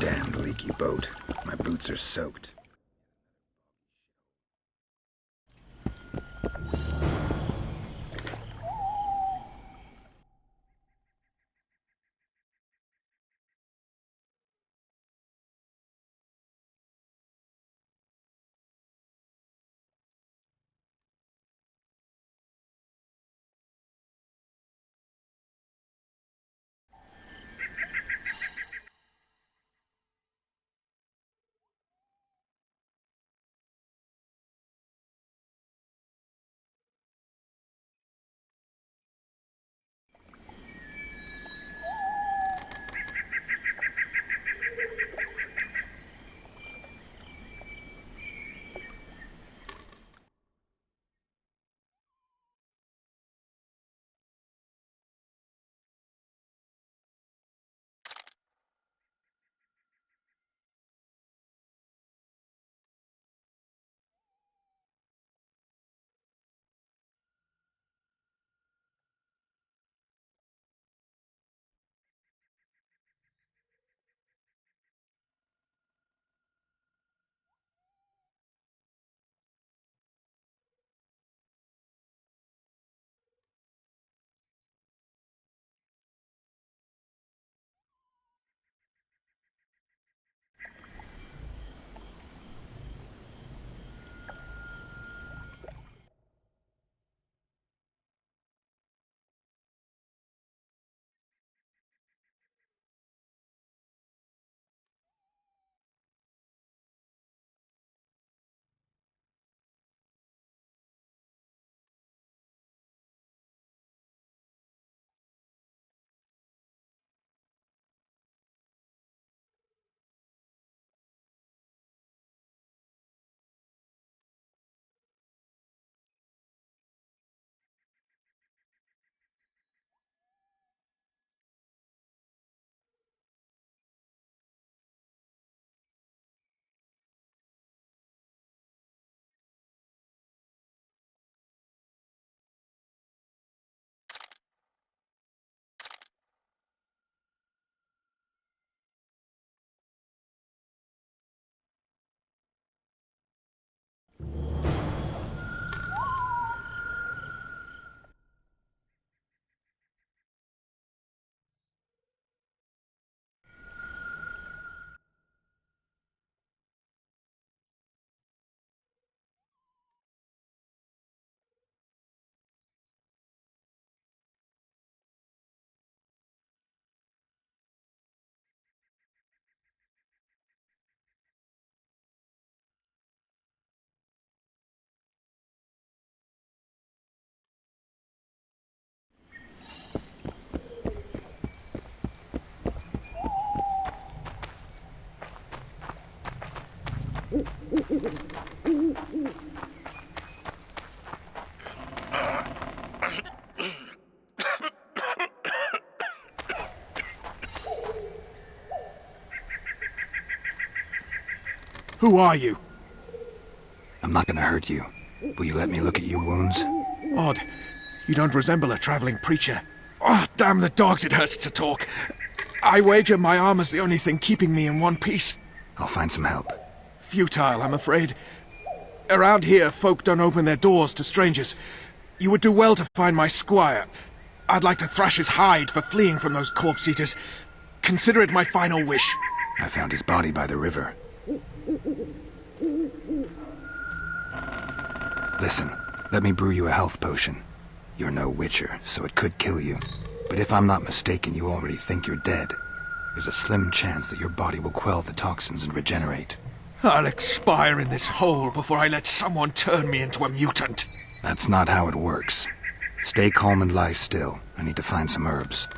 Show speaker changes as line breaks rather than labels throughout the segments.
Damned leaky boat. My boots are soaked.
Who are you?
I'm not gonna hurt you. Will you let me look at your wounds?
Odd. You don't resemble a traveling preacher. Oh, damn the dogs, it hurts to talk. I wager my armor's the only thing keeping me in one piece.
I'll find some help.
Futile, I'm afraid. Around here, folk don't open their doors to strangers. You would do well to find my squire. I'd like to thrash his hide for fleeing from those corpse-eaters. Consider it my final wish.
I found his body by the river. Listen, let me brew you a health potion. You're no witcher, so it could kill you. But if I'm not mistaken, you already think you're dead. There's a slim chance that your body will quell the toxins and regenerate.
I'll expire in this hole before I let someone turn me into a mutant.
That's not how it works. Stay calm and lie still. I need to find some herbs.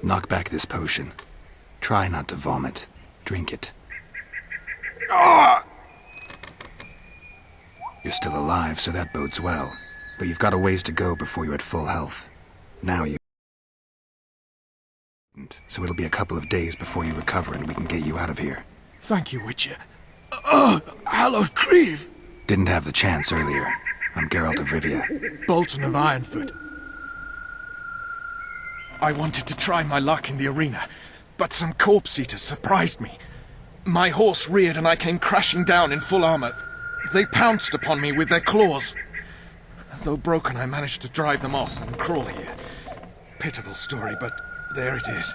Knock back this potion. Try not to vomit. Drink it. You're still alive, so that bodes well. But you've got a ways to go before you're at full health. Now you... So it'll be a couple of days before you recover and we can get you out of here.
Thank you, Witcher. Hallowed Grieve!
Didn't have the chance earlier. I'm Geralt of Rivia.
Bolton of Ironfoot. I wanted to try my luck in the arena, but some corpse eaters surprised me. My horse reared and I came crashing down in full armor. They pounced upon me with their claws. Though broken, I managed to drive them off and crawl here. Pitiful story, but there it is.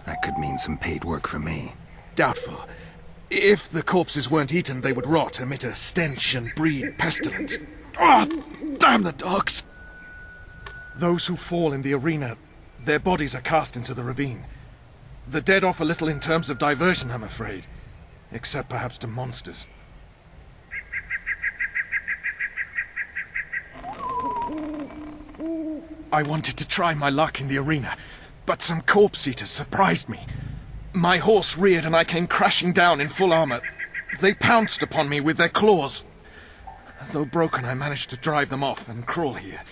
That could mean some paid work for me.
Doubtful. If the corpses weren't eaten, they would rot, emit a stench, and breed pestilence. Damn the dogs! Those who fall in the arena, their bodies are cast into the ravine. The dead offer little in terms of diversion, I'm afraid. Except perhaps to monsters. I wanted to try my luck in the arena, but some corpse eaters surprised me. My horse reared and I came crashing down in full armor. They pounced upon me with their claws. Though broken, I managed to drive them off and crawl here.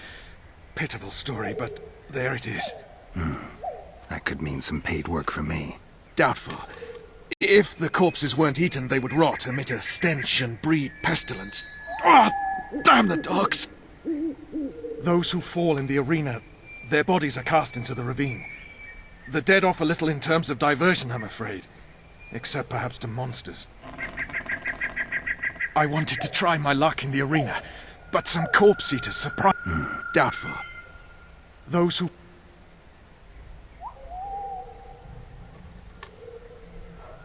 Pitiful story, but there it is.
That could mean some paid work for me.
Doubtful. If the corpses weren't eaten, they would rot, emit a stench, and breed pestilence. Damn the dogs! Those who fall in the arena, their bodies are cast into the ravine. The dead offer little in terms of diversion, I'm afraid. Except perhaps to monsters. I wanted to try my luck in the arena, but some corpse eaters surprised... Doubtful. Those who...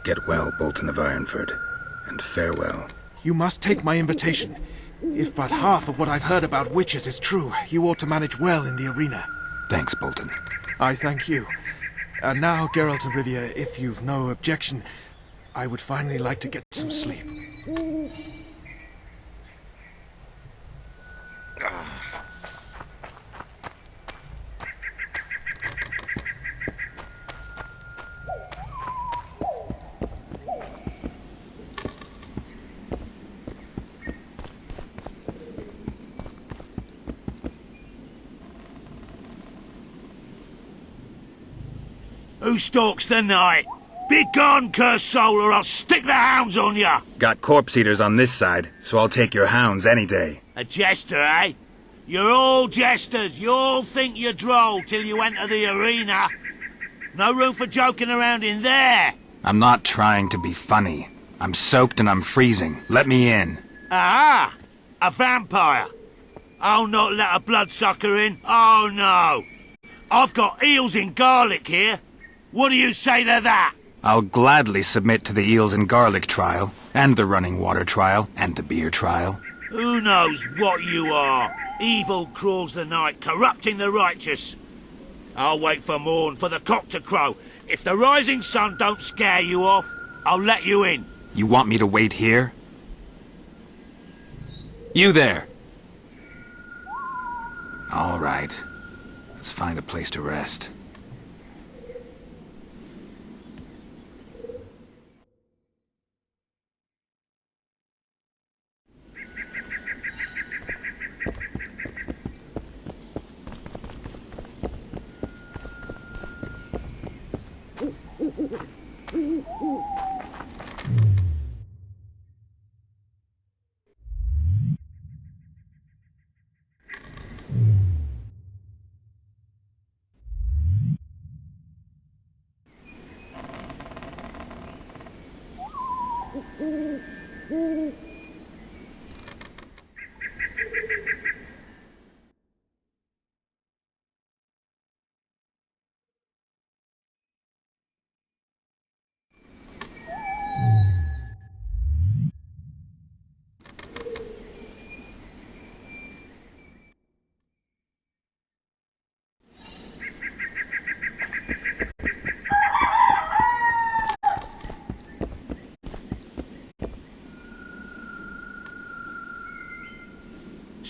Get well, Bolton of Ironford, and farewell.
You must take my invitation. If but half of what I've heard about witches is true, you ought to manage well in the arena.
Thanks, Bolton.
I thank you. And now, Geralt of Rivia, if you've no objection, I would finally like to get some sleep.
Who stalks the night? Be gone, cursed soul, or I'll stick the hounds on ya!
Got corpse eaters on this side, so I'll take your hounds any day.
A jester, eh? You're all jesters. You all think you're droll till you enter the arena. No room for joking around in there.
I'm not trying to be funny. I'm soaked and I'm freezing. Let me in.
Ah, a vampire. I'll not let a bloodsucker in. Oh, no. I've got eels in garlic here. What do you say to that?
I'll gladly submit to the eels and garlic trial, and the running water trial, and the beer trial.
Who knows what you are? Evil crawls the night, corrupting the righteous. I'll wait for morn, for the cock to crow. If the rising sun don't scare you off, I'll let you in.
You want me to wait here? You there! All right. Let's find a place to rest.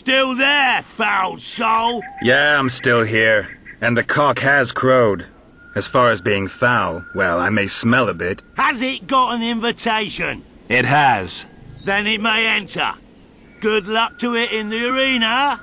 Still there, foul soul?
Yeah, I'm still here. And the cock has crowed. As far as being foul, well, I may smell a bit.
Has it got an invitation?
It has.
Then it may enter. Good luck to it in the arena.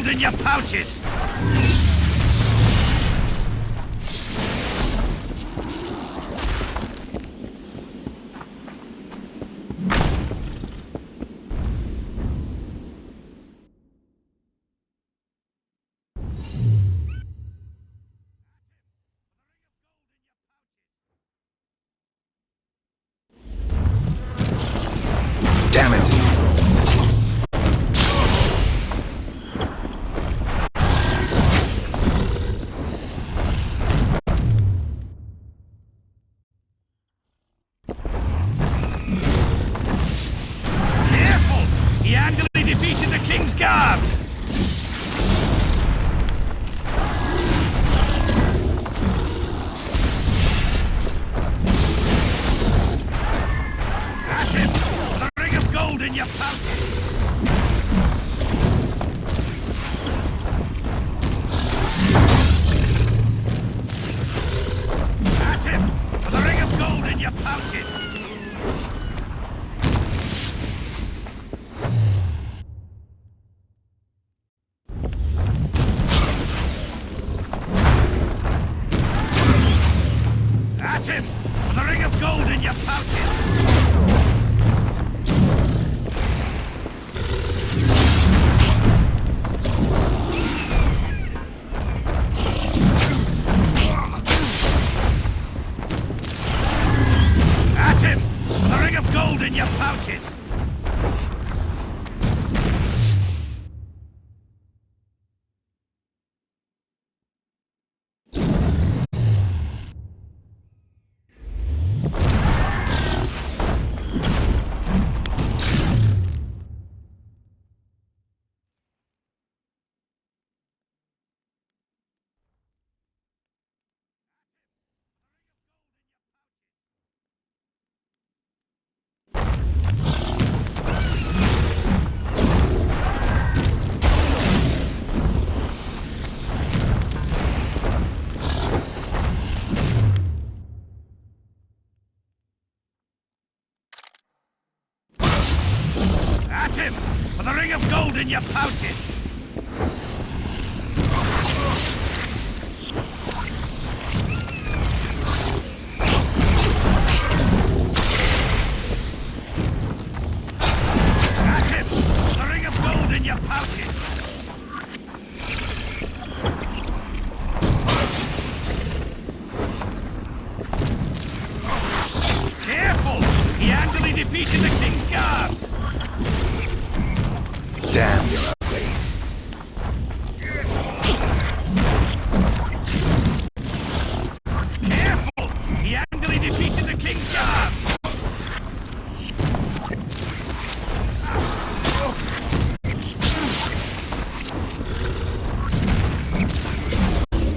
gold in your pouches!
Damn it!
Careful! He handily defeated the King's Guards! At him! For the ring of gold in your pouches! At him! For the ring of gold in your pouches! At him! For the ring of gold in your pouches! At him! For the ring of gold in your pouches! At him! For the ring of gold in your pouches! At him! For the ring of gold in your pouches! Careful! He handily defeated the King's Guards!
Damn, you're ugly.
Careful! He handily defeated the King's Guards!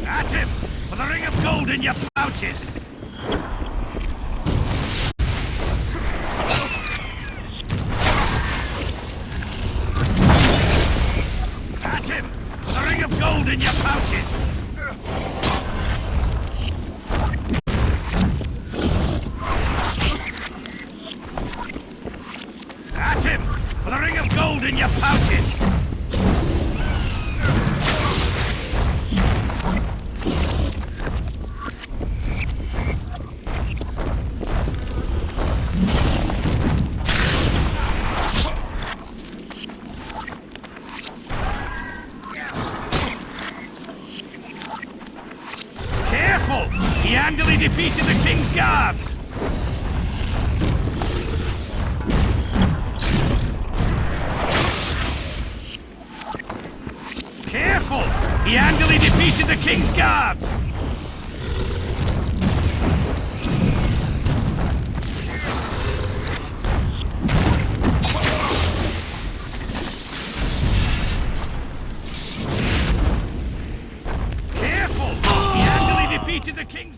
At him! For the ring of gold in your pouches! At him! For the ring of gold in your pouches! At him! For the ring of gold in your pouches! Careful! He handily defeated the King's Guards! Careful! He handily defeated the King's Guards! Careful! He handily defeated the King's...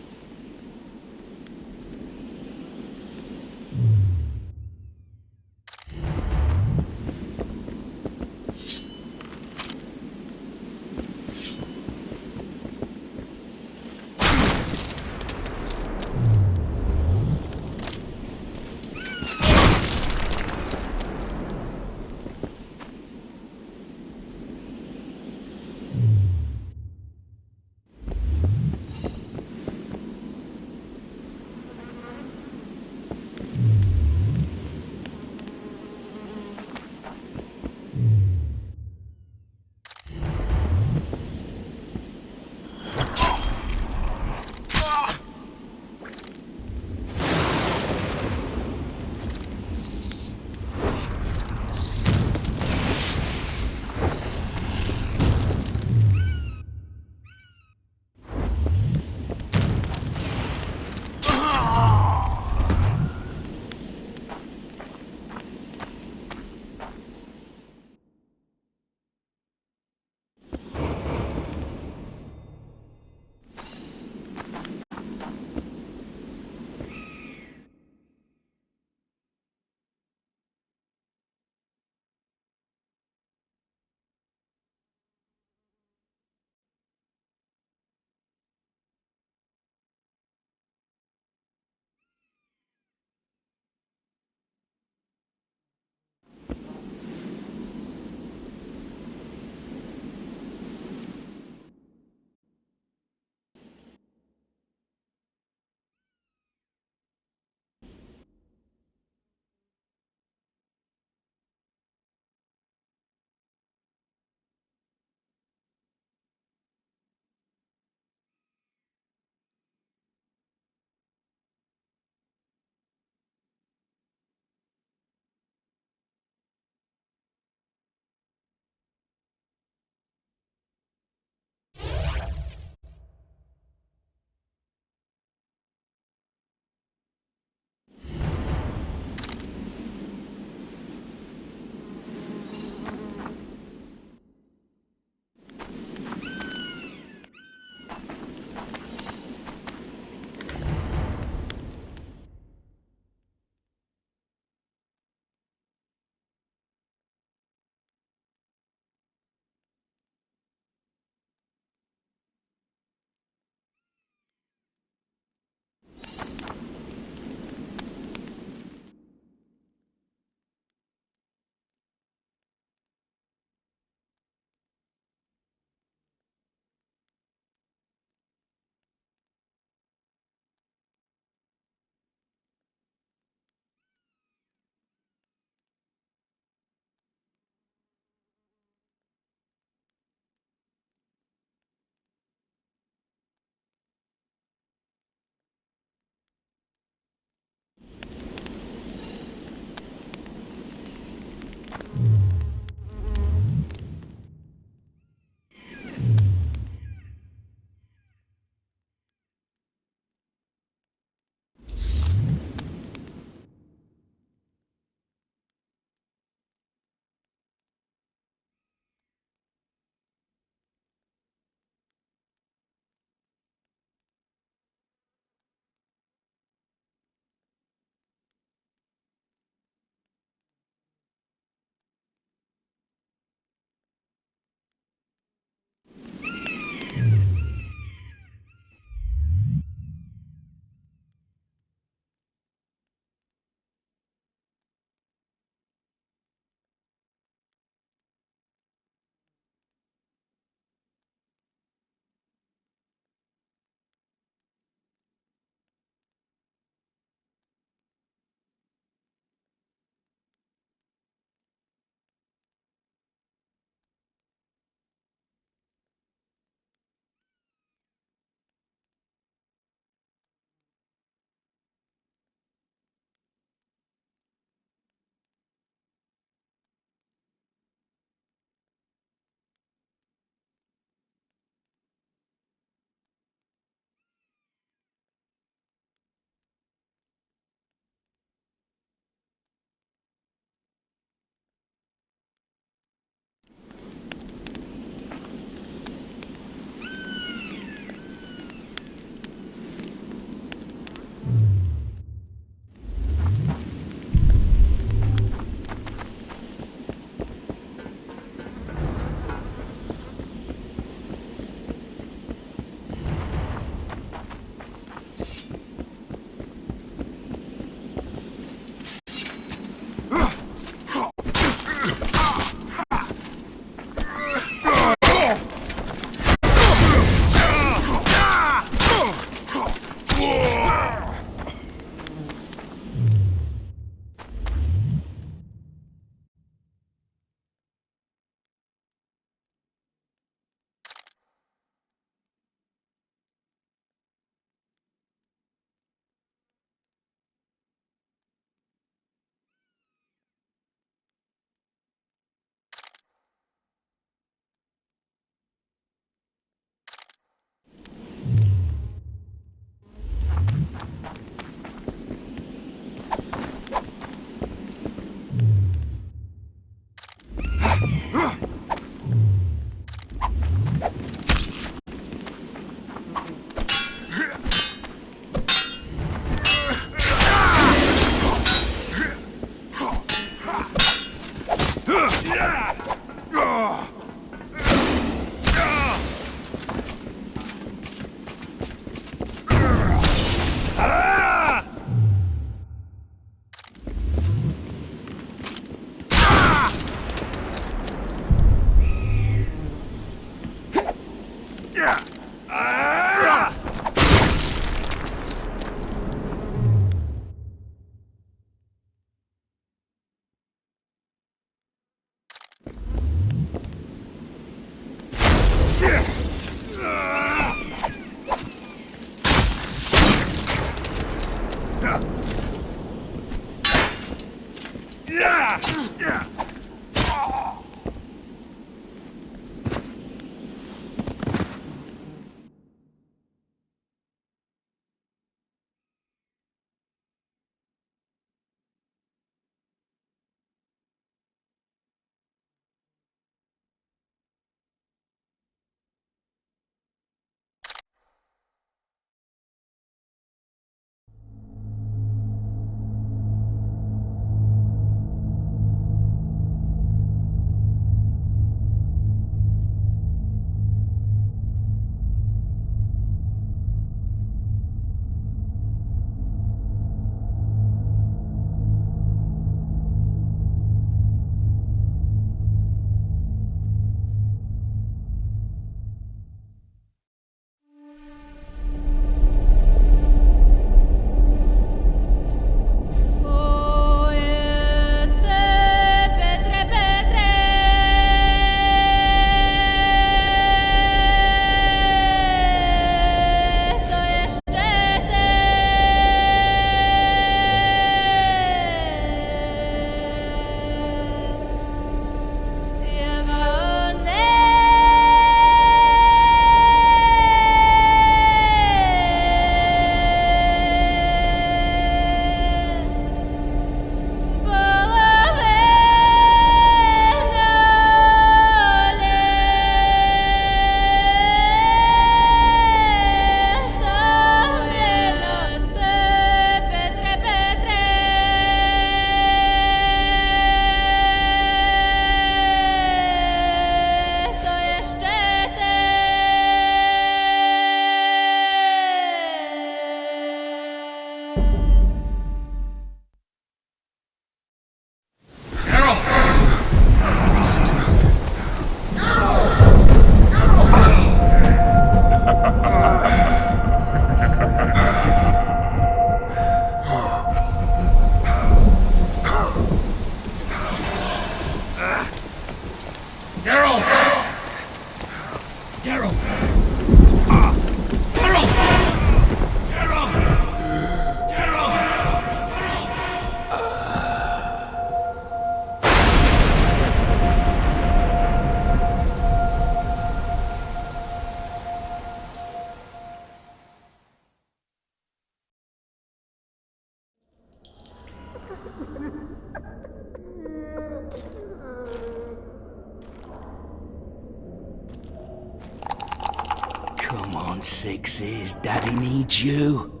Come on, Sixes. Daddy needs you.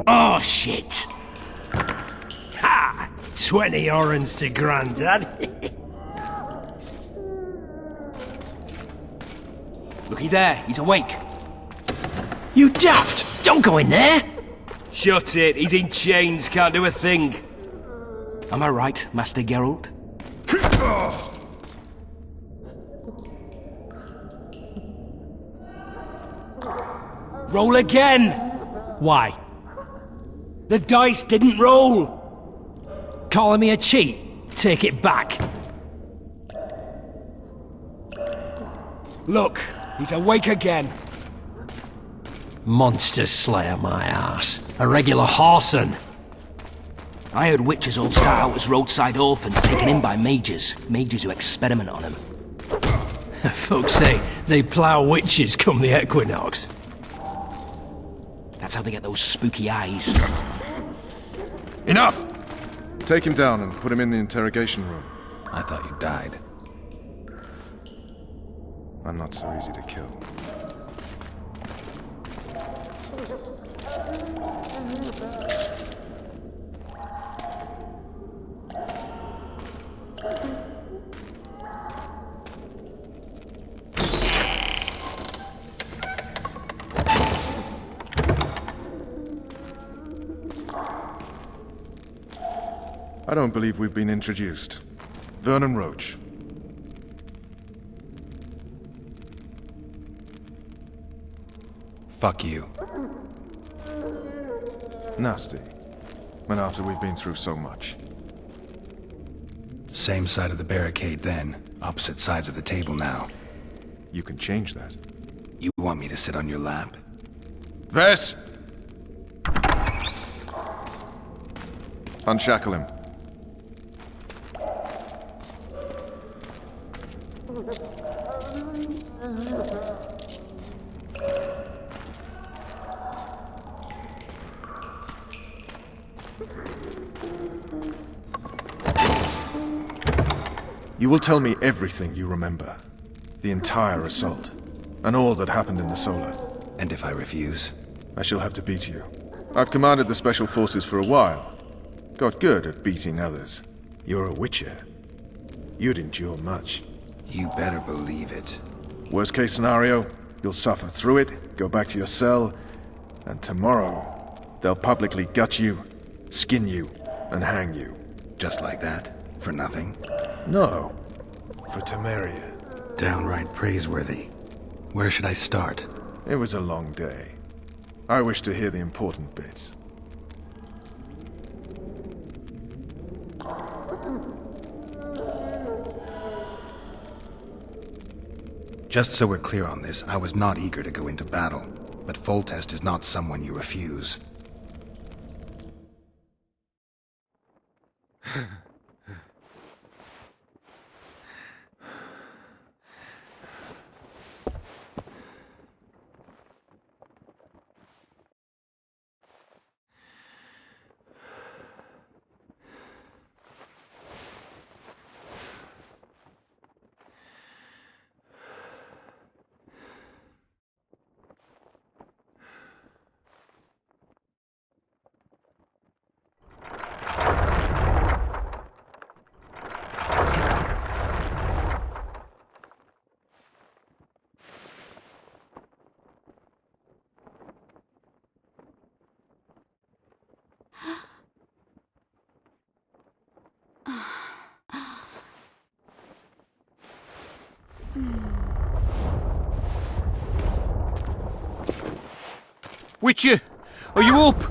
Oh, shit. Ha! 20 orange to Grandad. Looky there, he's awake. You daft! Don't go in there!
Shut it, he's in chains, can't do a thing.
Am I right, Master Geralt? Roll again!
Why?
The dice didn't roll!
Calling me a cheat? Take it back.
Look, he's awake again.
Monster Slayer, my ass. A regular whoreson.
I heard witches all start out as roadside orphans taken in by mages. Mages who experiment on them.
Folks say they plough witches come the equinox.
That's how they get those spooky eyes.
Enough! Take him down and put him in the interrogation room.
I thought you died.
I'm not so easy to kill. I don't believe we've been introduced. Vernon Roach.
Fuck you.
Nasty. And after we've been through so much.
Same side of the barricade then, opposite sides of the table now.
You can change that.
You want me to sit on your lap?
Vess! Unshackle him. You will tell me everything you remember. The entire assault. And all that happened in the Solar.
And if I refuse?
I shall have to beat you. I've commanded the Special Forces for a while. Got good at beating others. You're a Witcher. You'd endure much.
You better believe it.
Worst case scenario, you'll suffer through it, go back to your cell, and tomorrow, they'll publicly gut you, skin you, and hang you.
Just like that? For nothing?
No. For Temeria.
Downright praiseworthy. Where should I start?
It was a long day. I wish to hear the important bits.
Just so we're clear on this, I was not eager to go into battle, but Foltest is not someone you refuse.
Witcher, are you up?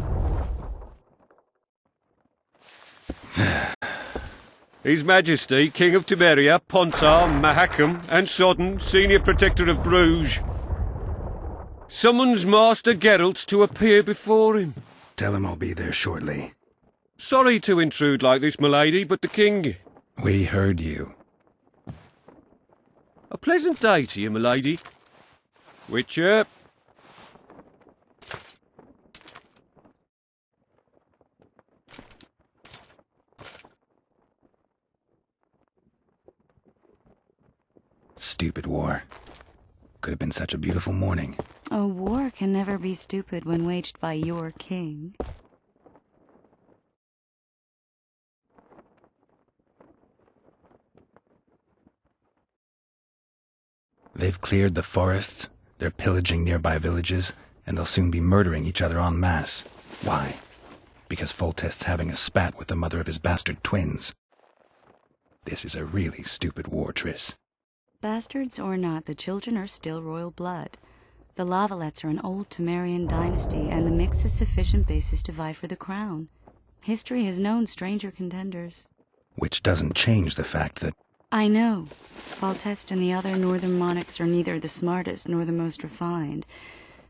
His Majesty, King of Temeria, Pontar, Mahakam, and Sodden, Senior Protector of Bruges, summons Master Geralt to appear before him.
Tell him I'll be there shortly.
Sorry to intrude like this, milady, but the King...
We heard you.
A pleasant day to you, milady. Witcher.
Stupid war. Could have been such a beautiful morning.
A war can never be stupid when waged by your king.
They've cleared the forests, they're pillaging nearby villages, and they'll soon be murdering each other en masse. Why? Because Foltest's having a spat with the mother of his bastard twins. This is a really stupid war, Triss.
Bastards or not, the children are still royal blood. The Lavalettes are an old Temerian dynasty, and the mix is sufficient basis to vie for the crown. History has known stranger contenders.
Which doesn't change the fact that...
I know. Foltest and the other northern monarchs are neither the smartest nor the most refined,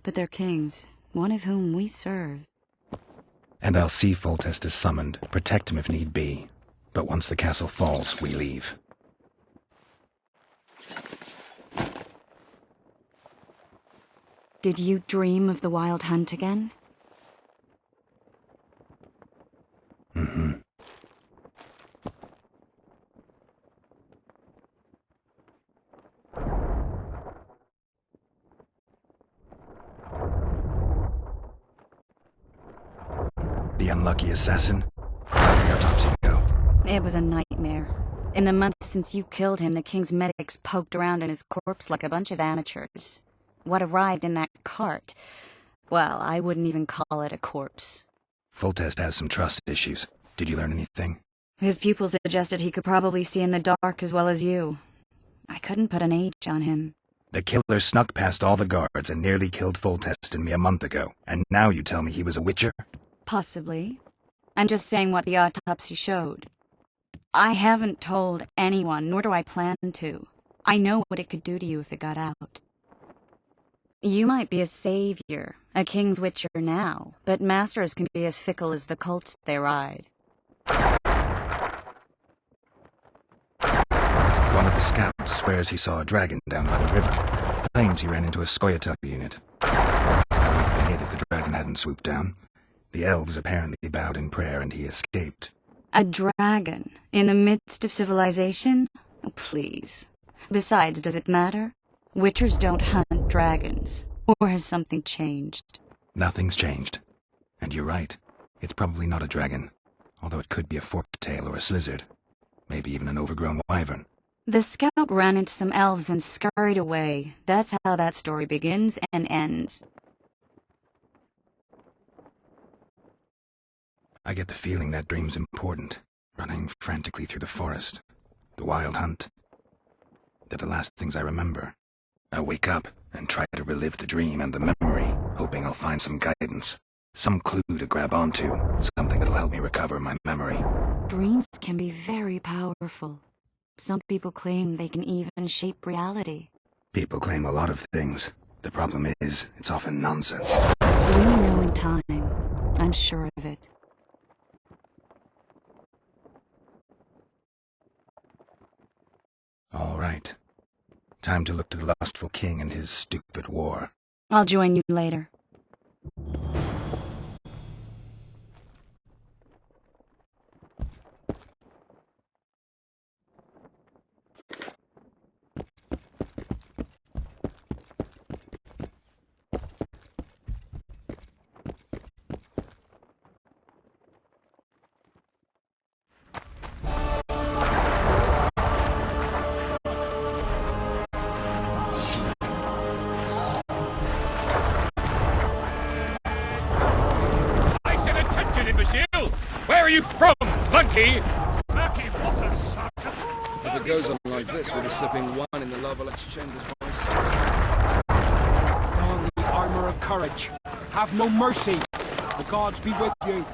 but they're kings, one of whom we serve.
And I'll see Foltest is summoned, protect him if need be. But once the castle falls, we leave.
Did you dream of the Wild Hunt again?
Mm-hmm. The unlucky assassin? How did the autopsy go?
It was a nightmare. In the month since you killed him, the king's medics poked around in his corpse like a bunch of amateurs. What arrived in that cart? Well, I wouldn't even call it a corpse.
Foltest has some trust issues. Did you learn anything?
His pupils suggested he could probably see in the dark as well as you. I couldn't put an age on him.
The killer snuck past all the guards and nearly killed Foltest and me a month ago, and now you tell me he was a witcher?
Possibly. I'm just saying what the autopsy showed. I haven't told anyone, nor do I plan to. I know what it could do to you if it got out. You might be a savior, a king's witcher now, but masters can be as fickle as the colts they ride.
One of the scouts swears he saw a dragon down by the river. Claims he ran into a Skoyatel unit. That would have been it if the dragon hadn't swooped down. The elves apparently bowed in prayer and he escaped.
A dragon in the midst of civilization? Oh, please. Besides, does it matter? Witchers don't hunt dragons. Or has something changed?
Nothing's changed. And you're right. It's probably not a dragon. Although it could be a forktail or a slizzard. Maybe even an overgrown wyvern.
The scout ran into some elves and scurried away. That's how that story begins and ends.
I get the feeling that dream's important. Running frantically through the forest. The wild hunt. They're the last things I remember. I wake up and try to relive the dream and the memory, hoping I'll find some guidance. Some clue to grab onto. Something that'll help me recover my memory.
Dreams can be very powerful. Some people claim they can even shape reality.
People claim a lot of things. The problem is, it's often nonsense.
We know in time. I'm sure of it.
All right. Time to look to the lustful king and his stupid war.
I'll join you later.
Where are you from, Flunky?
If it goes on like this, we'll be sipping wine in the Lovelets chambers, boys.
Don the armor of courage. Have no mercy. The gods be with you.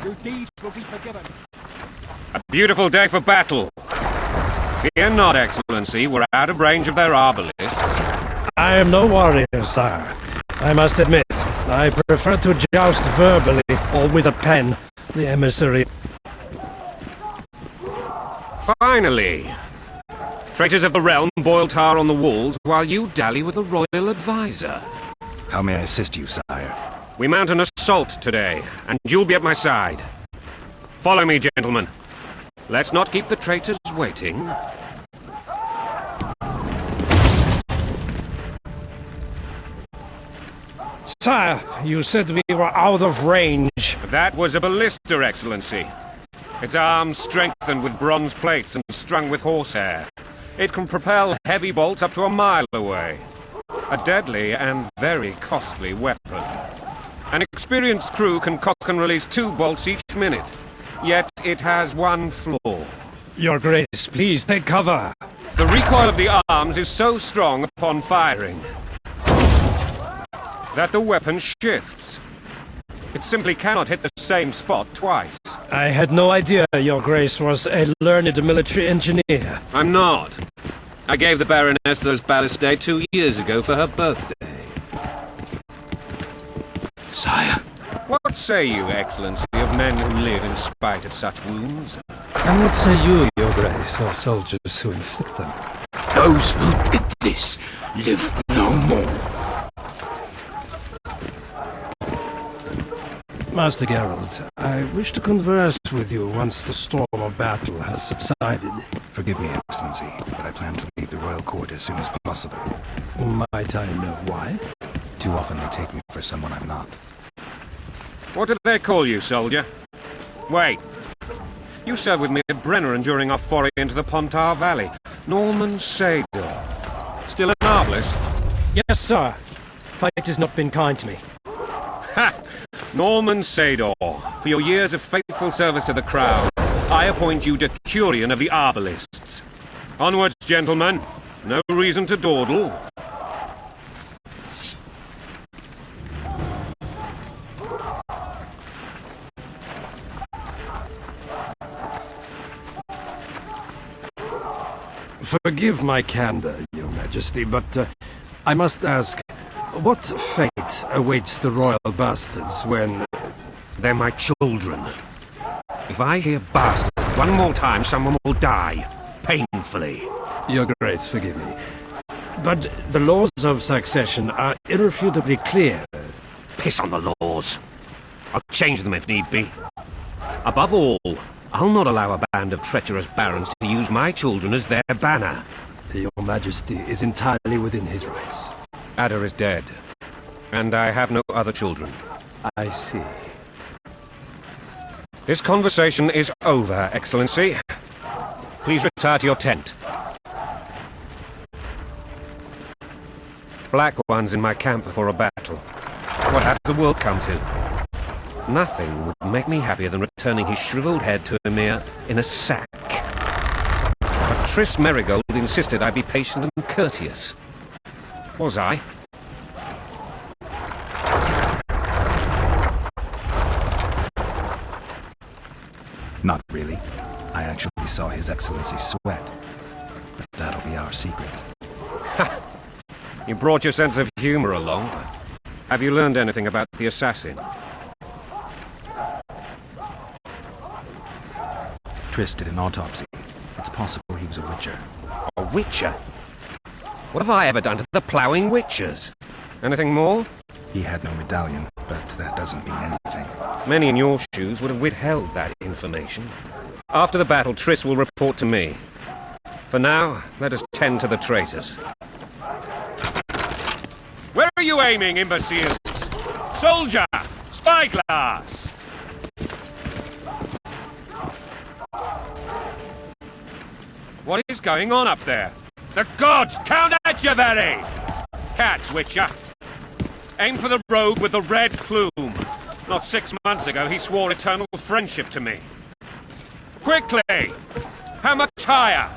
Your deeds will be forgiven.
A beautiful day for battle. Fear not, Excellency. We're out of range of their arbalists.
I am no warrior, sire. I must admit, I prefer to joust verbally or with a pen. The emissary.
Finally! Traitors of the realm boil tar on the walls while you dally with a royal advisor.
How may I assist you, sire?
We mount an assault today, and you'll be at my side. Follow me, gentlemen. Let's not keep the traitors waiting.
Sire, you said we were out of range.
That was a ballista, Excellency. Its arms strengthened with bronze plates and strung with horsehair. It can propel heavy bolts up to a mile away. A deadly and very costly weapon. An experienced crew can cock and release 2 bolts each minute. Yet it has one flaw.
Your Grace, please take cover.
The recoil of the arms is so strong upon firing that the weapon shifts. It simply cannot hit the same spot twice.
I had no idea Your Grace was a learned military engineer.
I'm not. I gave the Baroness those ballistae 2 years ago for her birthday.
Sire.
What say you, Excellency, of men who live in spite of such wounds?
And what say you, Your Grace, of soldiers who inflict them?
Those who did this live no more.
Master Geralt, I wish to converse with you once the storm of battle has subsided.
Forgive me, Excellency, but I plan to leave the royal court as soon as possible.
Might I know why?
Too often they take me for someone I'm not.
What do they call you, soldier? Wait. You served with me at Brenneran during our foray into the Pontar Valley. Norman Sador. Still an arbalist?
Yes, sir. Fate has not been kind to me.
Ha! Norman Sador, for your years of faithful service to the Crown, I appoint you Decurion of the Arbalists. Onwards, gentlemen. No reason to dawdle.
Forgive my candor, Your Majesty, but I must ask, what fate awaits the royal bastards when...
They're my children. If I hear bastard one more time, someone will die. Painfully.
Your Grace, forgive me. But the laws of succession are irrefutably clear.
Piss on the laws. I'll change them if need be. Above all, I'll not allow a band of treacherous barons to use my children as their banner.
Your Majesty is entirely within his rights.
Ada is dead, and I have no other children.
I see.
This conversation is over, Excellency. Please retire to your tent. Black ones in my camp before a battle. What has the world come to? Nothing would make me happier than returning his shriveled head to Emir in a sack. But Triss Merigold insisted I be patient and courteous. Was I?
Not really. I actually saw His Excellency sweat. But that'll be our secret.
You brought your sense of humor along. Have you learned anything about the assassin?
Triss did an autopsy. It's possible he was a witcher.
A witcher? What have I ever done to the ploughing witchers? Anything more?
He had no medallion, but that doesn't mean anything.
Many in your shoes would have withheld that information. After the battle, Triss will report to me. For now, let us tend to the traitors. Where are you aiming, imbeciles? Soldier! Spyglass! What is going on up there? The gods! Count Etcheverry! Catch, Witcher! Aim for the rogue with the red plume. Not 6 months ago, he swore eternal friendship to me. Quickly! How much higher?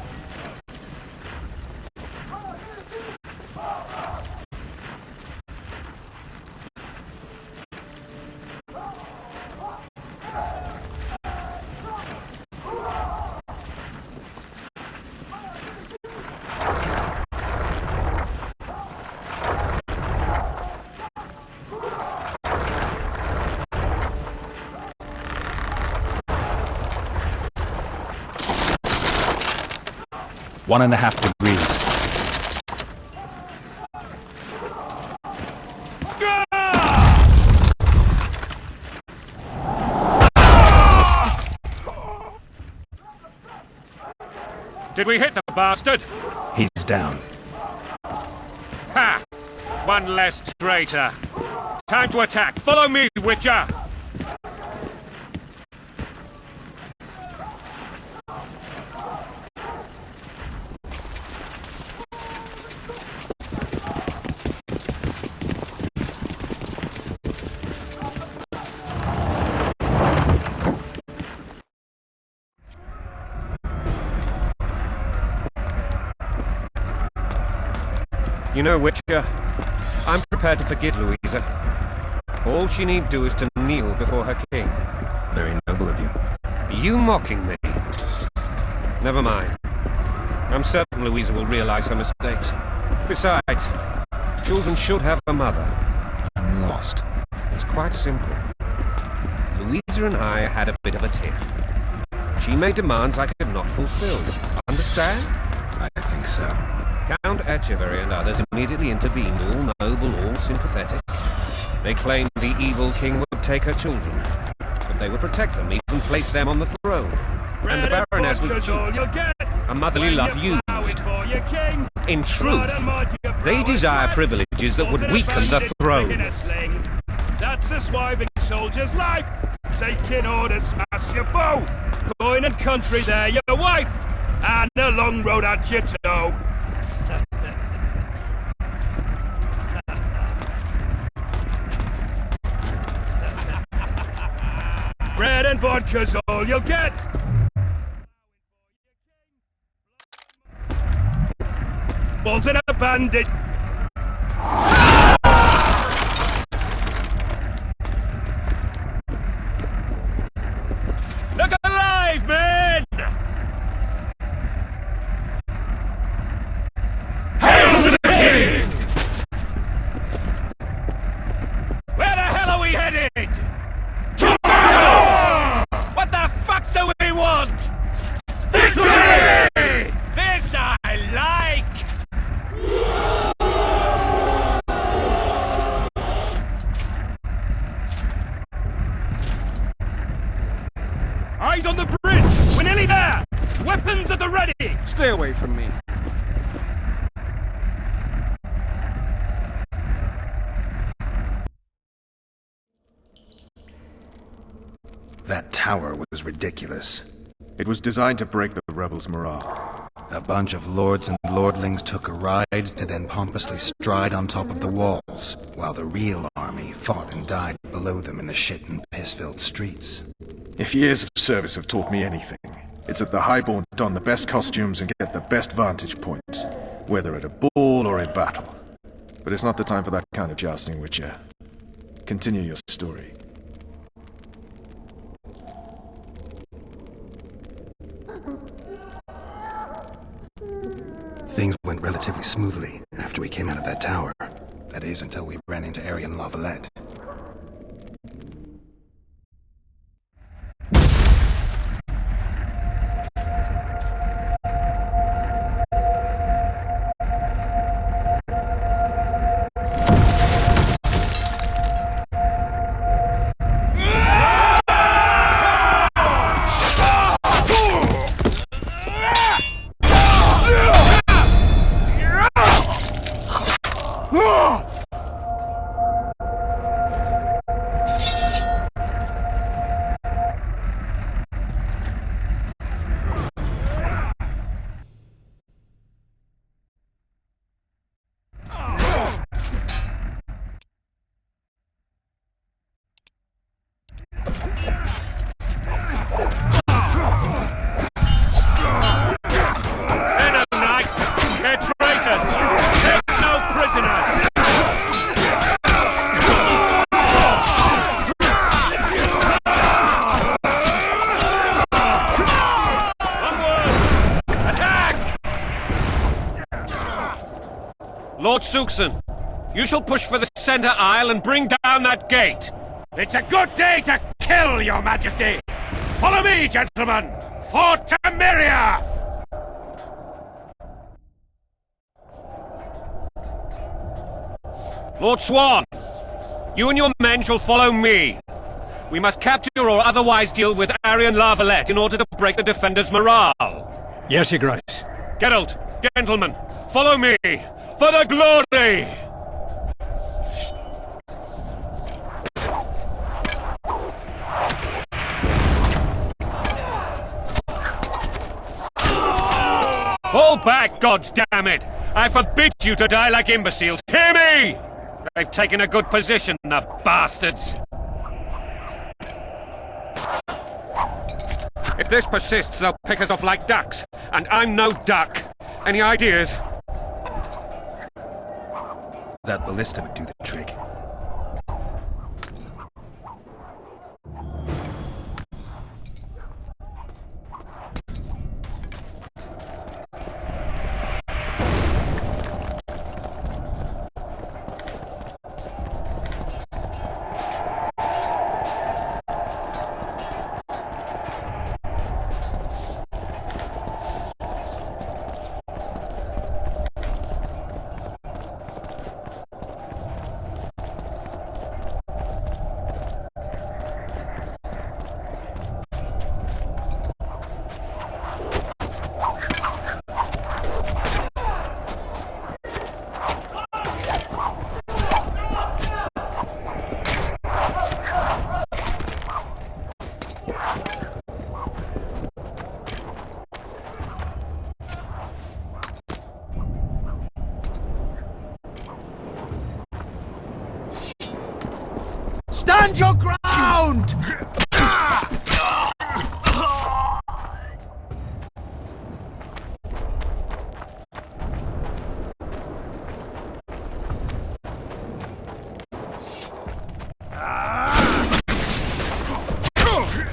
One and a half degrees.
Did we hit the bastard?
He's down.
Ha! One less traitor. Time to attack. Follow me, Witcher! You know, Witcher, I'm prepared to forgive Louisa. All she need do is to kneel before her king.
Very noble of you.
Are you mocking me? Never mind. I'm certain Louisa will realize her mistakes. Besides, children should have a mother.
I'm lost.
It's quite simple. Louisa and I had a bit of a tiff. She made demands I could not fulfill. Understand?
I think so.
Count Etcheverry and others immediately intervened, all noble, all sympathetic. They claimed the evil king would take her children, but they would protect them, even place them on the throne. And the Baroness was a motherly love used. In truth, they desire privileges that would weaken the throne.
That's a swiving soldier's life. Taking orders, smash your foe. Coin and country, there your wife. And a long road at your toe. Bread and vodka's all you'll get. Balls in a bandit. Look alive, men! Hail to the king! Where the hell are we headed? What the fuck Eyes on the bridge! We're nearly there! Weapons at the ready!
Stay away from me.
That tower was ridiculous.
It was designed to break the rebels' morale.
A bunch of lords and lordlings took a ride to then pompously stride on top of the walls, while the real army fought and died below them in the shit and piss-filled streets.
If years of service have taught me anything, it's that the Highborn don the best costumes and get the best vantage points, whether at a ball or in battle. But it's not the time for that kind of jousting, Witcher. Continue your story.
Things went relatively smoothly after we came out of that tower. That is, until we ran into Aryan La Valette.
Lord Suxon, you shall push for the center aisle and bring down that gate.
It's a good day to kill, your majesty! Follow me, gentlemen! For Temeria!
Lord Swan, you and your men shall follow me. We must capture or otherwise deal with Aryan La Valette in order to break the defenders' morale.
Yes, Your Grace.
Geralt, gentlemen, follow me, for the glory! Fall back, goddammit! I forbid you to die like imbeciles. Hear me! They've taken a good position, the bastards. If this persists, they'll pick us off like ducks, and I'm no duck. Any ideas?
That ballista would do the trick.
Stand your ground!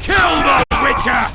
Kill the Witcher!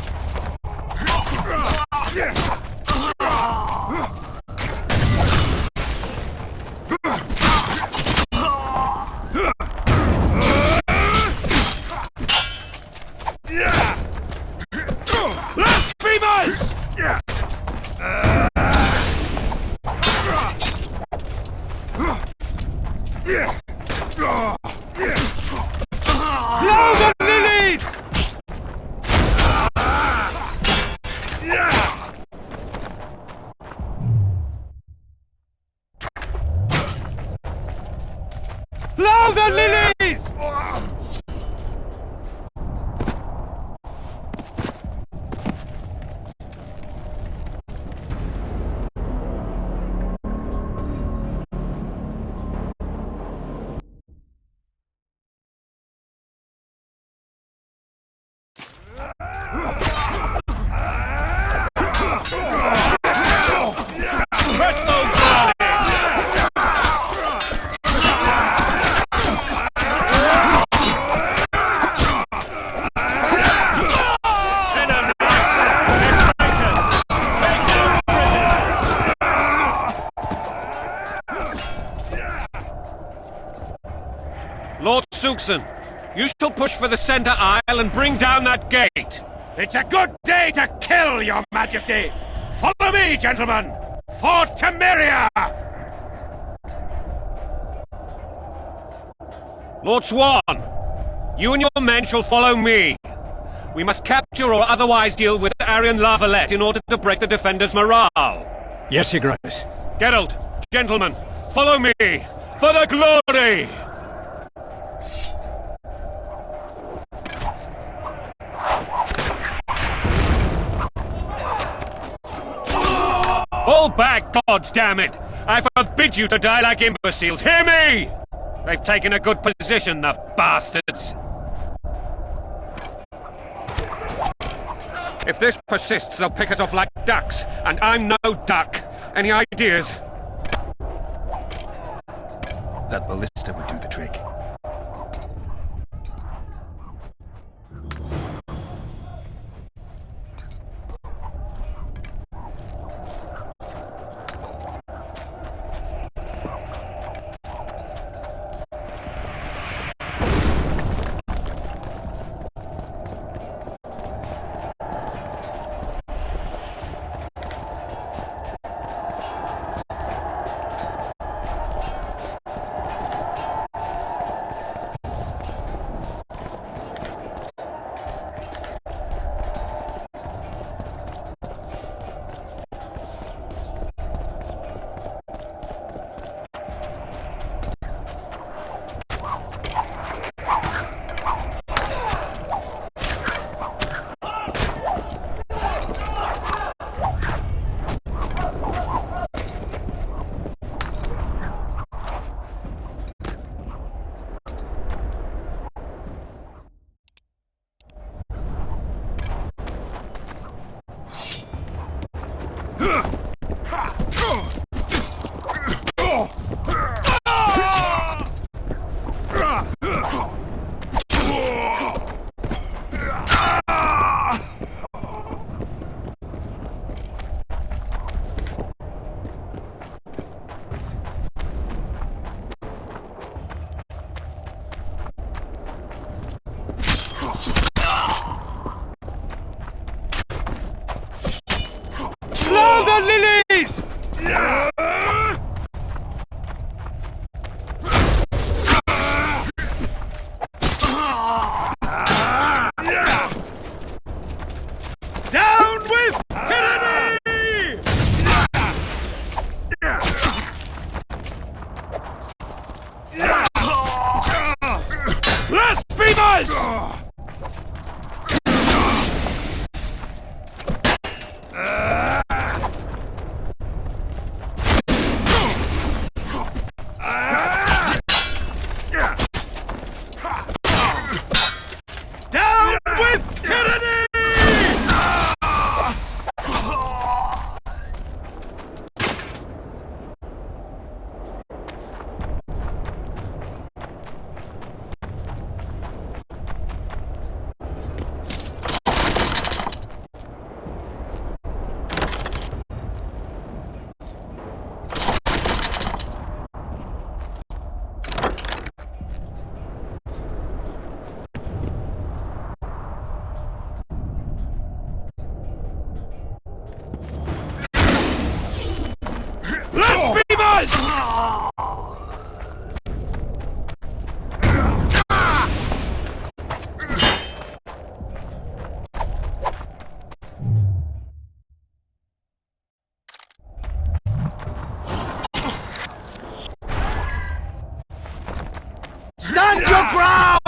Press those bodies!
Lord Suxon, you shall push for the center aisle and bring down that gate.
It's a good day to kill, your majesty! Follow me, gentlemen! For Temeria!
Lord Swan, you and your men shall follow me. We must capture or otherwise deal with Arian La Valette in order to break the defenders' morale.
Yes, Your Grace.
Geralt, gentlemen, follow me, for the glory! Fall back, goddammit! I forbid you to die like imbeciles, hear me! They've taken a good position, the bastards! If this persists, they'll pick us off like ducks, and I'm no duck. Any ideas?
That ballista would do the trick.
Stand your ground!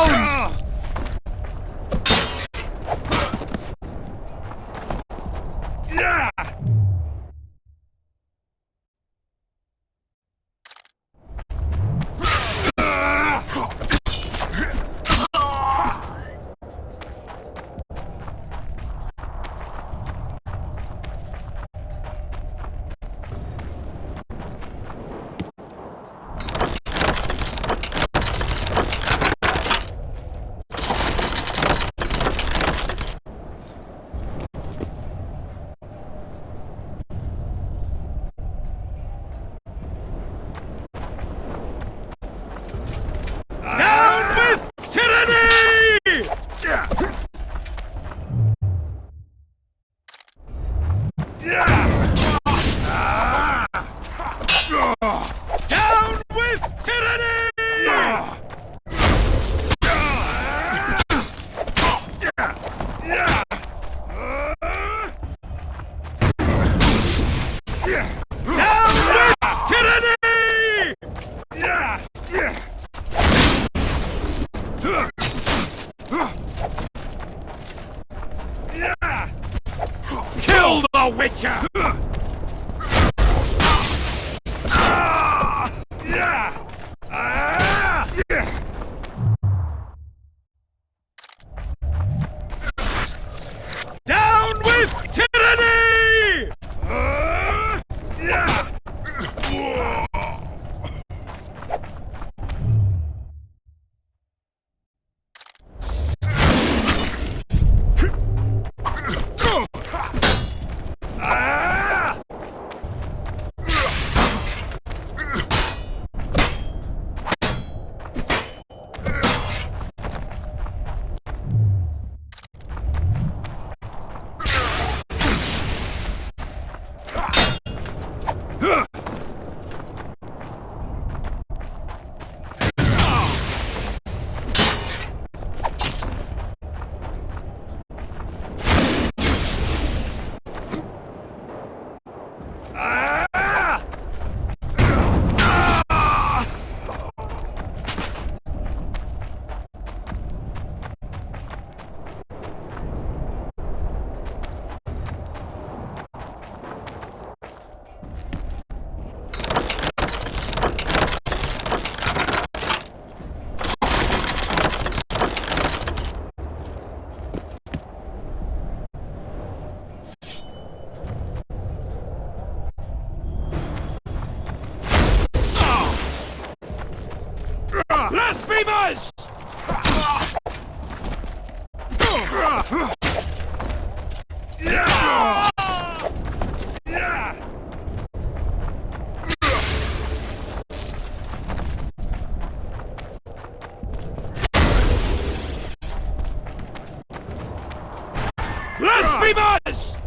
thou Witcher! Down with tyranny! Blasphemers! Blasphemers!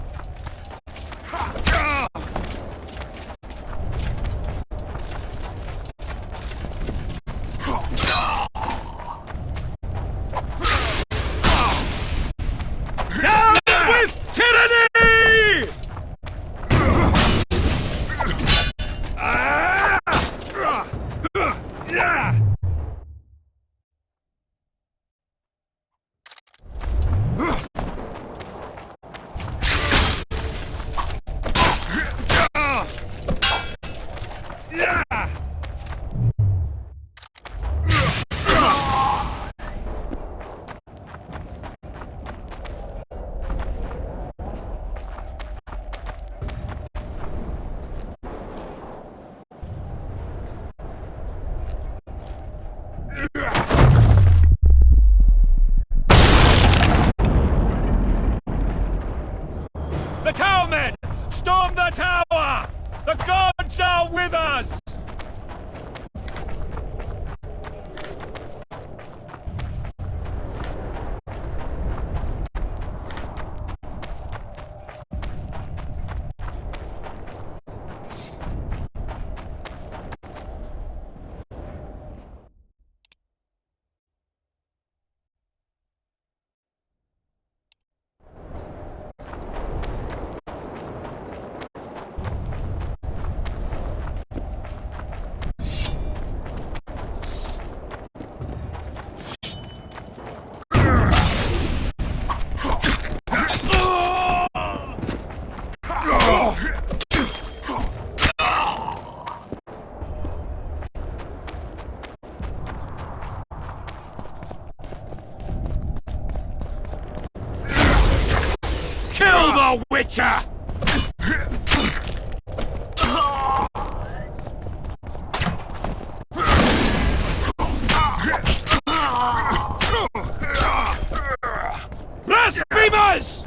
The towermen! Storm the tower! The gods are with us! Kill the Witcher! Blasphemers!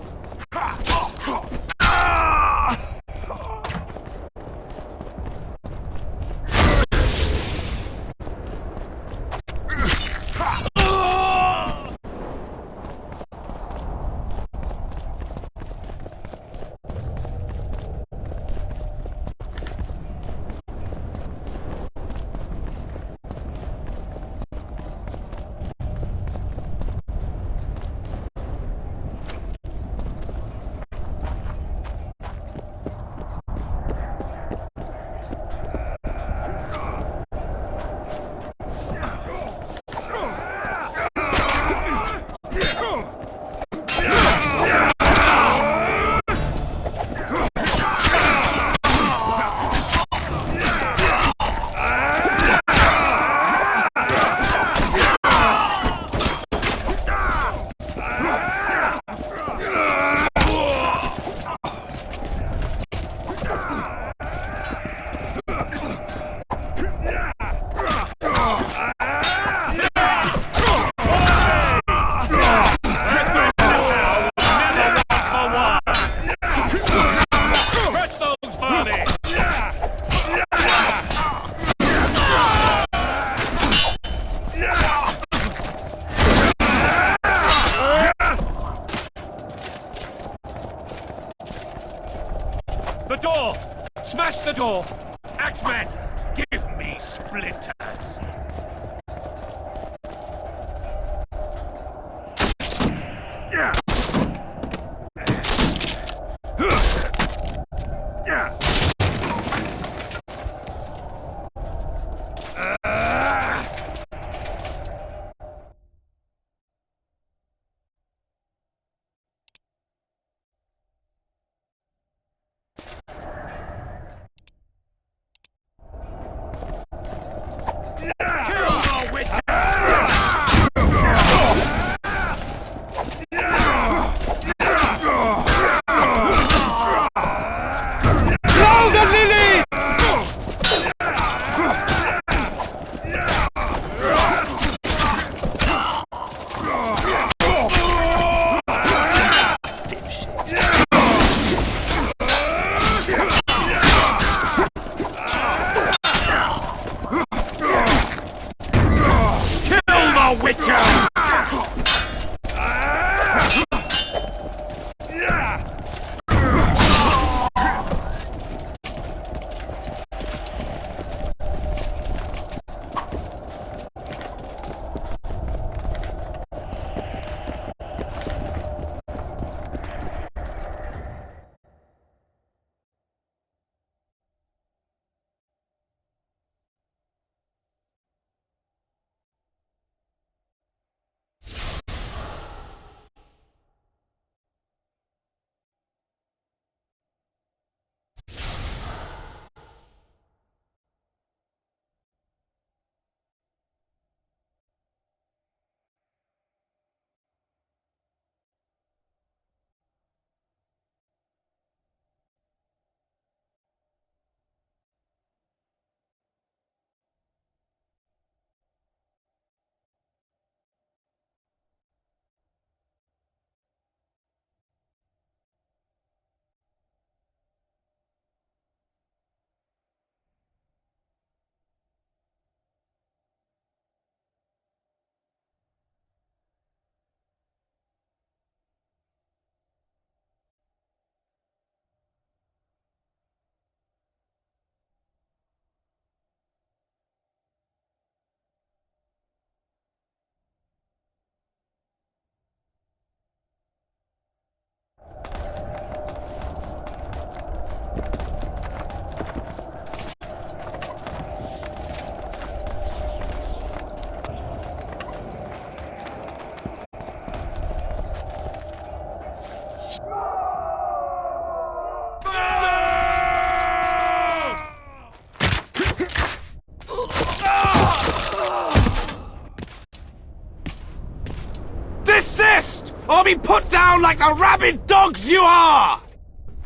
Desist, or be put down like the rabid dogs you are!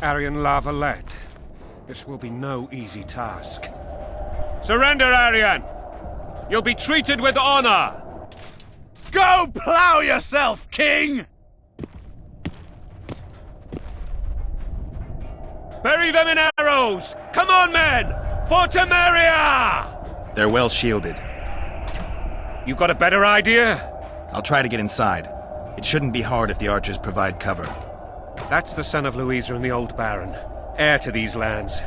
Aryan La Valette, this will be no easy task. Surrender, Aryan! You'll be treated with honor!
Go plough yourself, King!
Bury them in arrows! Come on, men! For Temeria!
They're well shielded.
You got a better idea?
I'll try to get inside. It shouldn't be hard if the archers provide cover.
That's the son of Louisa and the old Baron, heir to these lands.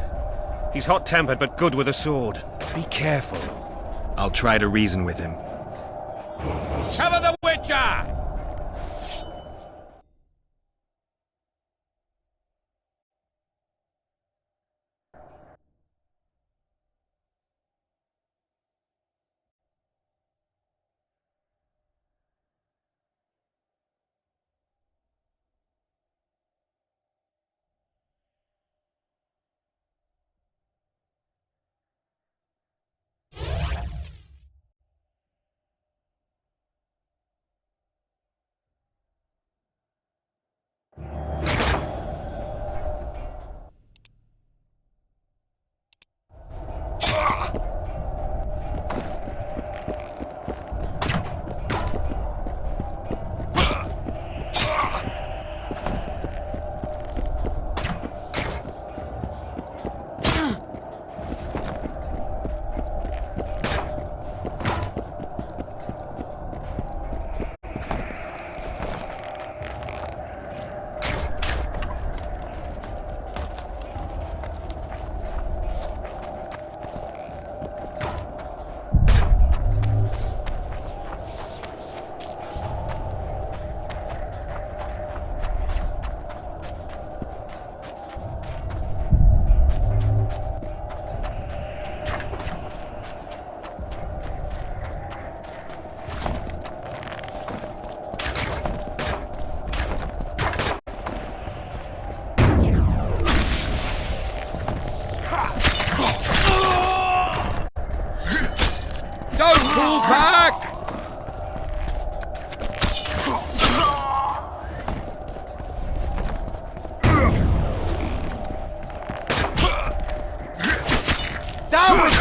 He's hot-tempered but good with a sword. Be careful.
I'll try to reason with him.
Cover the Witcher!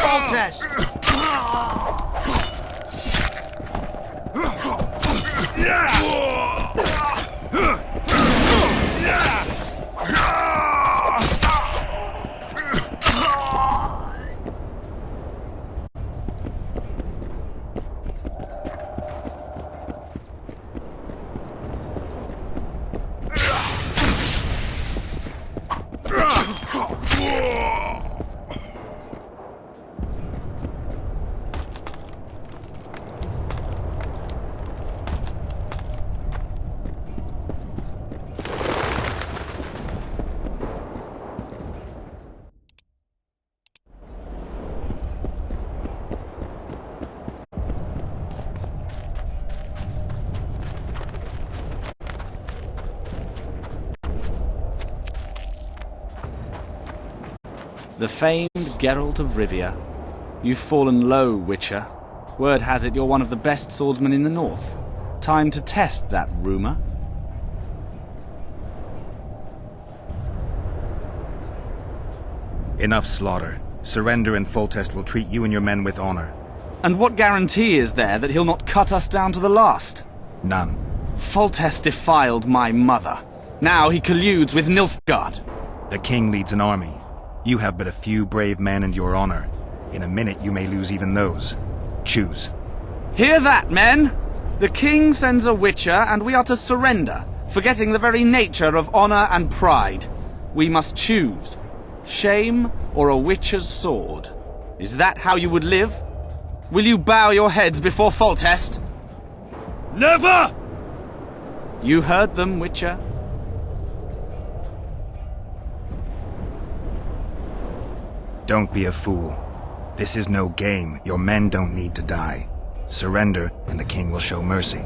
Foltest!
The famed Geralt of Rivia. You've fallen low, Witcher. Word has it you're one of the best swordsmen in the north. Time to test that rumor.
Enough slaughter. Surrender and Foltest will treat you and your men with honor.
And what guarantee is there that he'll not cut us down to the last?
None.
Foltest defiled my mother. Now he colludes with Nilfgaard.
The king leads an army. You have but a few brave men and your honor. In a minute you may lose even those. Choose.
Hear that, men? The king sends a Witcher, and we are to surrender, forgetting the very nature of honor and pride. We must choose. Shame or a Witcher's sword. Is that how you would live? Will you bow your heads before Foltest?
Never!
You heard them, Witcher.
Don't be a fool. This is no game. Your men don't need to die. Surrender, and the king will show mercy.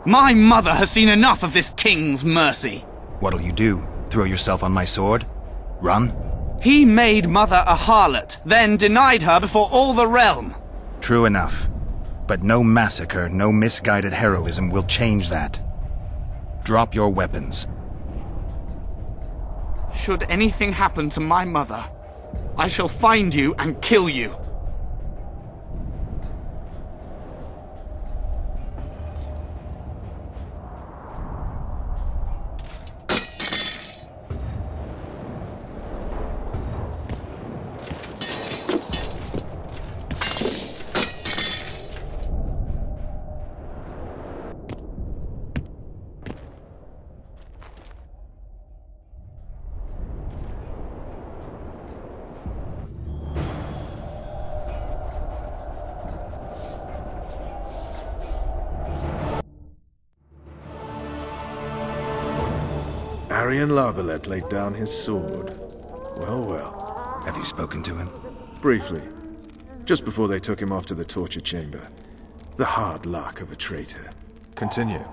My mother has seen enough of this king's mercy.
What'll you do? Throw yourself on my sword? Run?
He made mother a harlot, then denied her before all the realm.
True enough. But no massacre, no misguided heroism will change that. Drop your weapons.
Should anything happen to my mother, I shall find you and kill you.
Arion Lavalette laid down his sword. Well, well.
Have you spoken to him?
Briefly. Just before they took him off to the torture chamber. The hard luck of a traitor. Continue.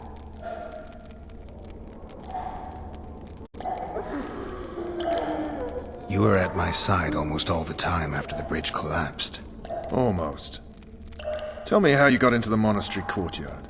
You were at my side almost all the time after the bridge collapsed.
Almost. Tell me how you got into the monastery courtyard.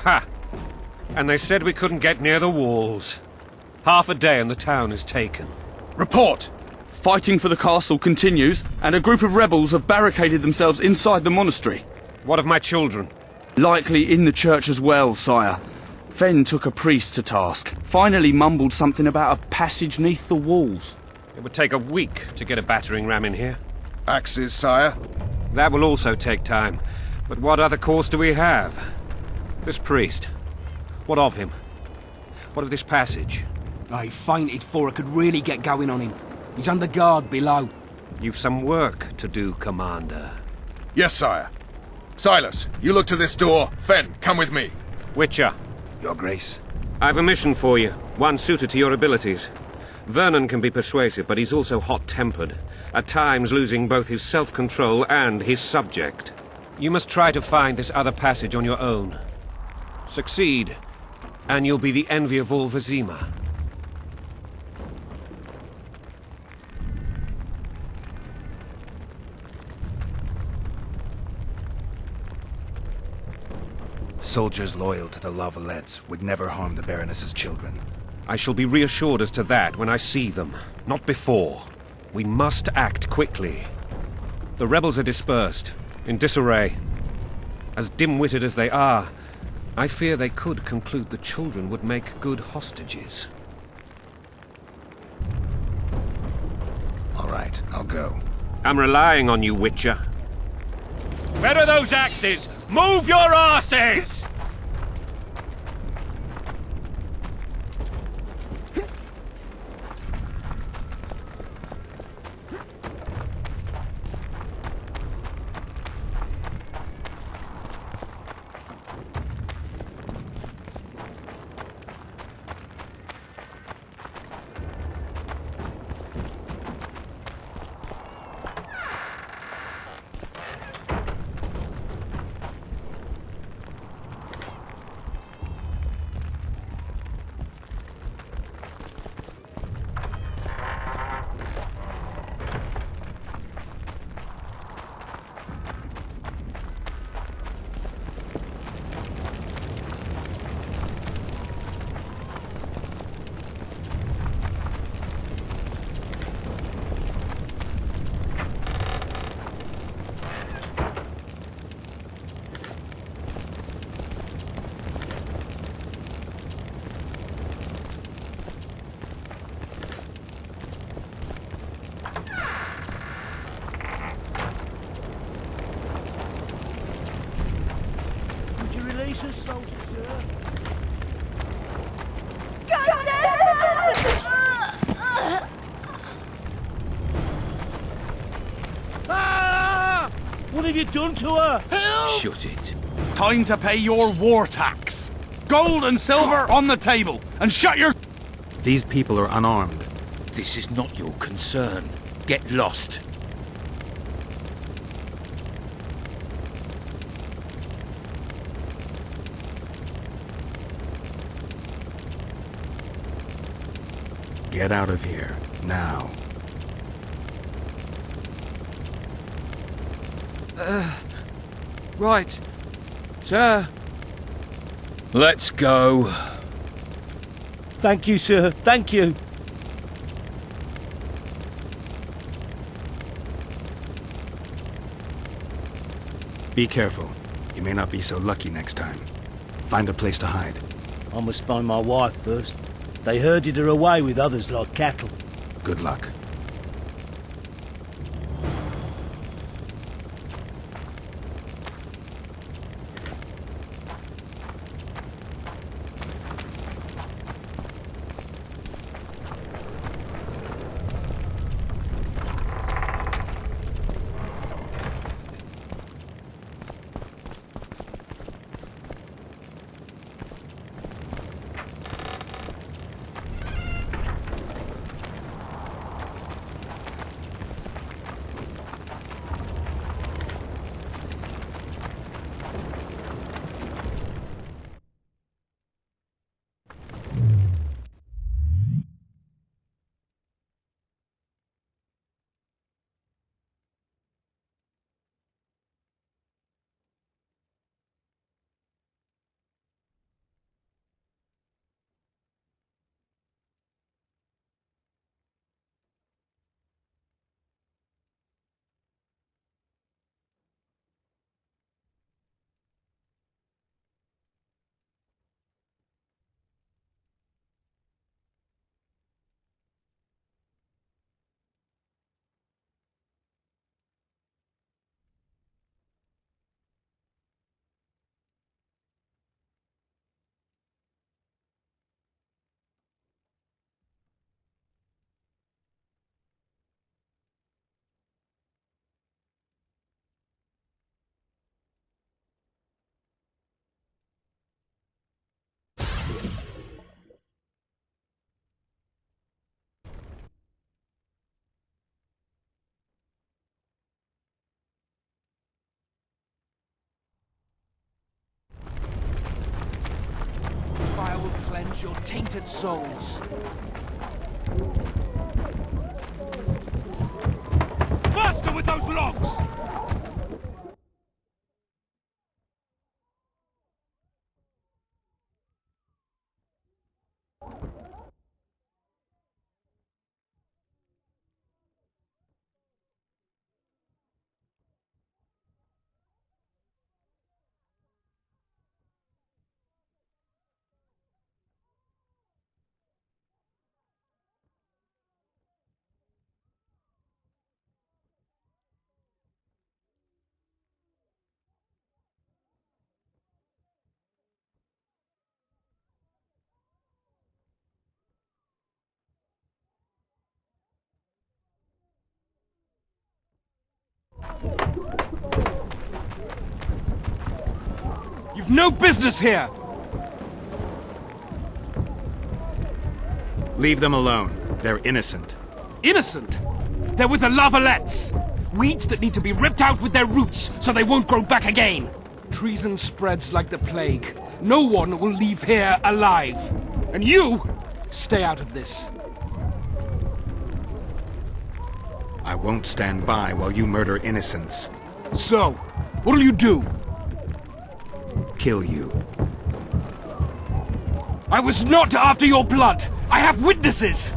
Ha! And they said we couldn't get near the walls. Half a day and the town is taken.
Report! Fighting for the castle continues, and a group of rebels have barricaded themselves inside the monastery.
What of my children?
Likely in the church as well, sire. Fen took a priest to task. Finally mumbled something about a passage neath the walls.
It would take a week to get a battering ram in here.
Axes, sire.
That will also take time. But what other course do we have? This priest. What of him? What of this passage?
I fainted before I could really get going on him. He's under guard below.
You've some work to do, Commander.
Yes, sire. Silas, you look to this door. Fen, come with me.
Witcher.
Your Grace.
I've a mission for you, one suited to your abilities. Vernon can be persuasive, but he's also hot-tempered, at times losing both his self-control and his subject. You must try to find this other passage on your own. Succeed, and you'll be the envy of all Vizima.
Soldiers loyal to the La Valettes would never harm the Baroness's children.
I shall be reassured as to that when I see them, not before. We must act quickly. The rebels are dispersed, in disarray. As dim-witted as they are, I fear they could conclude the children would make good hostages.
All right, I'll go.
I'm relying on you, Witcher. Where are those axes? Move your asses!
What have you done to her?
Shut it. Time to pay your war tax. Gold and silver on the table, and shut your...
These people are unarmed.
This is not your concern. Get lost.
Get out of here, now.
Right. Sir.
Let's go. Thank you, sir. Thank you.
Be careful. You may not be so lucky next time. Find a place to hide.
I must find my wife first. They herded her away with others like cattle.
Good luck.
Fire will cleanse your tainted souls.
Faster with those logs!
You've no business here!
Leave them alone. They're innocent.
Innocent? They're with the Lavalettes! Weeds that need to be ripped out with their roots so they won't grow back again! Treason spreads like the plague. No one will leave here alive. And you, stay out of this.
I won't stand by while you murder innocents.
So, what'll you do?
Kill you.
I was not after your blood! I have witnesses!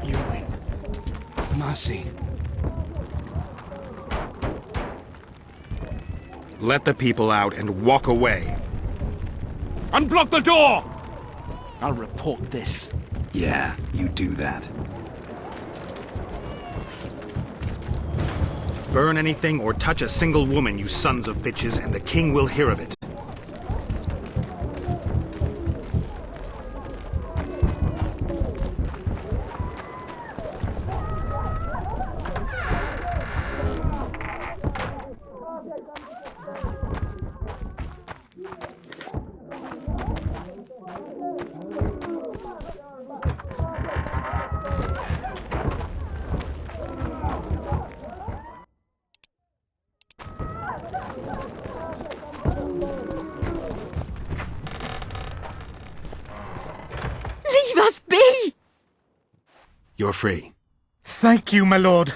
You win. Mercy.
Let the people out and walk away.
Unblock the door! I'll report this.
Yeah, you do that.
Burn anything or touch a single woman, you sons of bitches, and the king will hear of it.
Leave us be!
You're free.
Thank you, my lord.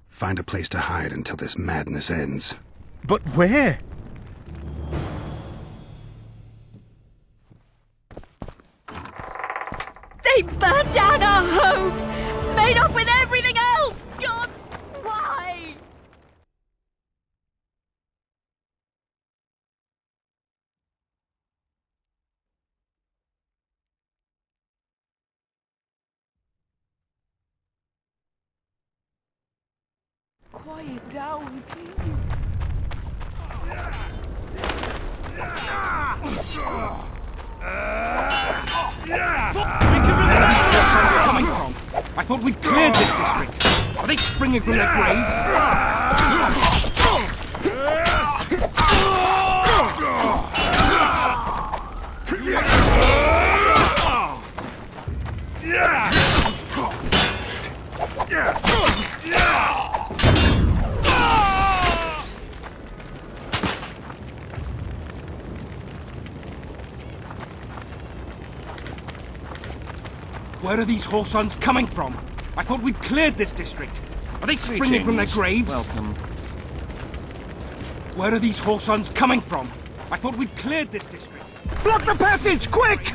Find a place to hide until this madness ends.
But where?
They burned down our homes! Made off with everything else! God, why? Quiet down, please.
Coming from? I thought we'd cleared this district. Are they springing from their graves? Where are these Horsons coming from? I thought we'd cleared this district. Are they springing from their graves?
Welcome.
Where are these Horsons coming from? I thought we'd cleared this district.
Block the passage, quick!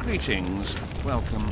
Greetings. Welcome.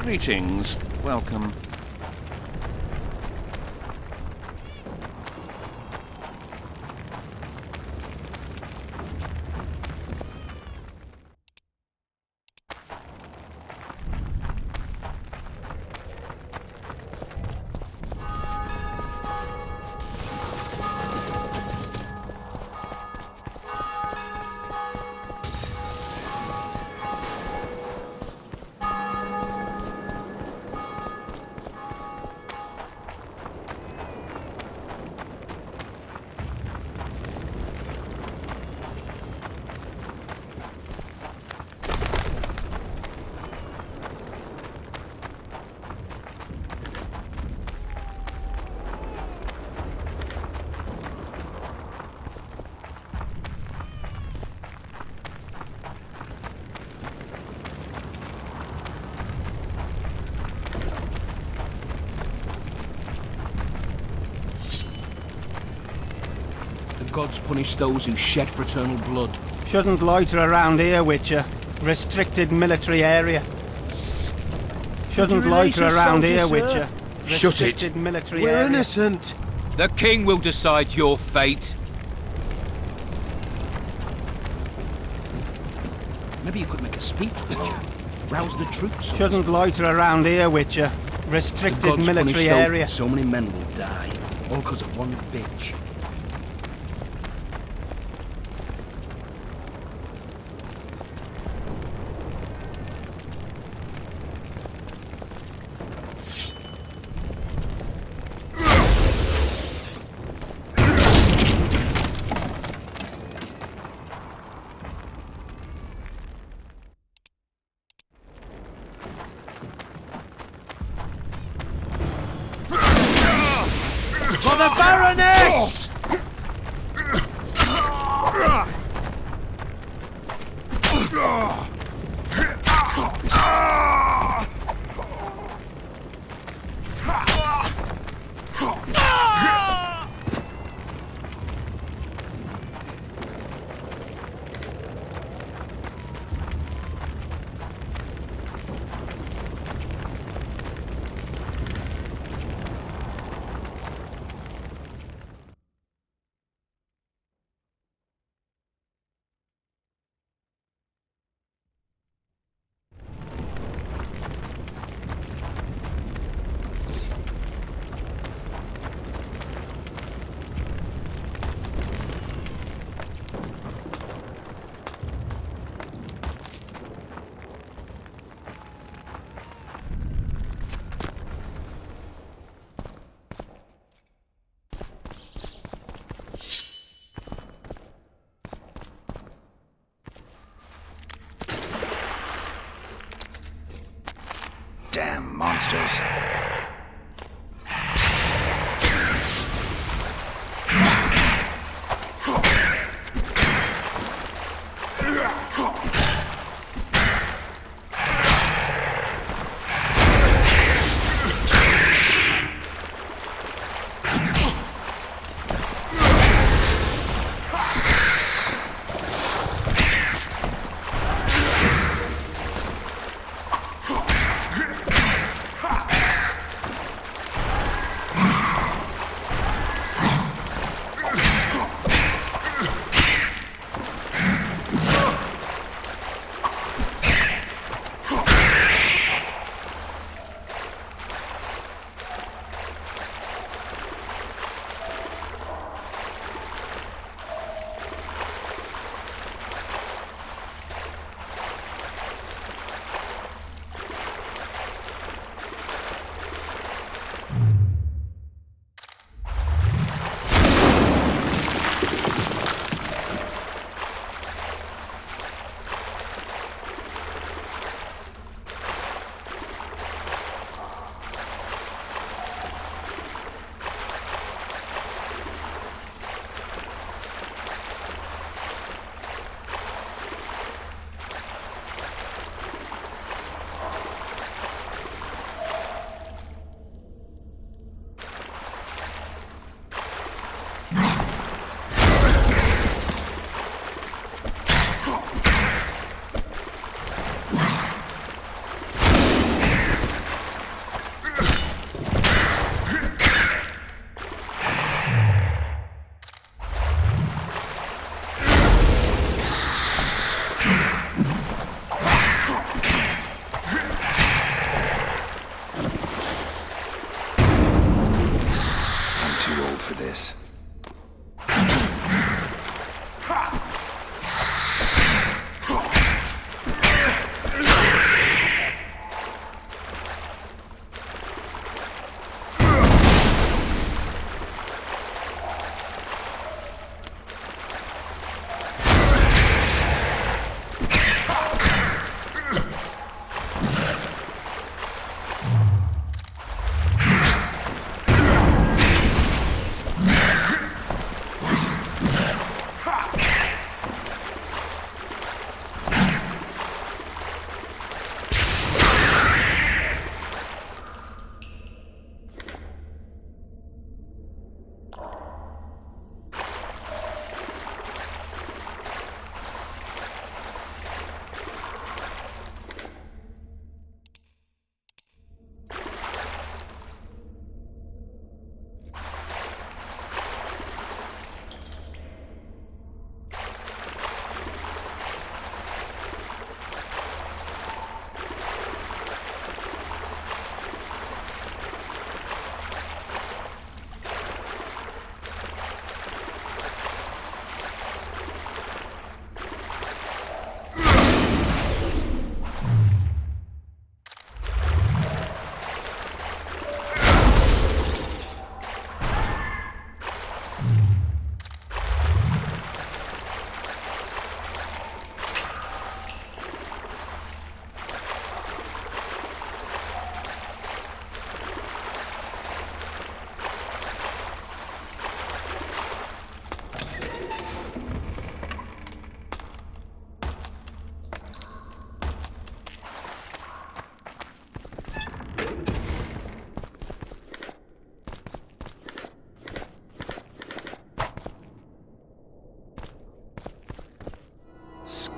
Greetings. Welcome.
The gods punish those who shed fraternal blood.
Shouldn't loiter around here, Witcher. Restricted military area. Shouldn't loiter around here, Witcher.
Shut it.
Restricted military
We're
area.
innocent.
The king will decide your fate.
Maybe you could make a speech, Witcher. Rouse the troops.
Shouldn't loiter around here, Witcher.
The
Restricted
gods punish
military
those-
area.
So many men will die, all because of one bitch.
For the Baroness!
Damn monsters.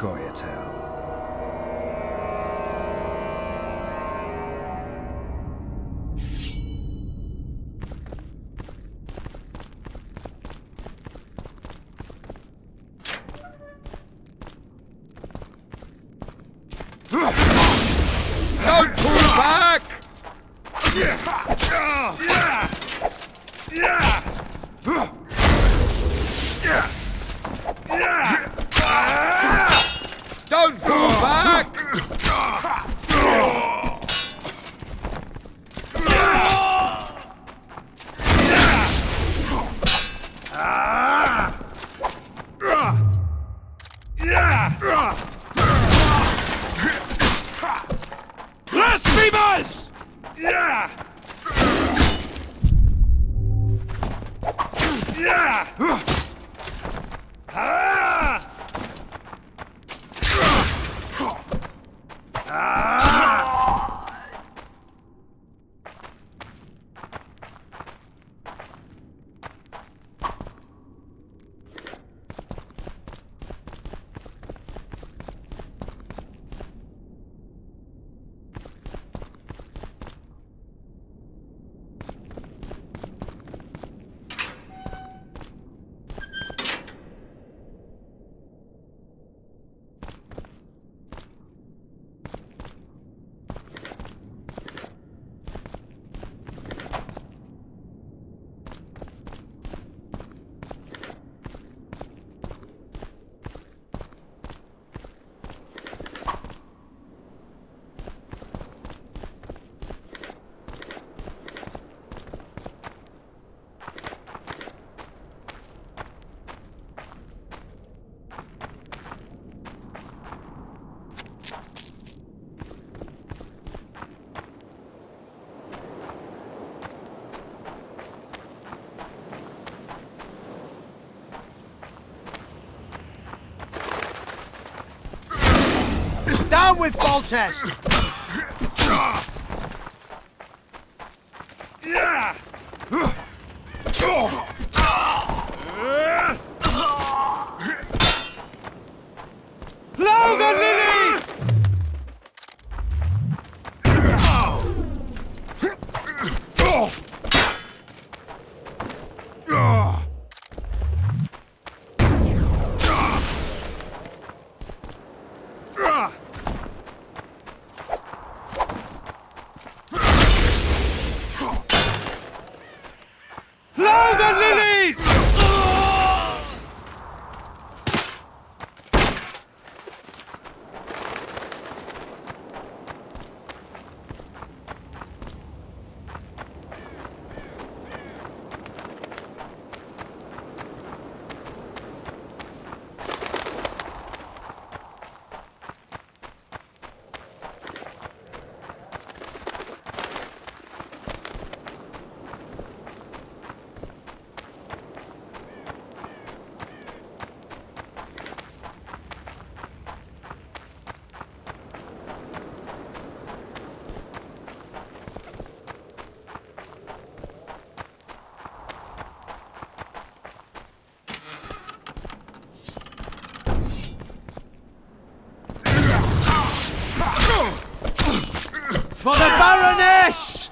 Goyatel.
Don't pull back! Don't pull back!
Blasphemers!
Down with Foltest!
Blow the lilies! Blow the lilies!
For the Baroness!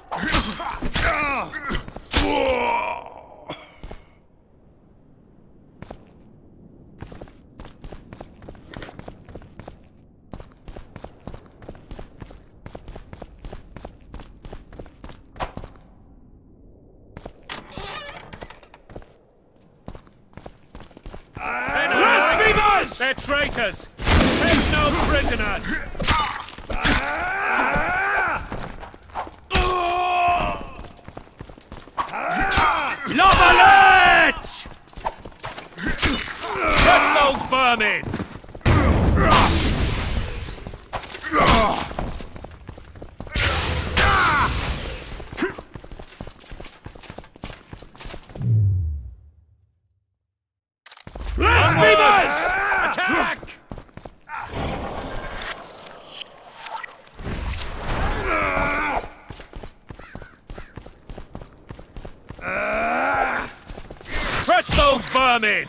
Blasphemers!
They're traitors! Take no prisoners!
Lavalet!
Catch those vermin!
Blasphemers!
Attack! Crush those vermin!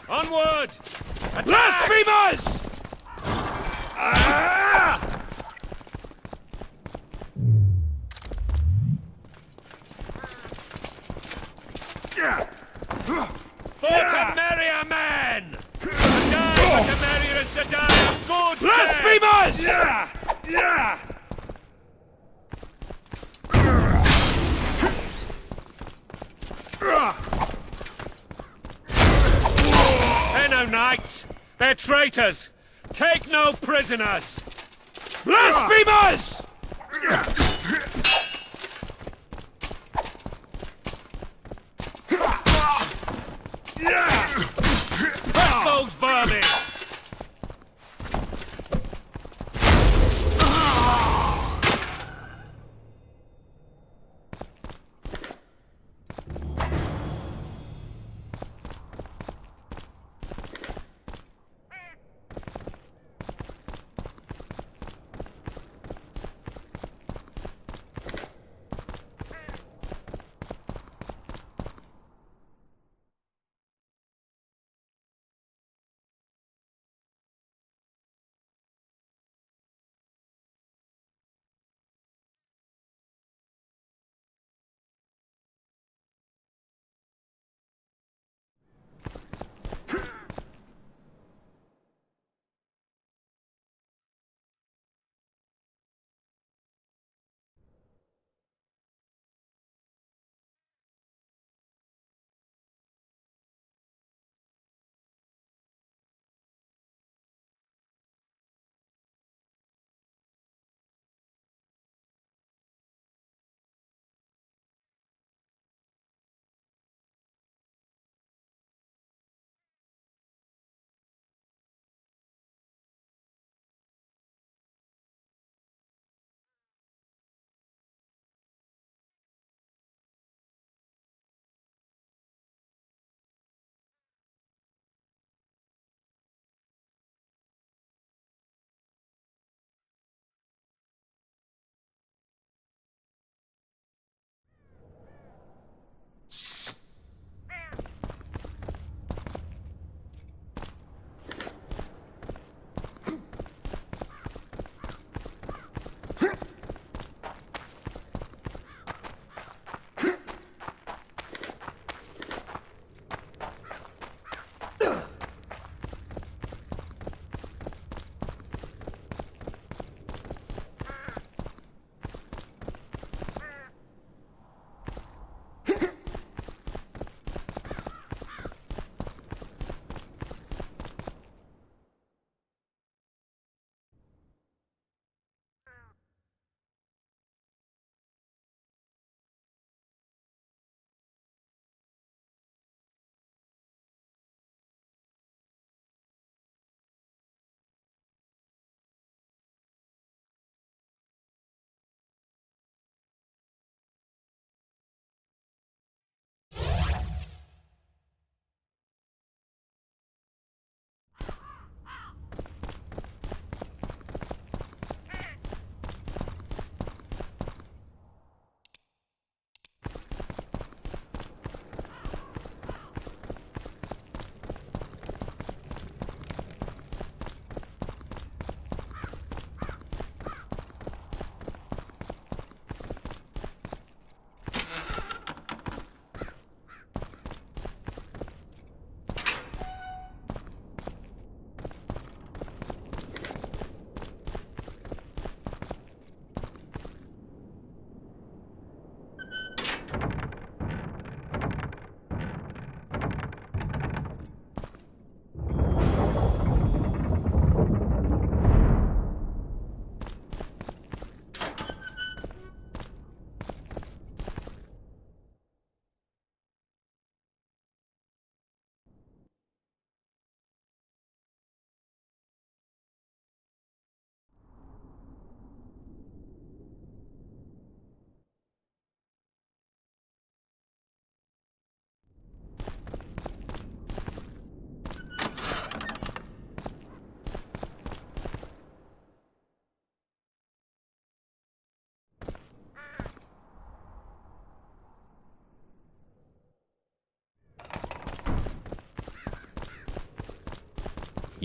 Onward! Blasphemers! For to merrier men! To die but the merrier is to die of good blasphemers! They're no knights! They're traitors! Take no prisoners! Blasphemers! Crush those vermin!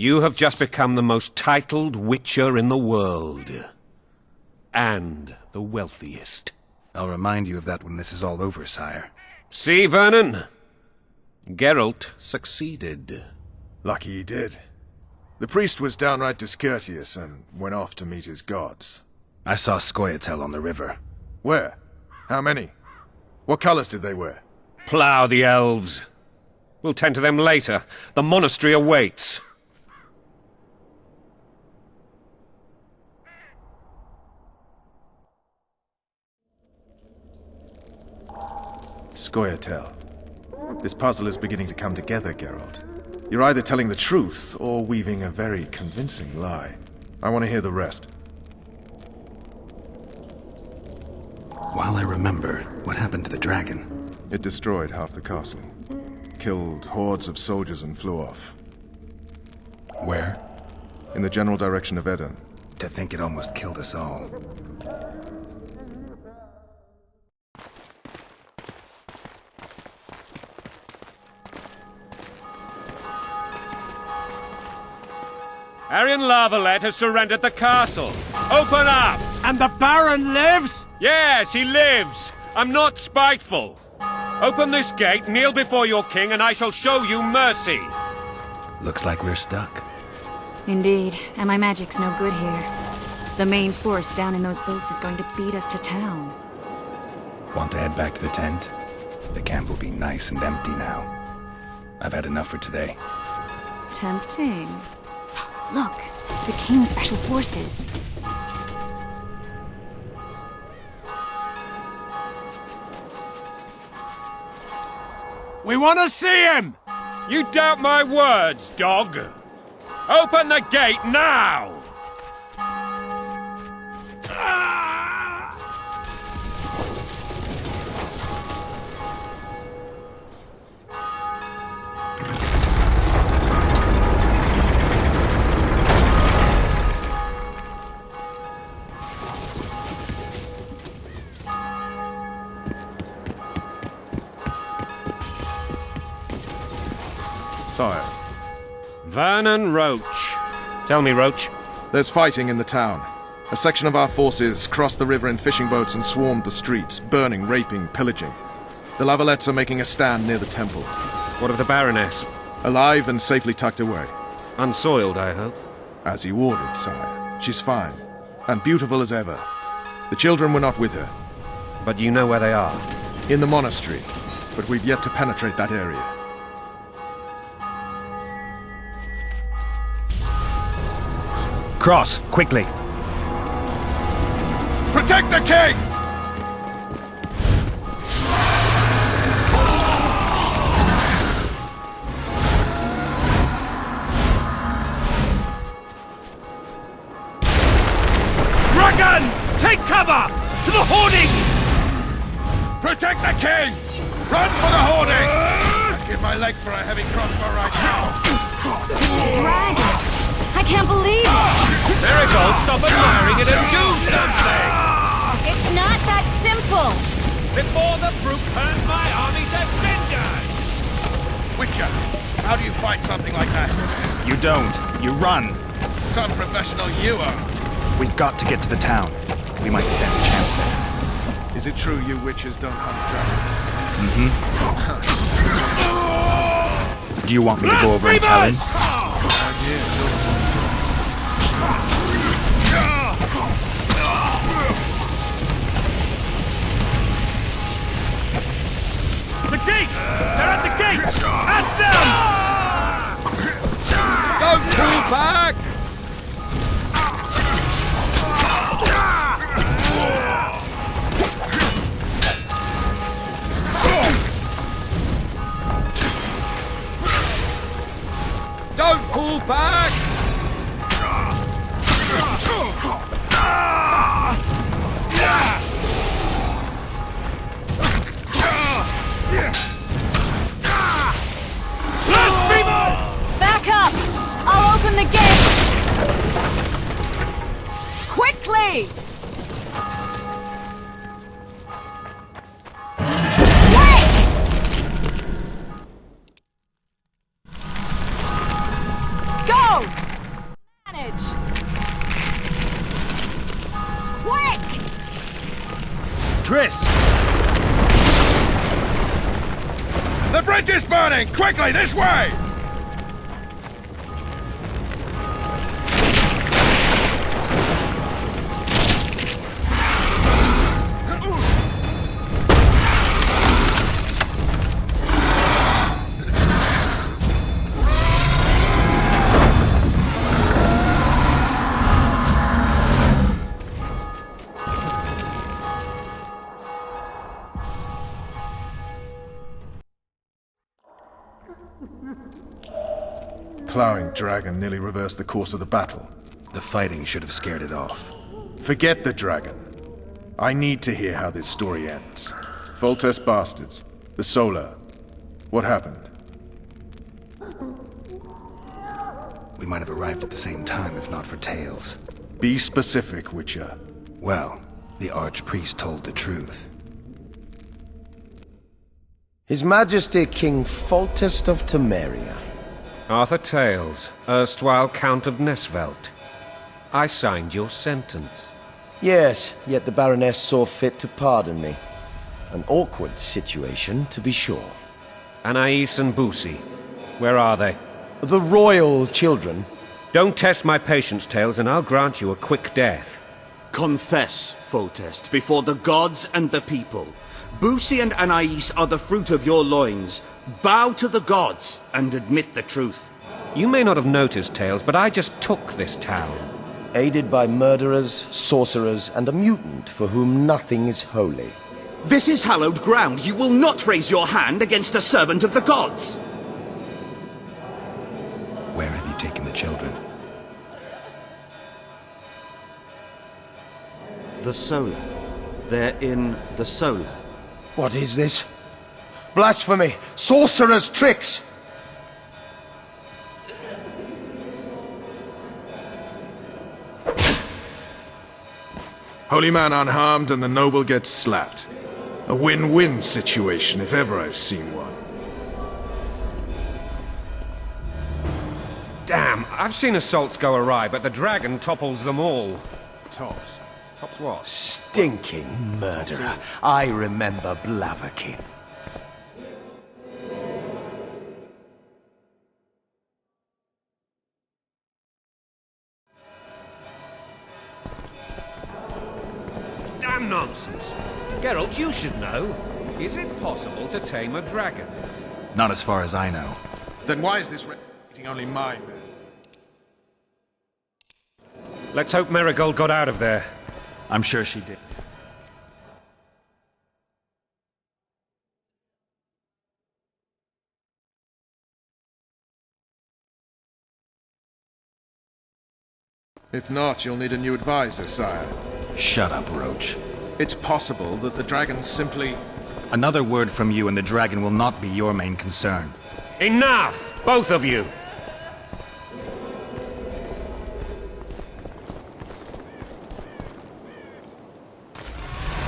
You have just become the most titled witcher in the world. And the wealthiest.
I'll remind you of that when this is all over, sire.
See, Vernon? Geralt succeeded.
Lucky he did. The priest was downright discourteous and went off to meet his gods.
I saw Scoia'tael on the river.
Where? How many? What colors did they wear?
Plough the elves. We'll tend to them later. The monastery awaits.
Scoia'tael. This puzzle is beginning to come together, Geralt. You're either telling the truth or weaving a very convincing lie. I want to hear the rest.
While I remember, what happened to the dragon?
It destroyed half the castle. Killed hordes of soldiers and flew off.
Where?
In the general direction of Edern.
To think it almost killed us all.
Arian Lavalette has surrendered the castle. Open up!
And the Baron lives?
Yes, he lives. I'm not spiteful. Open this gate, kneel before your king, and I shall show you mercy.
Looks like we're stuck.
Indeed, and my magic's no good here. The main force down in those boats is going to beat us to town.
Want to head back to the tent? The camp will be nice and empty now. I've had enough for today.
Tempting. Look, the King's Special Forces.
We want to see him!
You doubt my words, dog. Open the gate now!
Sire.
Vernon Roach. Tell me, Roach.
There's fighting in the town. A section of our forces crossed the river in fishing boats and swarmed the streets, burning, raping, pillaging. The Lavalettes are making a stand near the temple.
What of the Baroness?
Alive and safely tucked away.
Unsoiled, I hope.
As you ordered, sire. She's fine. And beautiful as ever. The children were not with her.
But you know where they are?
In the monastery. But we've yet to penetrate that area.
Cross, quickly.
Protect the king!
Dragon! Take cover! To the hoardings!
Protect the king! Run for the hoarding! I'd give my leg for a heavy crossbow right now.
It's a dragon! I can't believe it!
Marigold, stop admiring it and do something!
It's not that simple!
Before the brute turns my army to cinders!
Witcher, how do you fight something like that?
You don't. You run.
Some professional you are.
We've got to get to the town. We might stand a chance there.
Is it true you witches don't hunt dragons?
Mm-hmm. Do you want me to go over and tell him?
The gate! They're at the gate! At them!
Don't pull back! Don't pull back!
Quick!
Triss!
The bridge is burning! Quickly, this way!
Plowing dragon nearly reversed the course of the battle.
The fighting should have scared it off.
Forget the dragon. I need to hear how this story ends. Foltest bastards. The Solar. What happened?
We might have arrived at the same time if not for Tales.
Be specific, Witcher.
Well, the Archpriest told the truth.
His Majesty King Foltest of Temeria.
Arthur Tales, erstwhile Count of Nesvelt. I signed your sentence.
Yes, yet the Baroness saw fit to pardon me. An awkward situation, to be sure.
Anais and Boussy, where are they?
The royal children.
Don't test my patience, Tales, and I'll grant you a quick death.
Confess, Foltest, before the gods and the people. Boussy and Anais are the fruit of your loins. Bow to the gods and admit the truth.
You may not have noticed, Tales, but I just took this town.
Aided by murderers, sorcerers, and a mutant for whom nothing is holy.
This is hallowed ground. You will not raise your hand against a servant of the gods.
Where have you taken the children?
The Solar. They're in the Solar.
What is this? Blasphemy! Sorcerer's tricks!
Holy man unharmed and the noble gets slapped. A win-win situation if ever I've seen one.
Damn, I've seen assaults go awry, but the dragon topples them all.
Tops.
Tops what?
Stinking murderer. I remember Blaviken.
Damn nonsense. Geralt, you should know. Is it possible to tame a dragon?
Not as far as I know.
Then why is this rating only mine, then?
Let's hope Marigold got out of there.
I'm sure she did.
If not, you'll need a new advisor, sire.
Shut up, Roach.
It's possible that the dragon simply...
Another word from you and the dragon will not be your main concern.
Enough! Both of you!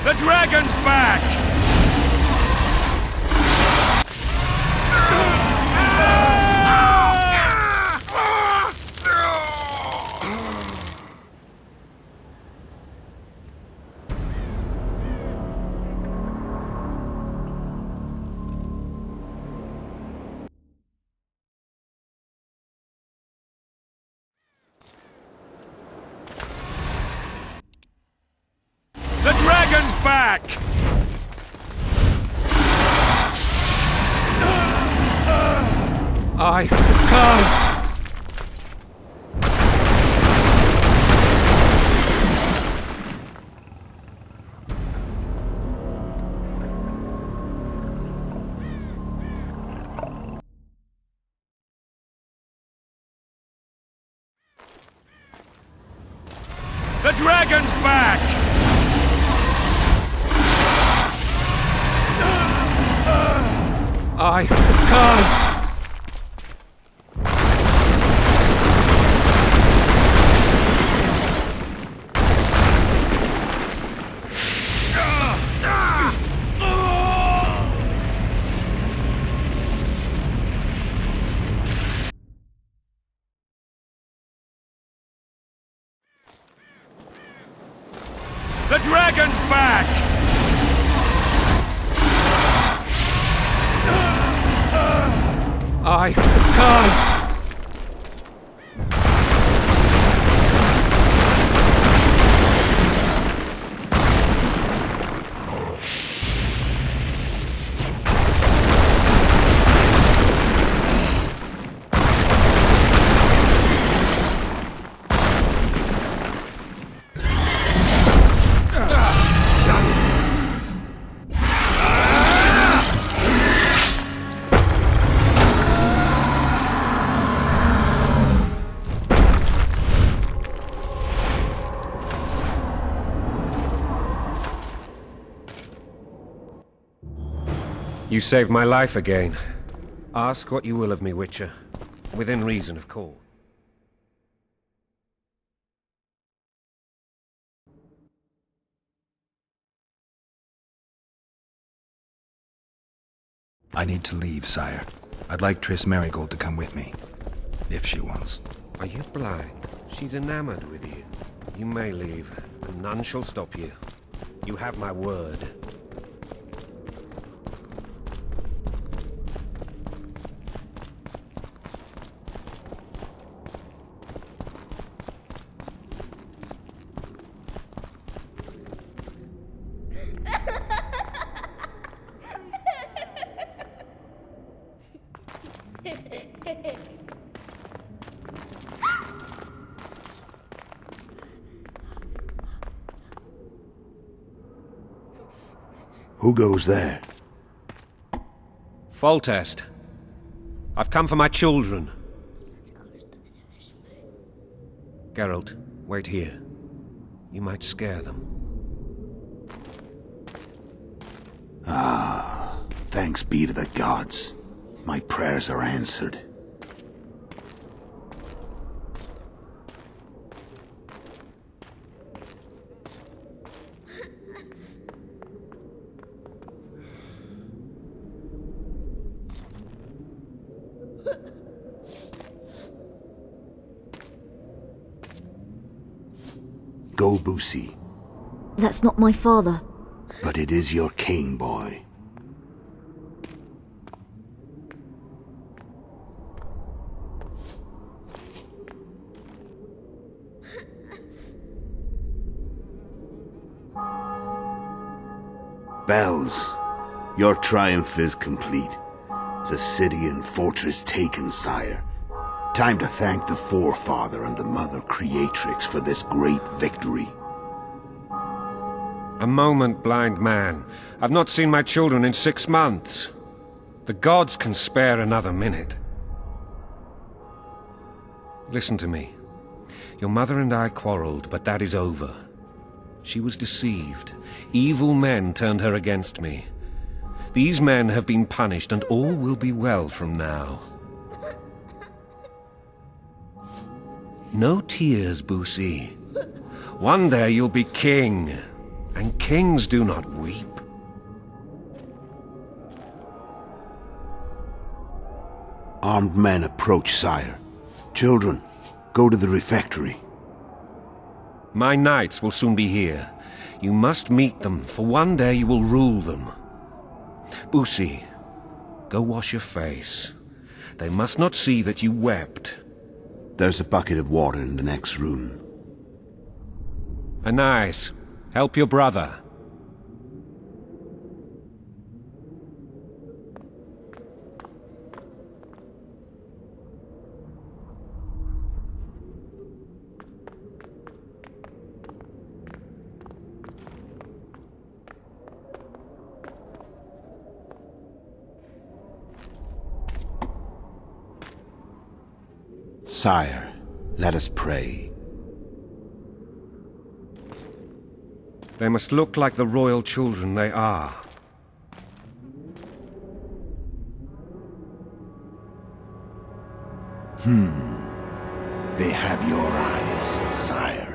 The dragon's back! The dragon's back! I can't! The dragon's back! I can't! The dragon's back! I can't! You saved my life again. Ask what you will of me, Witcher. Within reason, of course.
I need to leave, sire. I'd like Triss Merigold to come with me, if she wants.
Are you blind? She's enamored with you. You may leave, and none shall stop you. You have my word.
Who goes there?
Foltest. I've come for my children. Geralt, wait here. You might scare them.
Ah, thanks be to the gods. My prayers are answered. Go, Boosie.
That's not my father.
But it is your king, boy. Bells, your triumph is complete. The city and fortress taken, sire. Time to thank the Forefather and the Mother Creatrix for this great victory.
A moment, blind man. I've not seen my children in 6 months. The gods can spare another minute. Listen to me. Your mother and I quarreled, but that is over. She was deceived. Evil men turned her against me. These men have been punished, and all will be well from now. No tears, Boosie. One day you'll be king, and kings do not weep.
Armed men approach, sire. Children, go to the refectory.
My knights will soon be here. You must meet them, for one day you will rule them. Boosie, go wash your face. They must not see that you wept.
There's a bucket of water in the next room.
Anais, help your brother.
Sire, let us pray.
They must look like the royal children they are.
They have your eyes, sire.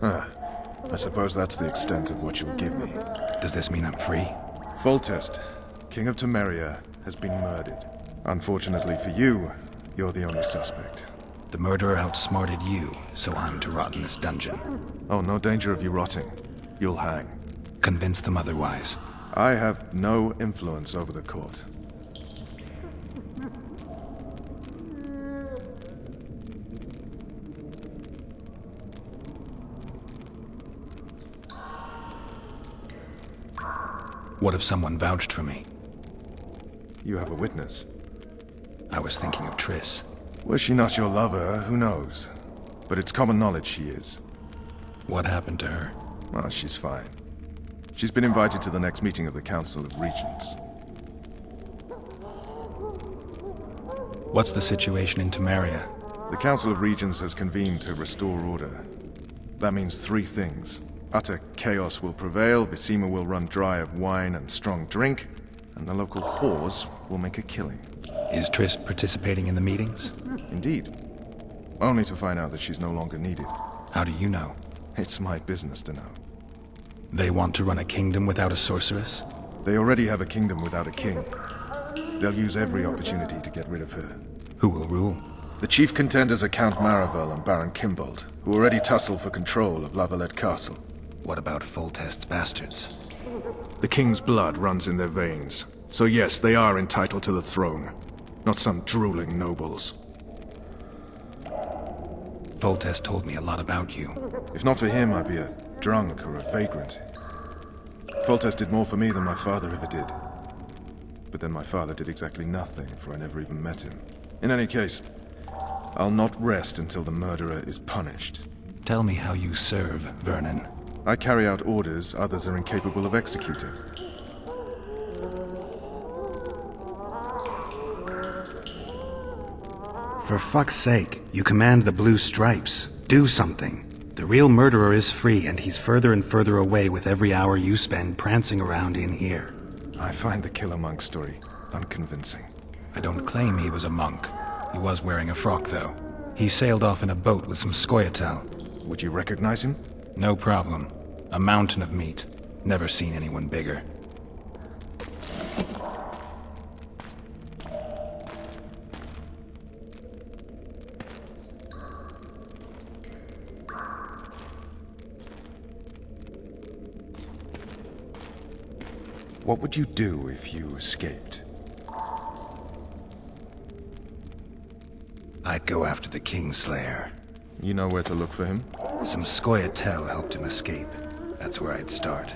I suppose that's the extent of what you will give me.
Does this mean I'm free?
Foltest, King of Temeria, has been murdered. Unfortunately for you, you're the only suspect.
The murderer outsmarted you, so I'm to rot in this dungeon.
Oh, no danger of you rotting. You'll hang.
Convince them otherwise.
I have no influence over the court.
What if someone vouched for me?
You have a witness.
I was thinking of Triss.
Was she not your lover, who knows? But it's common knowledge she is.
What happened to her?
Oh, she's fine. She's been invited to the next meeting of the Council of Regents.
What's the situation in Temeria?
The Council of Regents has convened to restore order. That means three things. Utter chaos will prevail, Vizima will run dry of wine and strong drink, and the local whores will make a killing.
Is Triss participating in the meetings?
Indeed. Only to find out that she's no longer needed.
How do you know?
It's my business to know.
They want to run a kingdom without a sorceress?
They already have a kingdom without a king. They'll use every opportunity to get rid of her.
Who will rule?
The chief contenders are Count Maravel and Baron Kimbold, who already tussle for control of La Valette Castle.
What about Foltest's bastards?
The king's blood runs in their veins, so yes, they are entitled to the throne. Not some drooling nobles.
Foltest told me a lot about you.
If not for him, I'd be a drunk or a vagrant. Foltest did more for me than my father ever did. But then my father did exactly nothing, for I never even met him. In any case, I'll not rest until the murderer is punished.
Tell me how you serve, Vernon.
I carry out orders others are incapable of executing.
For fuck's sake, you command the Blue Stripes. Do something. The real murderer is free, and he's further and further away with every hour you spend prancing around in here.
I find the Killer Monk story unconvincing.
I don't claim he was a monk. He was wearing a frock, though. He sailed off in a boat with some Scoia'tael.
Would you recognize him?
No problem. A mountain of meat. Never seen anyone bigger.
What would you do if you escaped?
I'd go after the Kingslayer.
You know where to look for him?
Some Scoia'tael helped him escape. That's where I'd start.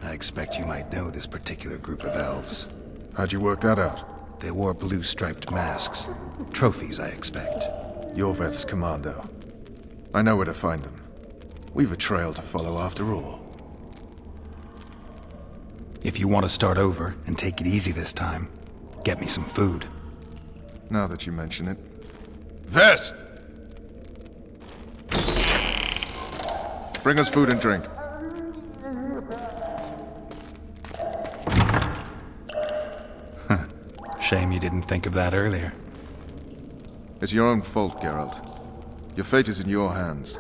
I expect you might know this particular group of elves.
How'd you work that out?
They wore blue-striped masks. Trophies, I expect.
Yorveth's commando. I know where to find them. We've a trail to follow after all.
If you want to start over and take it easy this time, get me some food.
Now that you mention it. Ves! Bring us food and drink.
Shame you didn't think of that earlier.
It's your own fault, Geralt. Your fate is in your hands.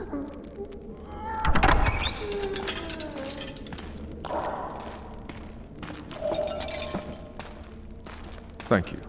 Thank you.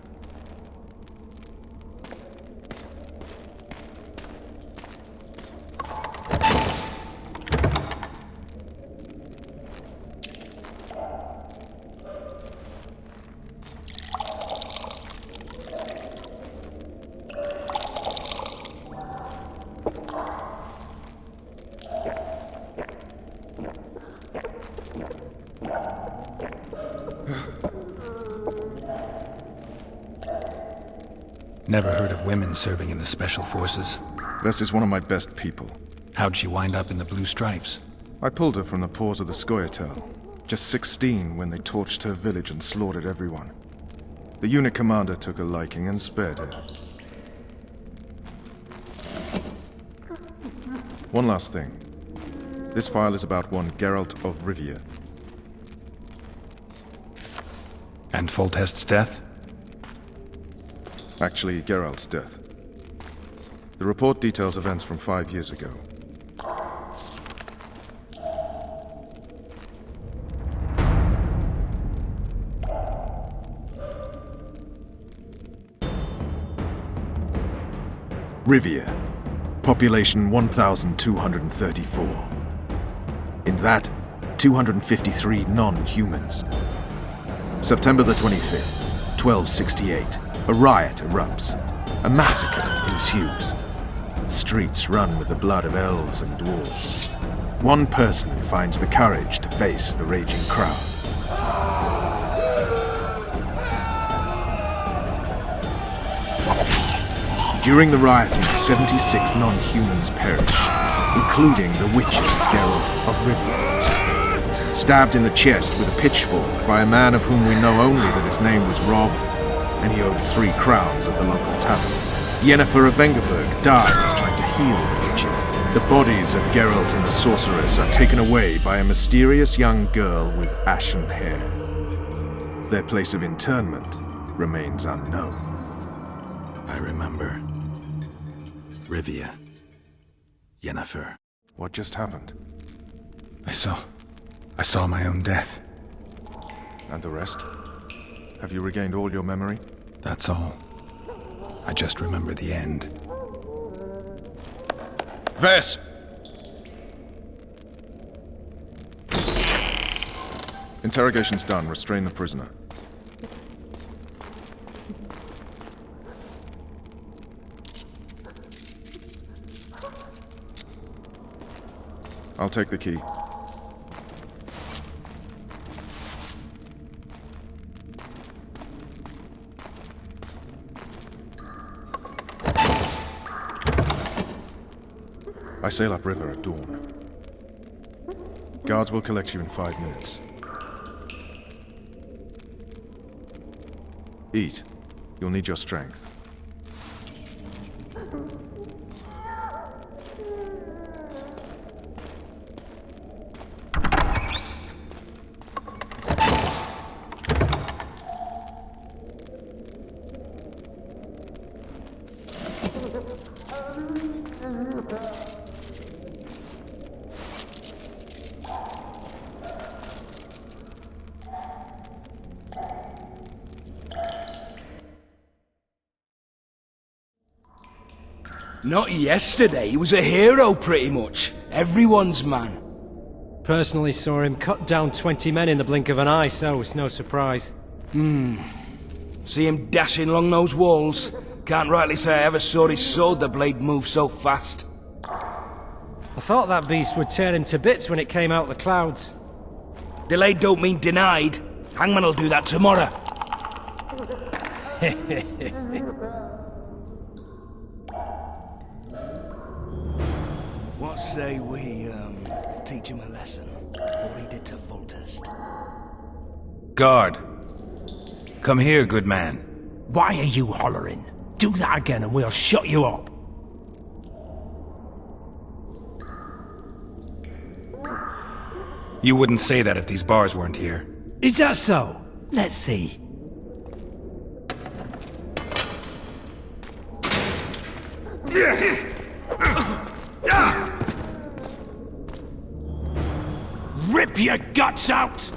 Never heard of women serving in the Special Forces.
Ves is one of my best people.
How'd she wind up in the Blue Stripes?
I pulled her from the paws of the Scoia'tael. Just 16 when they torched her village and slaughtered everyone. The unit commander took a liking and spared her. One last thing. This file is about one Geralt of Rivia.
And Foltest's death?
Actually, Geralt's death. The report details events from 5 years ago. Rivia. Population 1,234. In that, 253 non-humans. September the 25th, 1268. A riot erupts. A massacre ensues. The streets run with the blood of elves and dwarves. One person finds the courage to face the raging crowd. During the rioting, 76 non-humans perished, including the witcher Geralt of Rivia. Stabbed in the chest with a pitchfork by a man of whom we know only that his name was Rob, and he owed 3 crowns at the local tavern. Yennefer of Vengerberg dies trying to heal the witcher. The bodies of Geralt and the sorceress are taken away by a mysterious young girl with ashen hair. Their place of interment remains unknown.
I remember. Rivia. Yennefer.
What just happened?
I saw my own death.
And the rest? Have you regained all your memory?
That's all. I just remember the end.
Vess! Interrogation's done. Restrain the prisoner. I'll take the key. I sail upriver at dawn. Guards will collect you in 5 minutes. Eat. You'll need your strength.
Not yesterday, he was a hero pretty much. Everyone's man.
Personally saw him cut down 20 men in the blink of an eye, so it's no surprise.
See him dashing along those walls. Can't rightly say I ever saw his sword the blade move so fast.
I thought that beast would tear him to bits when it came out the clouds.
Delayed don't mean denied. Hangman'll do that tomorrow. What say we, teach him a lesson? What he did to Foltest.
Guard! Come here, good man.
Why are you hollering? Do that again and we'll shut you up.
You wouldn't say that if these bars weren't here.
Is that so? Let's see. Rip your guts out!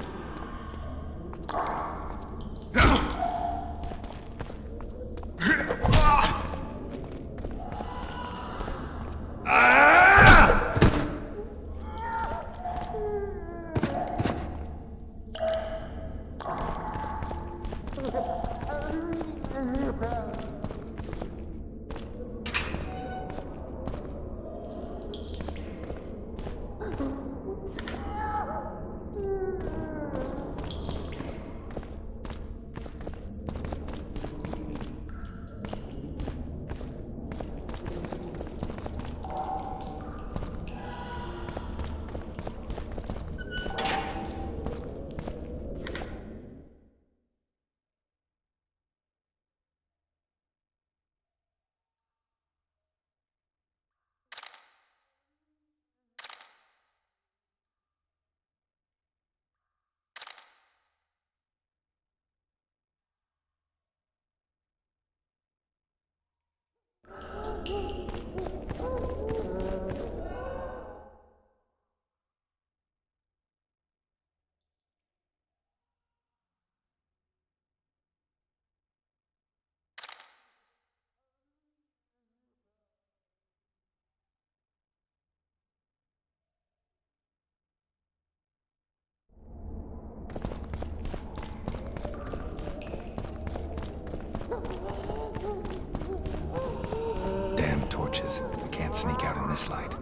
can't sneak out in this light.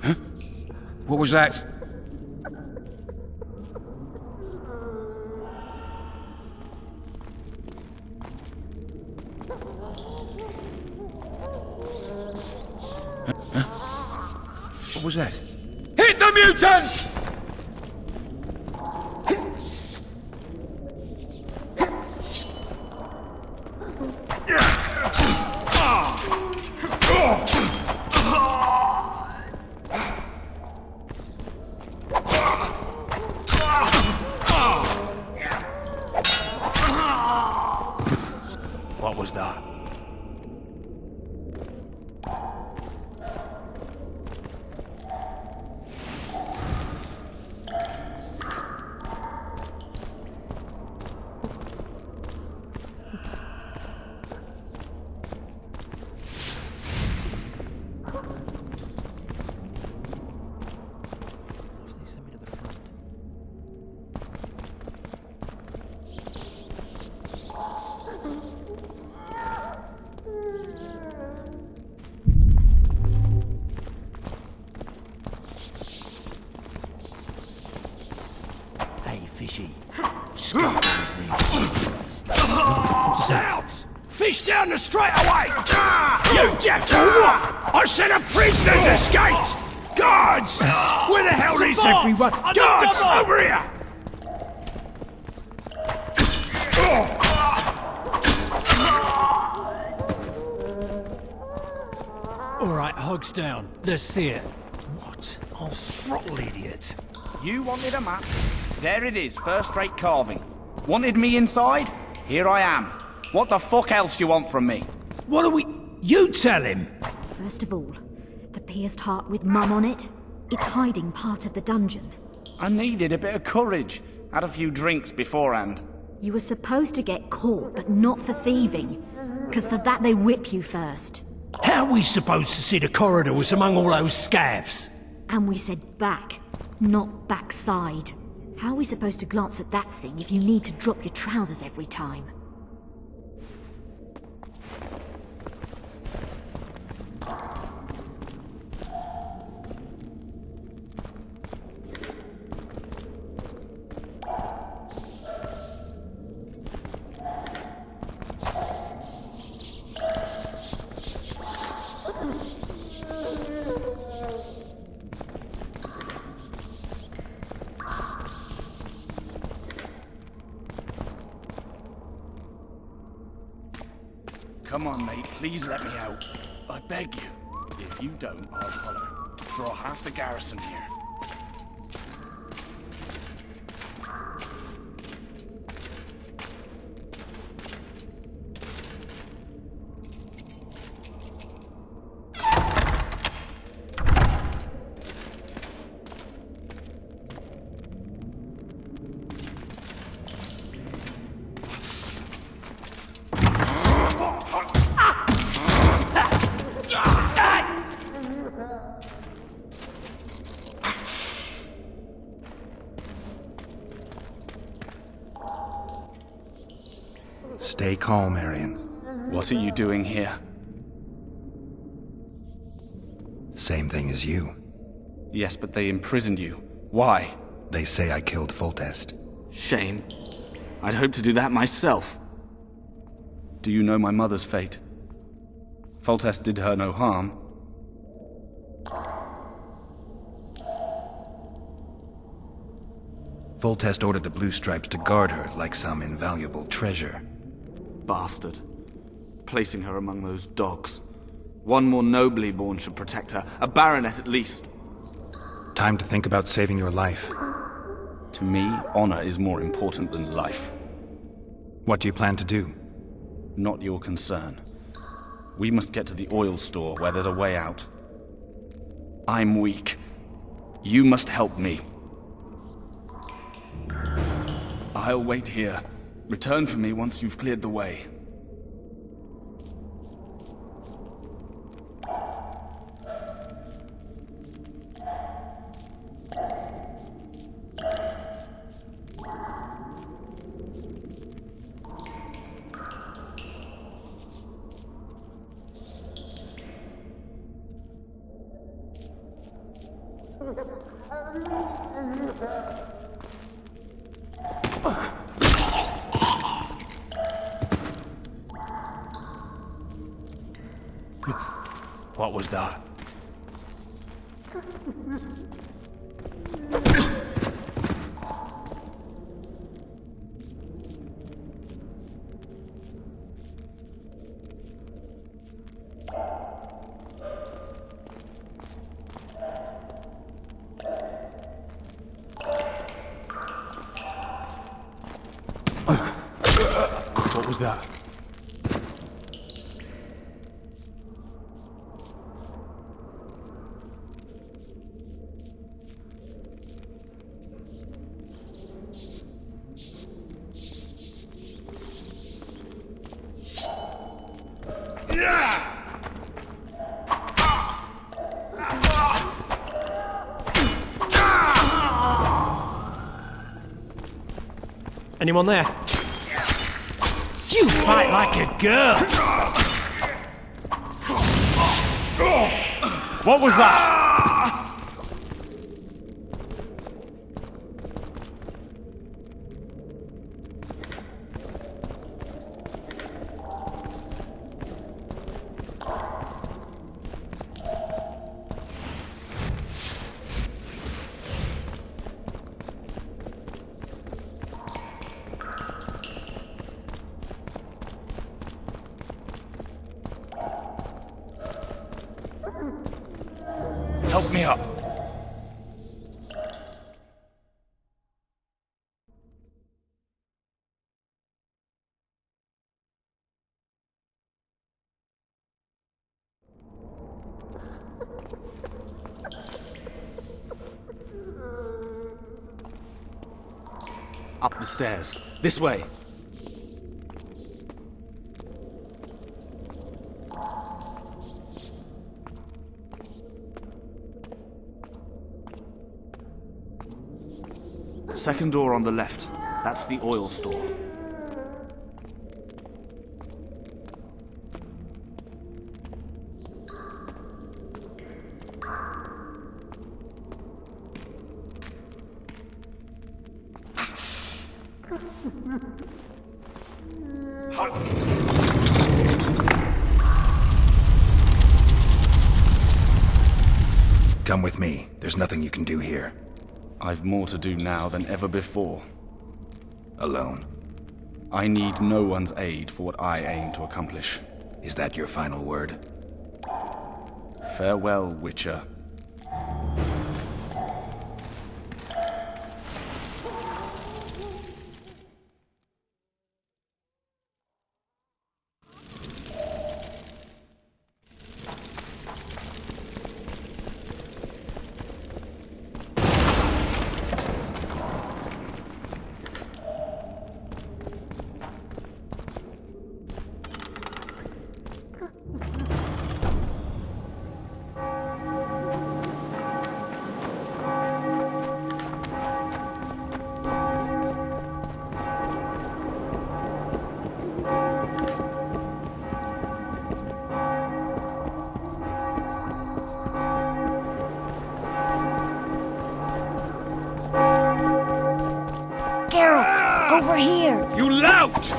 Huh? What was that? What was that? Hit the mutants!
What was that?
Fishy. Zounds! Fish down the straightaway! You deaf or what? I said a prisoner's escaped! Guards! Where the hell is everyone? Guards, over here!
Alright, hogs down. Let's see it. What? I'll throttle idiot.
You wanted a map? There it is, first-rate carving. Wanted me inside? Here I am. What the fuck else you want from me?
What are we... You tell him!
First of all, the pierced heart with Mum on it. It's hiding part of the dungeon.
I needed a bit of courage. Had a few drinks beforehand.
You were supposed to get caught, but not for thieving. Because for that they whip you first.
How are we supposed to see the corridors among all those scavs?
And we said back, not backside. How are we supposed to glance at that thing if you need to drop your trousers every time?
Come on, mate, please let me out. I beg you. If you don't, I'll holler. Draw half the garrison here.
Stay calm, Arian.
What are you doing here?
Same thing as you.
Yes, but they imprisoned you. Why?
They say I killed Foltest.
Shame. I'd hoped to do that myself. Do you know my mother's fate? Foltest did her no harm.
Foltest ordered the Blue Stripes to guard her like some invaluable treasure.
Bastard. Placing her among those dogs. One more nobly born should protect her. A baronet at least.
Time to think about saving your life.
To me, honor is more important than life.
What do you plan to do?
Not your concern. We must get to the oil store where there's a way out. I'm weak. You must help me. I'll wait here. Return for me once you've cleared the way.
What was that? What was that?
Anyone there?
You fight like a girl!
What was that?
Help me up.
Up the stairs. This way. Second door on the left. That's the oil store.
Come with me. There's nothing you can do here.
I've more to do now than ever before.
Alone?
I need no one's aid for what I aim to accomplish.
Is that your final word?
Farewell, Witcher.
Over here!
You lout!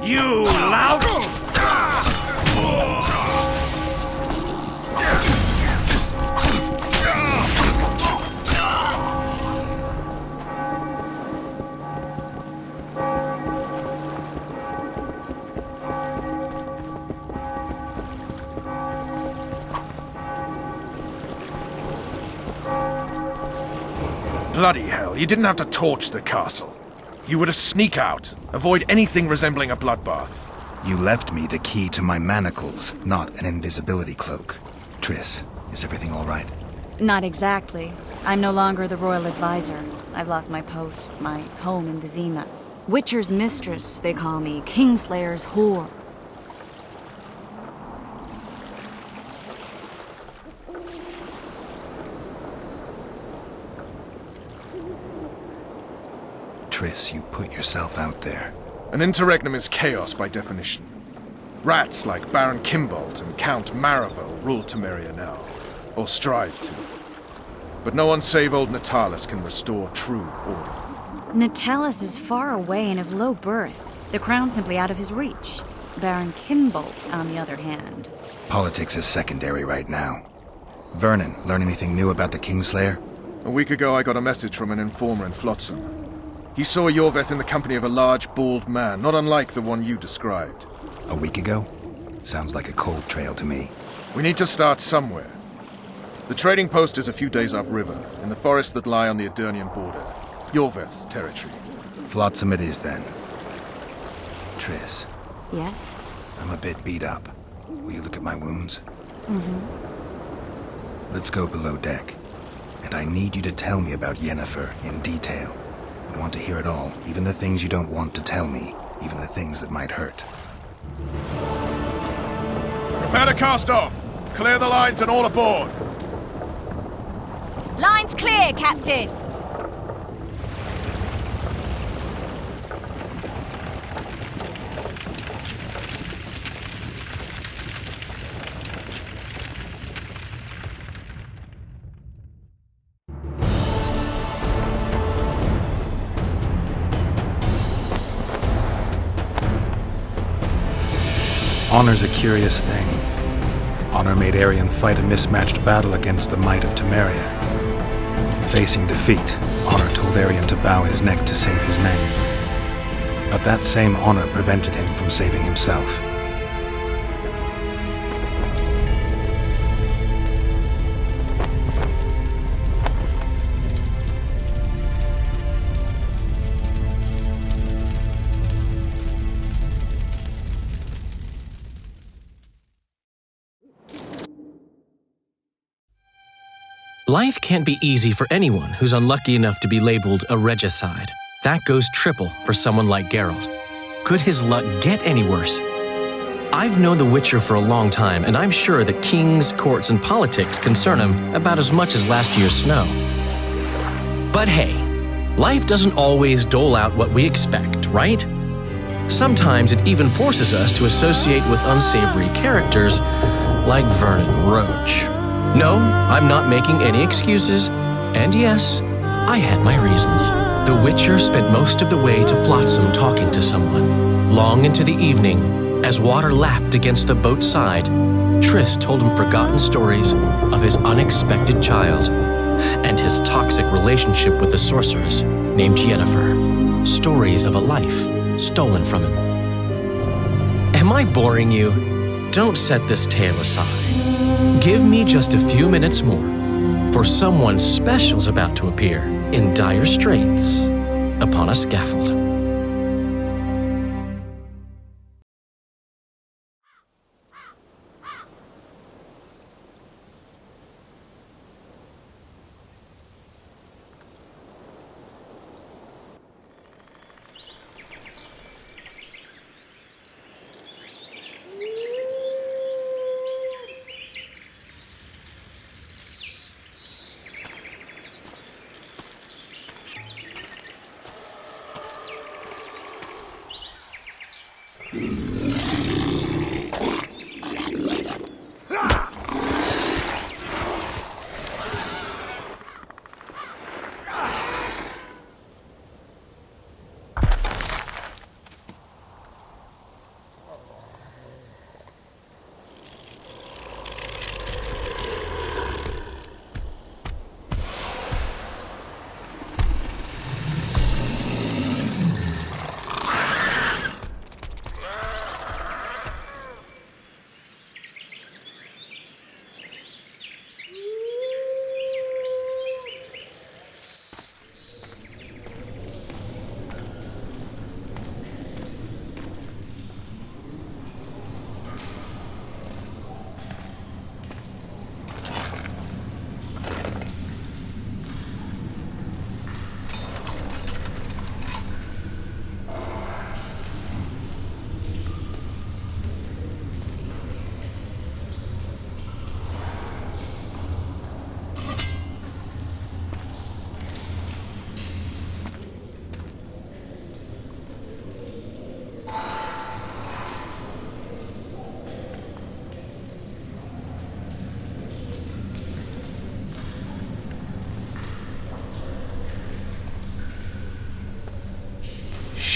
You lout!
Bloody hell, you didn't have to torch the castle. You were to sneak out, avoid anything resembling a bloodbath.
You left me the key to my manacles, not an invisibility cloak. Triss, is everything all right?
Not exactly. I'm no longer the royal advisor. I've lost my post, my home in Vizima. Witcher's mistress, they call me. Kingslayer's whore.
Triss, you put yourself out there.
An interregnum is chaos by definition. Rats like Baron Kimbolt and Count Maravel rule Temeria now, or strive to. But no one save old Natalis can restore true order.
Natalis is far away and of low birth. The crown's simply out of his reach. Baron Kimbolt, on the other hand.
Politics is secondary right now. Vernon, learn anything new about the Kingslayer?
A week ago I got a message from an informer in Flotsam. He saw Yorveth in the company of a large, bald man, not unlike the one you described.
A week ago? Sounds like a cold trail to me.
We need to start somewhere. The trading post is a few days upriver, in the forests that lie on the Aedirnian border. Yorveth's territory.
Flotsam it is, then. Triss.
Yes?
I'm a bit beat up. Will you look at my wounds?
Mm-hmm.
Let's go below deck. And I need you to tell me about Yennefer in detail. I want to hear it all, even the things you don't want to tell me, even the things that might hurt.
Prepare to cast off! Clear the lines and all aboard!
Line's clear, Captain!
Honor's a curious thing. Honor made Arion fight a mismatched battle against the might of Temeria. Facing defeat, Honor told Arion to bow his neck to save his men. But that same honor prevented him from saving himself.
Life can't be easy for anyone who's unlucky enough to be labeled a regicide. That goes triple for someone like Geralt. Could his luck get any worse? I've known The Witcher for a long time, and I'm sure that kings, courts, and politics concern him about as much as last year's snow. But hey, life doesn't always dole out what we expect, right? Sometimes it even forces us to associate with unsavory characters like Vernon Roche. No, I'm not making any excuses, and yes, I had my reasons. The Witcher spent most of the way to Flotsam talking to someone. Long into the evening, as water lapped against the boat's side, Triss told him forgotten stories of his unexpected child and his toxic relationship with a sorceress named Yennefer. Stories of a life stolen from him. Am I boring you? Don't set this tale aside. Give me just a few minutes more, for someone special's about to appear in dire straits upon a scaffold.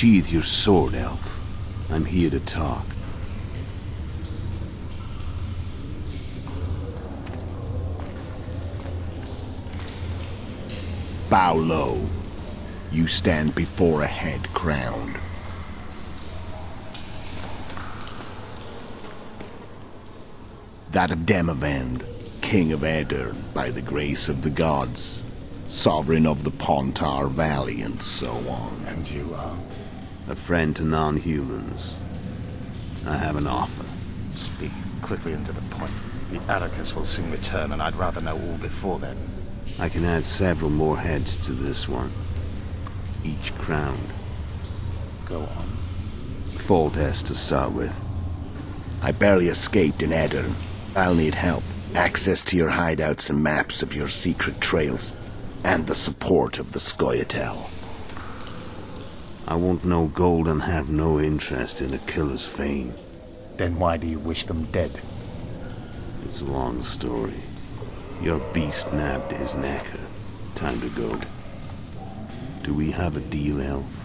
Sheathe your sword, elf. I'm here to talk. Bow low. You stand before a head crowned. That of Demavend, King of Aedirn, by the grace of the gods, sovereign of the Pontar Valley, and so on.
And you are?
A friend to non-humans. I have an offer.
Speak quickly and to the point. The Arrakis will soon return, and I'd rather know all before then.
I can add several more heads to this one. Each crowned.
Go on.
Foltest to start with. I barely escaped in Aedirn. I'll need help. Access to your hideouts and maps of your secret trails. And the support of the Scoia'tael. I want no gold and have no interest in a killer's fame.
Then why do you wish them dead?
It's a long story. Your beast nabbed his necker. Time to go. Do we have a deal, elf?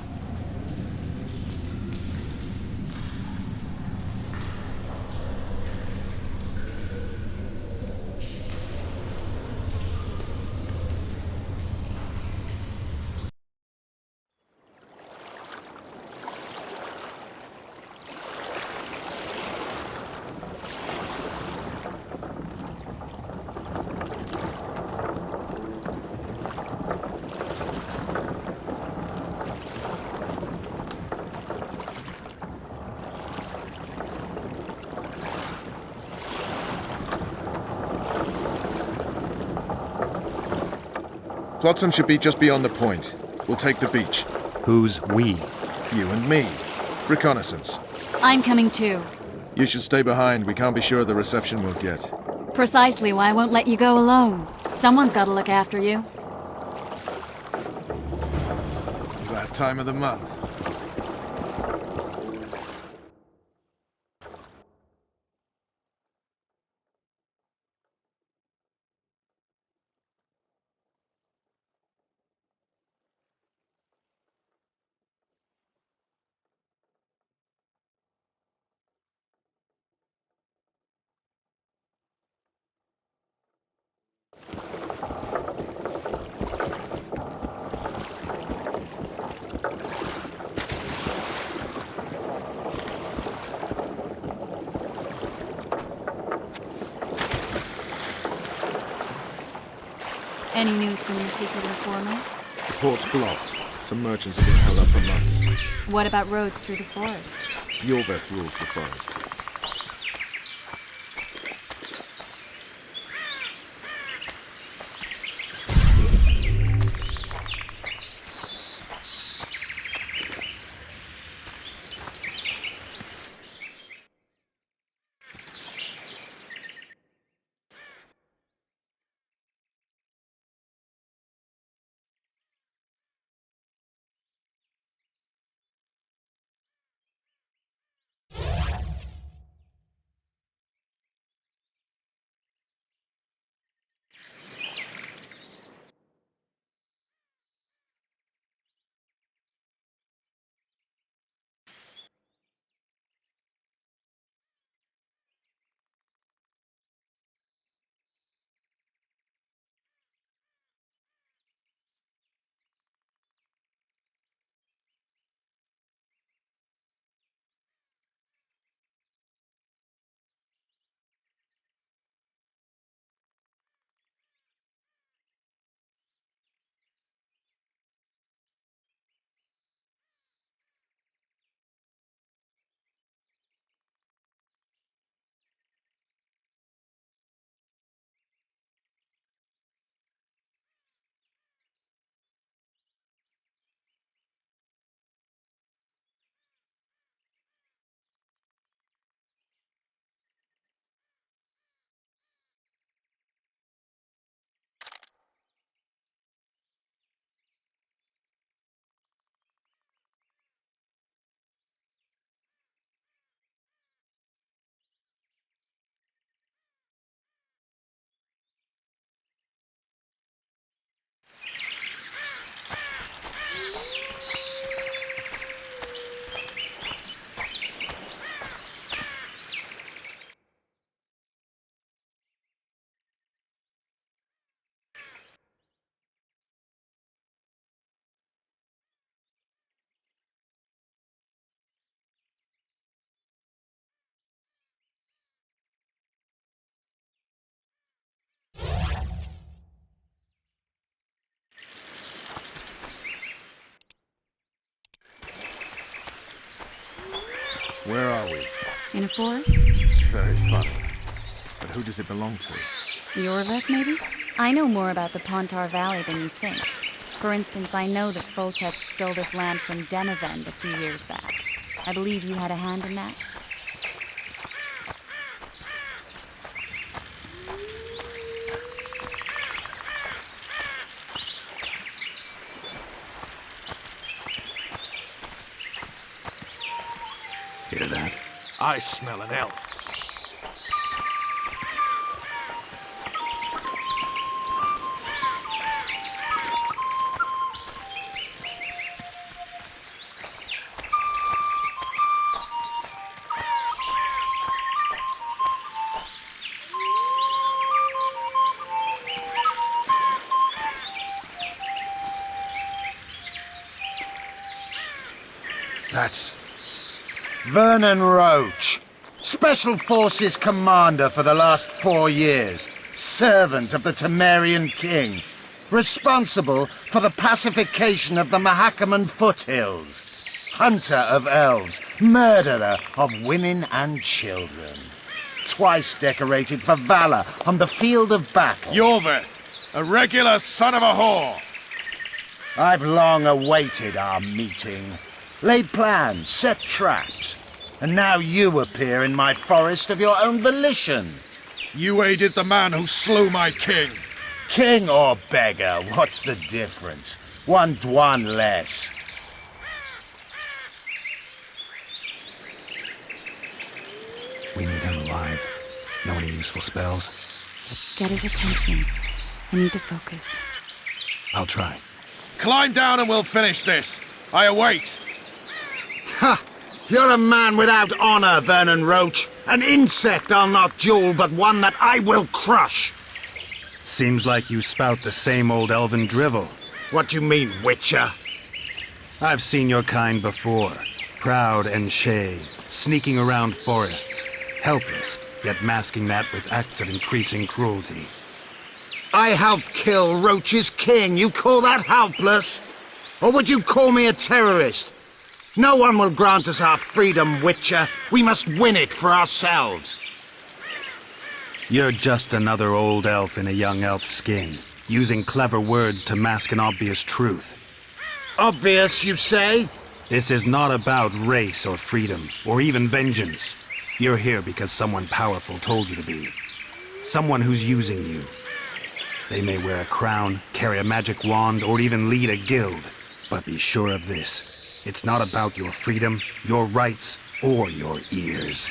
Flotsam should be just beyond the point. We'll take the beach.
Who's we?
You and me. Reconnaissance.
I'm coming too.
You should stay behind. We can't be sure of the reception we'll get.
Precisely why I won't let you go alone. Someone's got to look after you.
That time of the month.
Any news from your secret informant?
The port's blocked. Some merchants have been held up for months.
What about roads through the forest?
Yorveth rules the forest. Where are we?
In a forest?
Very funny. But who does it belong to?
Jorvik, maybe? I know more about the Pontar Valley than you think. For instance, I know that Foltest stole this land from Demavend a few years back. I believe you had a hand in that.
Hear that?
I smell an elf.
That's...
Vernon Roach, Special Forces Commander for the last 4 years, servant of the Temerian King, responsible for the pacification of the Mahakaman foothills, hunter of elves, murderer of women and children, twice decorated for valor on the field of battle.
Jorvik, a regular son of a whore.
I've long awaited our meeting. Laid plans, set traps, and now you appear in my forest of your own volition.
You aided the man who slew my king.
King or beggar, what's the difference? One Dwan less.
We need him alive. Know any useful spells?
Get his attention. I need to focus.
I'll try.
Climb down and we'll finish this. I await.
Ha! You're a man without honor, Vernon Roach. An insect I'll not duel, but one that I will crush.
Seems like you spout the same old elven drivel.
What do you mean, Witcher?
I've seen your kind before. Proud and shay, sneaking around forests. Helpless, yet masking that with acts of increasing cruelty.
I helped kill Roach's king. You call that helpless? Or would you call me a terrorist? No one will grant us our freedom, Witcher. We must win it for ourselves.
You're just another old elf in a young elf's skin, using clever words to mask an obvious truth.
Obvious, you say?
This is not about race or freedom, or even vengeance. You're here because someone powerful told you to be. Someone who's using you. They may wear a crown, carry a magic wand, or even lead a guild. But be sure of this. It's not about your freedom, your rights, or your ears.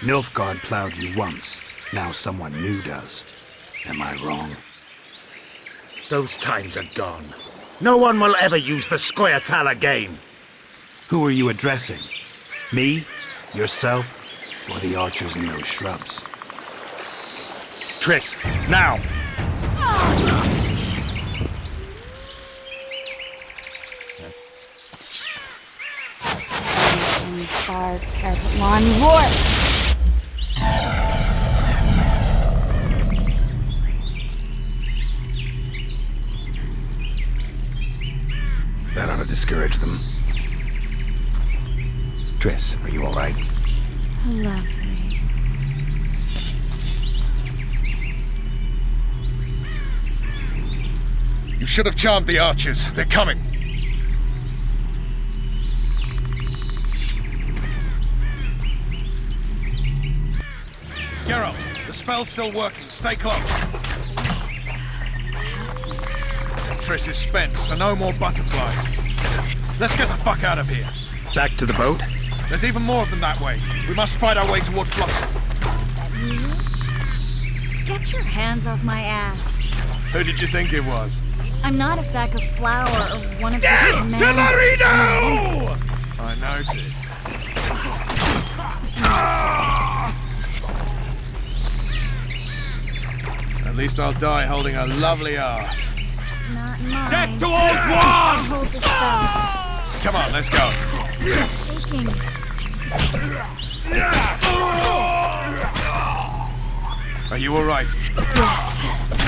Nilfgaard plowed you once. Now someone new does. Am I wrong?
Those times are gone. No one will ever use the Squirtal again.
Who are you addressing? Me? Yourself? Or the archers in those shrubs?
Triss, now!
Scars, parapet lawn, Rort!
That ought to discourage them. Triss, are you all right?
Lovely.
You should have charmed the archers. They're coming. Geralt, the spell's still working. Stay close. Triss is spent, so no more butterflies. Let's get the fuck out of here.
Back to the boat?
There's even more of them that way. We must fight our way toward Flotsam.
Get your hands off my ass.
Who did you think it was?
I'm not a sack of flour or one of
Down
your
to Larino! I noticed. At least I'll die holding a lovely ass.
Not mine.
Death to all
I'll
dwarves!
hold this stuff.
Come on, let's go.
Stop shaking.
Are you all right?
Yes.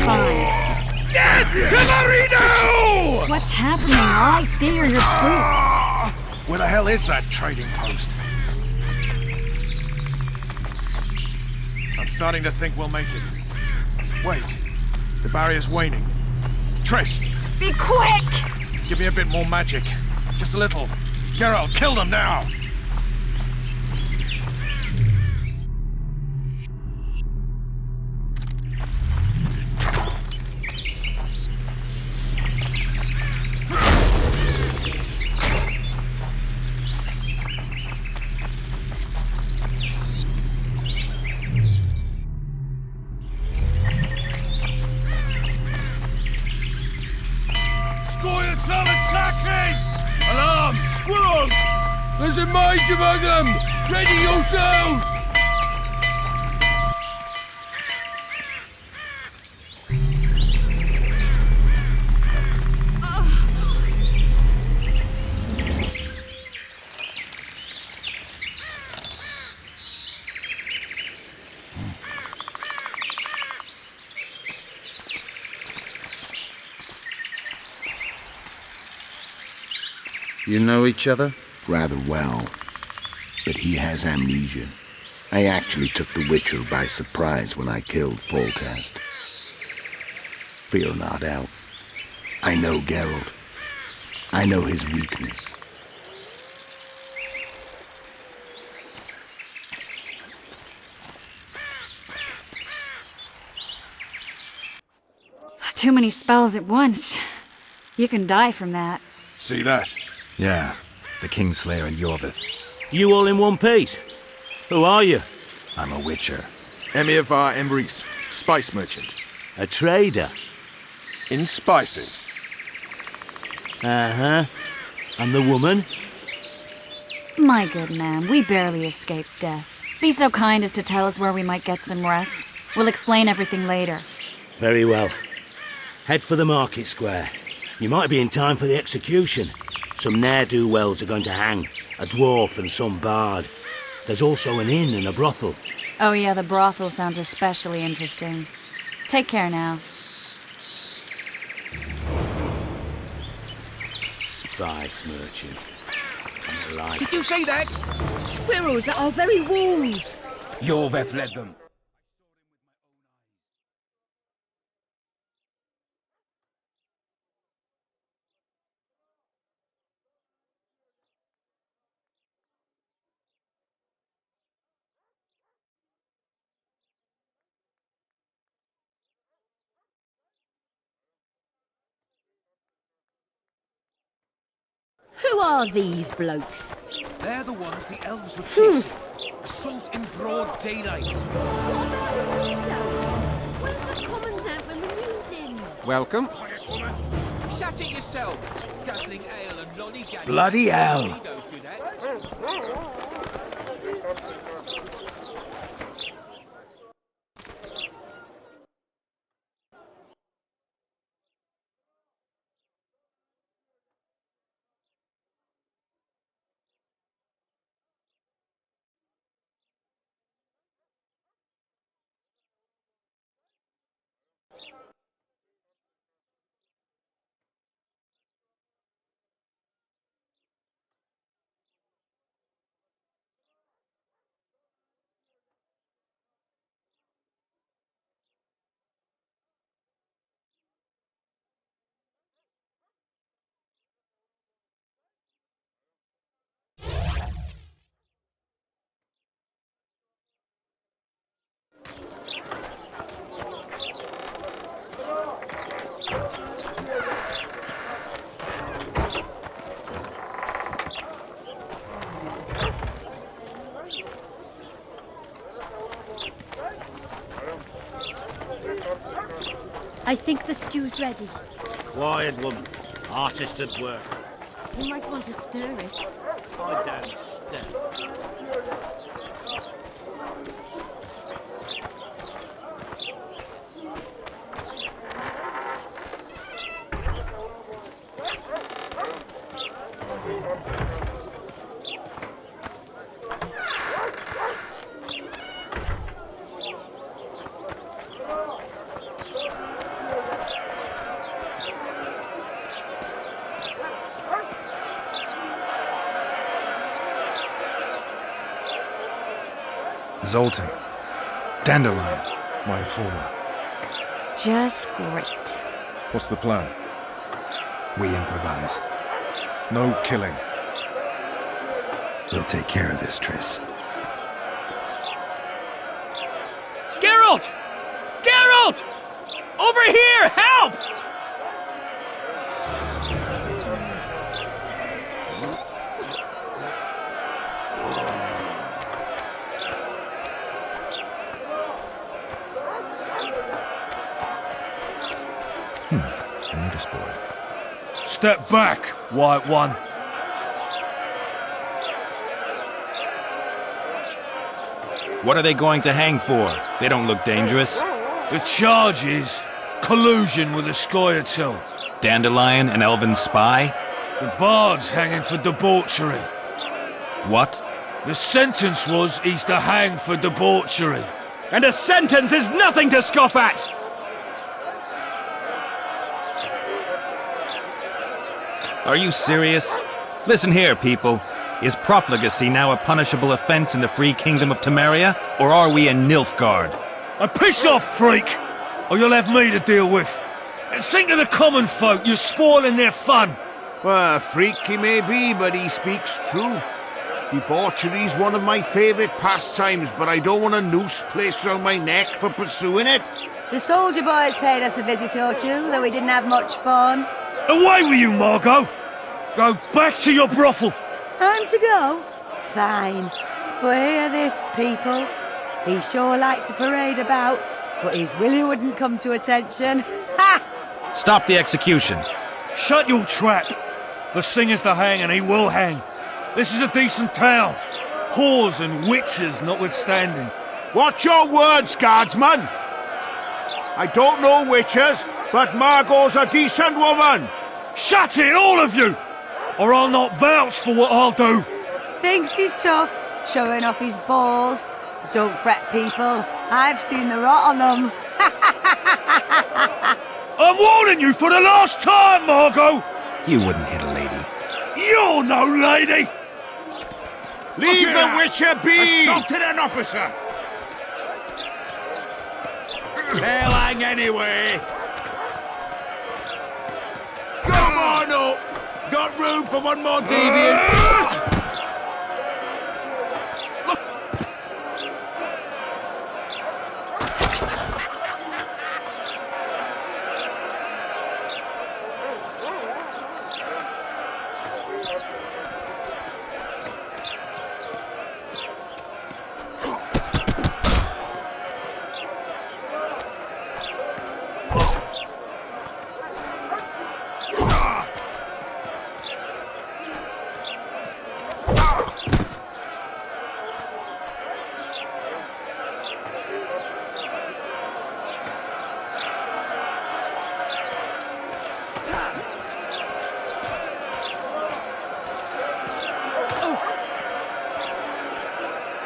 Fine.
Death to Larino!
What's happening? All I see are your boots.
Where the hell is that trading post? starting to think we'll make it. Wait. The barrier's waning. Triss!
Be quick!
Give me a bit more magic. Just a little. Geralt, kill them now!
Squirrels are attacking! Alarm! Squirrels! There's a mage among them! Ready yourselves!
You know each other? Rather well. But he has amnesia. I actually took the Witcher by surprise when I killed Foltest. Fear not, Elf. I know Geralt. I know his weakness.
Too many spells at once. You can die from that.
See that?
Yeah, the Kingslayer and Yorvith.
You all in one piece? Who are you?
I'm a Witcher.
Emir var Emrys, spice merchant.
A trader?
In spices.
Uh-huh. And the woman?
My good man, we barely escaped death. Be so kind as to tell us where we might get some rest. We'll explain everything later.
Very well. Head for the market square. You might be in time for the execution. Some ne'er-do-wells are going to hang. A dwarf and some bard. There's also an inn and a brothel.
Oh yeah, the brothel sounds especially interesting. Take care now.
Spice merchant.
Did you say that?
Squirrels at our very walls!
Yorveth led them.
Who are these blokes?
They're the ones the elves were chasing. Assault in broad daylight.
Where's the commandant when we need him?
Welcome. Shut it yourself. Guzzling ale and lollygagging.
Bloody hell.
I think the stew's ready.
Quiet, woman. Artist at work.
You might want to stir it.
I don't stir.
Zoltan,
Dandelion.
My informer.
Just great.
What's the plan?
We improvise.
No killing.
We'll take care of this, Triss.
Geralt! Geralt! Over here! Help!
I need a board.
Step back, White One.
What are they going to hang for? They don't look dangerous.
The charge is collusion with the Scoia'tael.
Dandelion, an elven spy?
The bard's hanging for debauchery.
What?
The sentence was he's to hang for debauchery.
And a sentence is nothing to scoff at!
Are you serious? Listen here, people. Is profligacy now a punishable offense in the free kingdom of Temeria? Or are we in Nilfgaard?
Piss off, freak! Or you'll have me to deal with. And think of the common folk, you're spoiling their fun.
Well, a freak he may be, but he speaks true. Debauchery's one of my favourite pastimes, but I don't want a noose placed around my neck for pursuing it.
The soldier boys paid us a visit or two, though we didn't have much fun.
Away with you, Margot! Go back to your brothel!
Time to go? Fine. But hear this, people. He sure liked to parade about, but his Willie wouldn't come to attention. Ha!
Stop the execution.
Shut your trap! The singer's to hang, and he will hang. This is a decent town. Whores and witches notwithstanding.
Watch your words, guardsman! I don't know witches, but Margot's a decent woman!
Shut it, all of you! Or I'll not vouch for what I'll do.
Thinks he's tough, showing off his balls. Don't fret, people. I've seen the rot on them.
I'm warning you for the last time, Margot!
You wouldn't hit a lady.
You're no lady!
Leave the witcher be!
Assaulted an officer! They'll hang anyway! Come on up! Got room for one more deviant?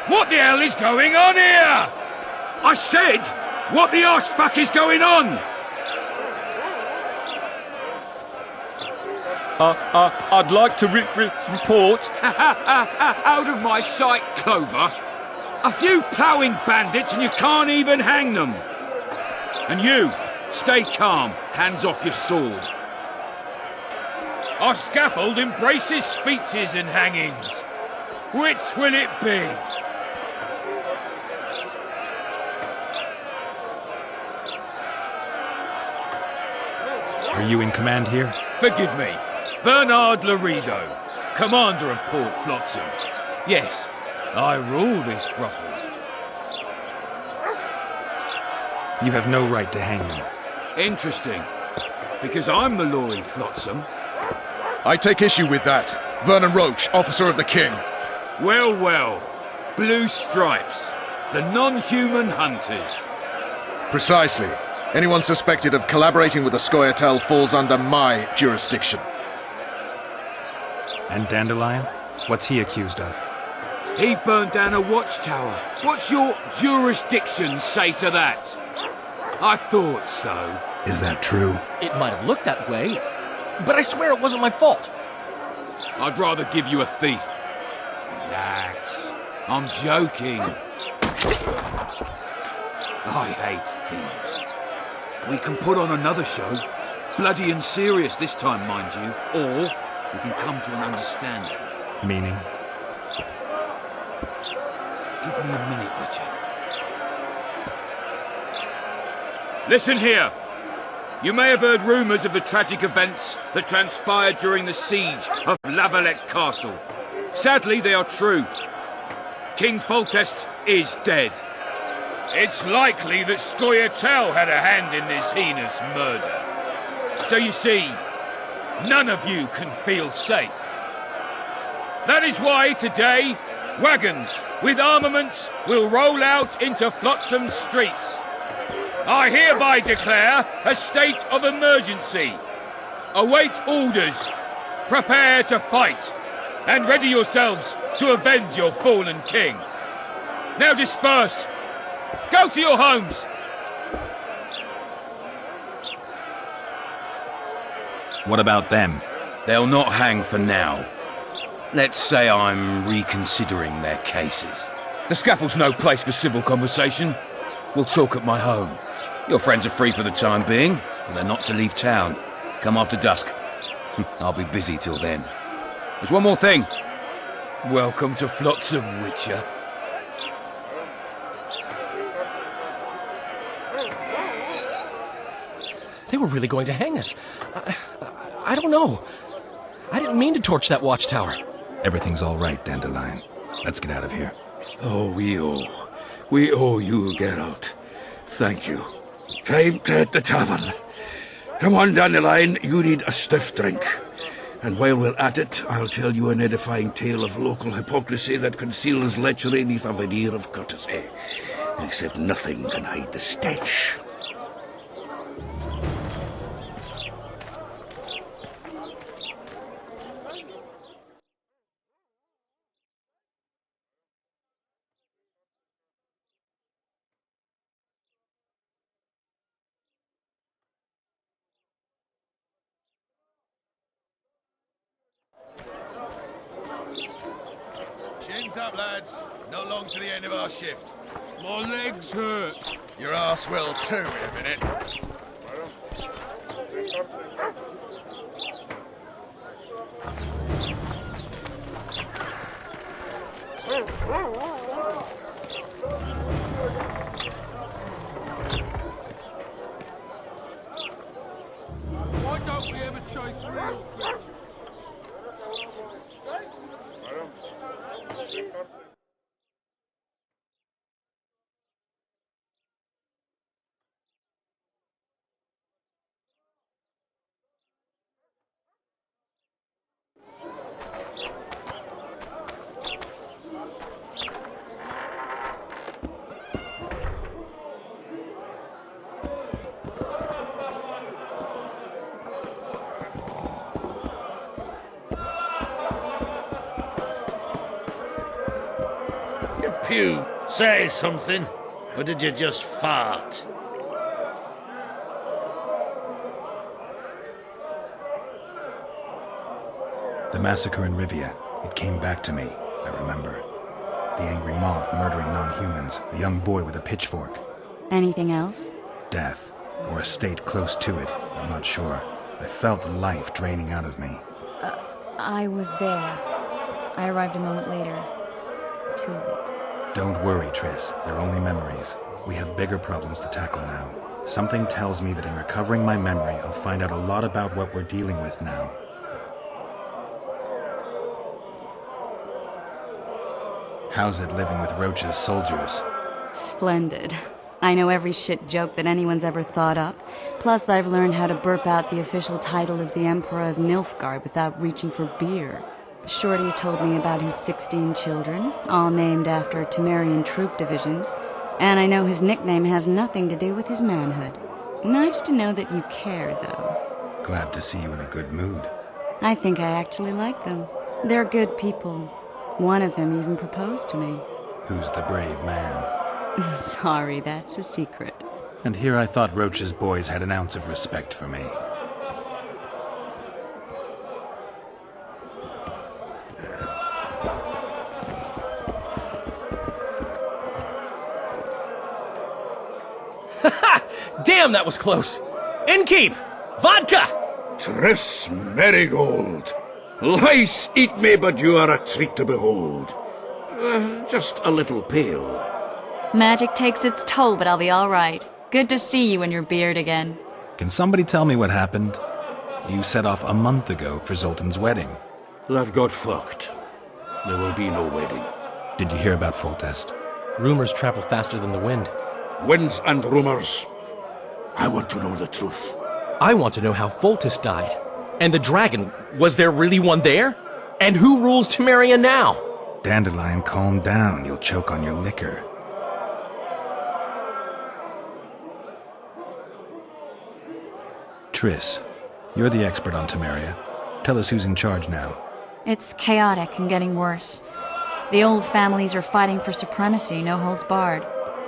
What the hell is going on here? I said, what the arse fuck is going on?
I'd like to report... Out of my sight, Clover.
A few ploughing bandits and you can't even hang them. And you, stay calm, hands off your sword.
Our scaffold embraces speeches and hangings. Which will it be?
Are you in command here?
Forgive me. Bernard Laredo, Commander of Port Flotsam. Yes, I rule this brothel.
You have no right to hang them.
Interesting. Because I'm the law in Flotsam.
I take issue with that. Vernon Roach, officer of the king.
Well, well. Blue Stripes. The non-human hunters.
Precisely. Anyone suspected of collaborating with the Scoia'tael falls under my jurisdiction.
And Dandelion? What's he accused of?
He burned down a watchtower. What's your jurisdiction say to that? I thought so.
Is that true?
It might have looked that way, but I swear it wasn't my fault.
I'd rather give you a thief. Relax. I'm joking. I hate thieves. We can put on another show. Bloody and serious this time, mind you. Or we can come to an understanding.
Meaning?
Give me a minute, Witcher. Listen here. You may have heard rumours of the tragic events that transpired during the siege of La Valette Castle. Sadly, they are true. King Foltest is dead. It's likely that Scoia'tael had a hand in this heinous murder. So you see, none of you can feel safe. That is why today, wagons with armaments will roll out into Flotsam streets. I hereby declare a state of emergency. Await orders. Prepare to fight. And ready yourselves to avenge your fallen king. Now disperse. Go to your homes.
What about them?
They'll not hang for now. Let's say I'm reconsidering their cases. The scaffold's no place for civil conversation. We'll talk at my home. Your friends are free for the time being, but they're not to leave town. Come after dusk. I'll be busy till then. There's one more thing. Welcome to Flotsam, Witcher.
They were really going to hang us. I don't know. I didn't mean to torch that watchtower.
Everything's all right, Dandelion. Let's get out of here.
Oh, we owe you, Geralt. Thank you. Time to hit the tavern. Come on, Dandelion, you need a stiff drink. And while we're at it, I'll tell you an edifying tale of local hypocrisy that conceals lechery neath a veneer of courtesy. Except nothing can hide the stench.
Chins up, lads. Not long to the end of our shift.
My legs hurt.
Your ass will too in a minute.
Why don't we ever chase real quick?
Pew, say something, or did you just fart?
The massacre in Rivia. It came back to me, I remember. The angry mob murdering non-humans, a young boy with a pitchfork.
Anything else?
Death, or a state close to it, I'm not sure. I felt life draining out of me.
I was there. I arrived a moment later. Too late.
Don't worry, Triss. They're only memories. We have bigger problems to tackle now. Something tells me that in recovering my memory, I'll find out a lot about what we're dealing with now. How's it living with Roach's soldiers?
Splendid. I know every shit joke that anyone's ever thought up. Plus, I've learned how to burp out the official title of the Emperor of Nilfgaard without reaching for beer. Shorty's told me about his 16 children, all named after Temerian troop divisions, and I know his nickname has nothing to do with his manhood. Nice to know that you care, though.
Glad to see you in a good mood.
I think I actually like them. They're good people. One of them even proposed to me.
Who's the brave man?
Sorry, that's a secret.
And here I thought Roach's boys had an ounce of respect for me.
Damn, that was close. Innkeep! Vodka!
Triss Marigold. Lice eat me, but you are a treat to behold. Just a little pale.
Magic takes its toll, but I'll be all right. Good to see you and your beard again.
Can somebody tell me what happened? You set off a month ago for Zoltan's wedding.
That got fucked. There will be no wedding.
Did you hear about Foltest?
Rumors travel faster than the wind.
Winds and rumors. I want to know the truth.
I want to know how Foltest died. And the dragon, was there really one there? And who rules Temeria now?
Dandelion, calm down. You'll choke on your liquor. Triss, you're the expert on Temeria. Tell us who's in charge now.
It's chaotic and getting worse. The old families are fighting for supremacy, no holds barred.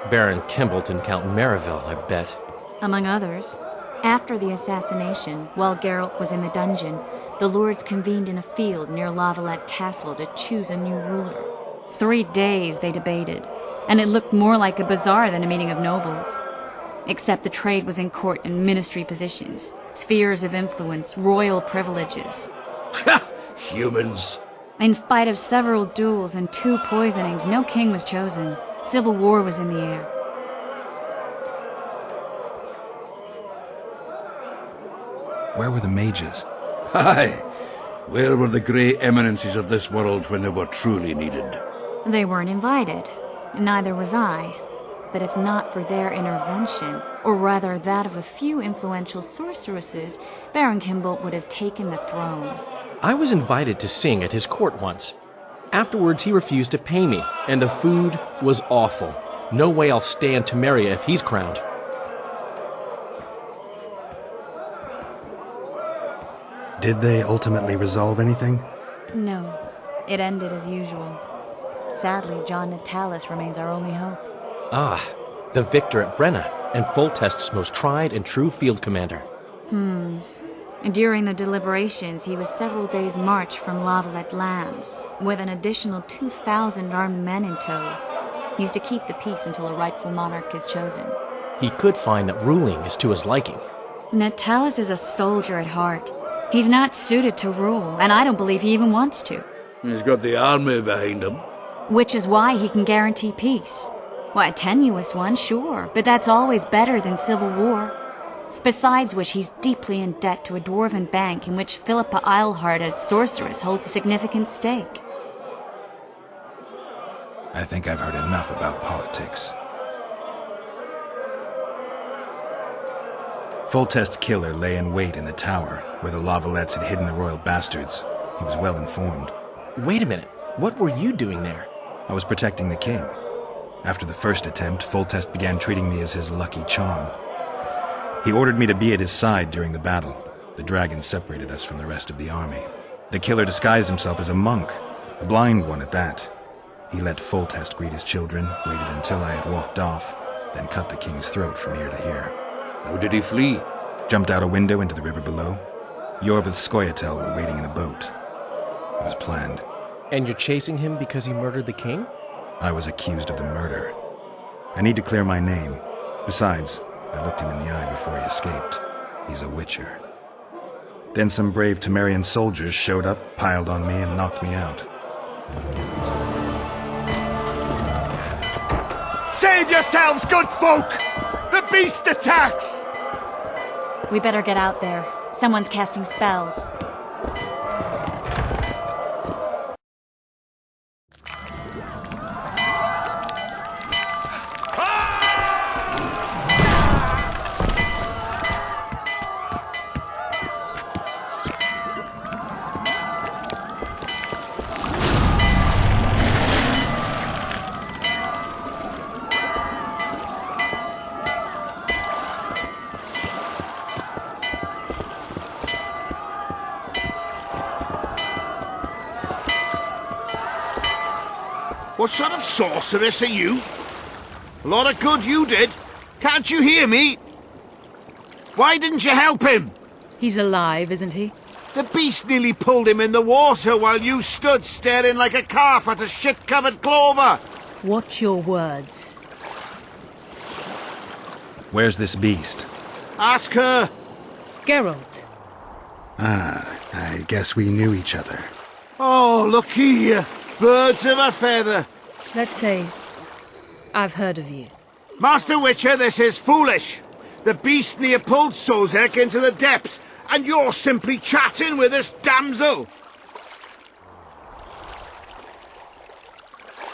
Baron Kimbolt and Count Merivale, I bet.
Among others. After the assassination, while Geralt was in the dungeon, the lords convened in a field near Lavalette Castle to choose a new ruler. 3 days they debated, and it looked more like a bazaar than a meeting of nobles. Except the trade was in court and ministry positions, spheres of influence, royal privileges.
Humans.
In spite of several duels and 2 poisonings, no king was chosen. Civil war was in the air.
Where were the mages?
Aye. Where were the grey eminences of this world when they were truly needed?
They weren't invited. Neither was I. But if not for their intervention, or rather that of a few influential sorceresses, Baron Kimbolt would have taken the throne.
I was invited to sing at his court once. Afterwards, he refused to pay me, and the food was awful. No way I'll stay in Temeria if he's crowned.
Did they ultimately resolve anything?
No. It ended as usual. Sadly, John Natalis remains our only hope.
Ah, the victor at Brenna, and Foltest's most tried and true field commander.
During the deliberations, he was several days' march from Lavalette lands, with an additional 2,000 armed men in tow. He's to keep the peace until a rightful monarch is chosen.
He could find that ruling is to his liking.
Natalis is a soldier at heart. He's not suited to rule, and I don't believe he even wants to.
He's got the army behind him.
Which is why he can guarantee peace. Why, a tenuous one, sure, but that's always better than civil war. Besides which, he's deeply in debt to a dwarven bank in which Philippa Eilhart as sorceress holds a significant stake.
I think I've heard enough about politics. Foltest's killer lay in wait in the tower, where the Lavalettes had hidden the royal bastards. He was well informed.
Wait a minute. What were you doing there?
I was protecting the king. After the first attempt, Foltest began treating me as his lucky charm. He ordered me to be at his side during the battle. The dragon separated us from the rest of the army. The killer disguised himself as a monk, a blind one at that. He let Foltest greet his children, waited until I had walked off, then cut the king's throat from ear to ear.
How did he flee?
Jumped out a window into the river below. Yor with Scoia'tael were waiting in a boat. It was planned.
And you're chasing him because he murdered the king?
I was accused of the murder. I need to clear my name. Besides, I looked him in the eye before he escaped. He's a witcher. Then some brave Temerian soldiers showed up, piled on me, and knocked me out.
Save yourselves, good folk! The beast attacks!
We better get out there. Someone's casting spells.
What sort of sorceress are you? A lot of good you did. Can't you hear me? Why didn't you help him?
He's alive, isn't he?
The beast nearly pulled him in the water while you stood staring like a calf at a shit-covered clover.
Watch your words.
Where's this beast?
Ask her!
Geralt.
Ah, I guess we knew each other.
Oh, look here! Birds of a feather!
Let's say I've heard of you.
Master Witcher, this is foolish! The beast near pulled Sozek into the depths, and you're simply chatting with this damsel!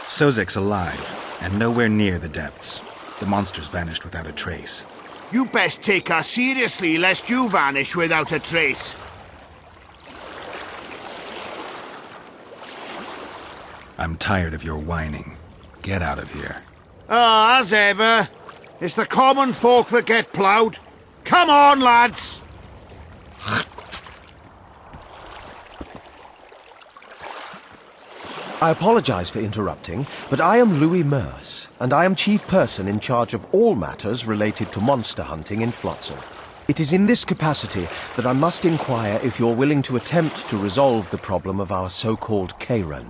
Sozek's alive, and nowhere near the depths. The monster's vanished without a trace.
You best take her seriously, lest you vanish without a trace.
I'm tired of your whining. Get out of here.
Ah, as ever. It's the common folk that get ploughed. Come on, lads!
I apologize for interrupting, but I am Louis Merce, and I am chief person in charge of all matters related to monster hunting in Flotsam. It is in this capacity that I must inquire if you're willing to attempt to resolve the problem of our so-called Kayran,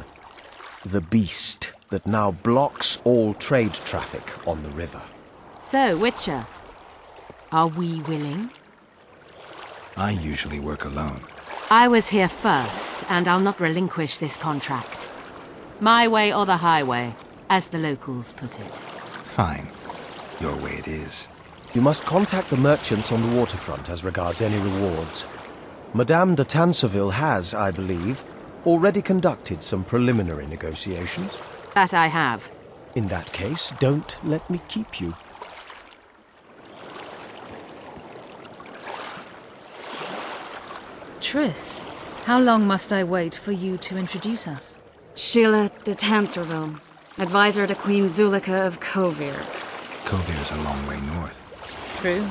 the beast that now blocks all trade traffic on the river.
So, Witcher, are we willing?
I usually work alone.
I was here first, and I'll not relinquish this contract. My way or the highway, as the locals put it.
Fine. Your way it is.
You must contact the merchants on the waterfront as regards any rewards. Madame de Tanseville has, I believe, already conducted some preliminary negotiations.
That I have.
In that case, don't let me keep you.
Triss, how long must I wait for you to introduce us?
Sheila de Tanserville, advisor to Queen Zulika of Kovir.
Kovir's a long way north.
True.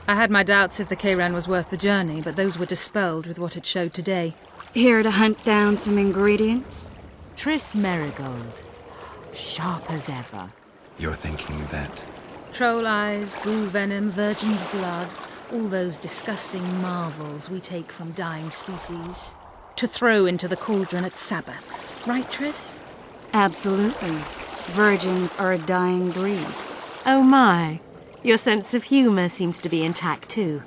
I had my doubts if the Kayran was worth the journey, but those were dispelled with what it showed today.
Here to hunt down some ingredients?
Triss Merigold. Sharp as ever.
You're thinking that...
Troll eyes, ghoul venom, virgin's blood, all those disgusting marvels we take from dying species, to throw into the cauldron at Sabbaths. Right, Triss?
Absolutely. Virgins are a dying breed.
Oh my. Your sense of humor seems to be intact too.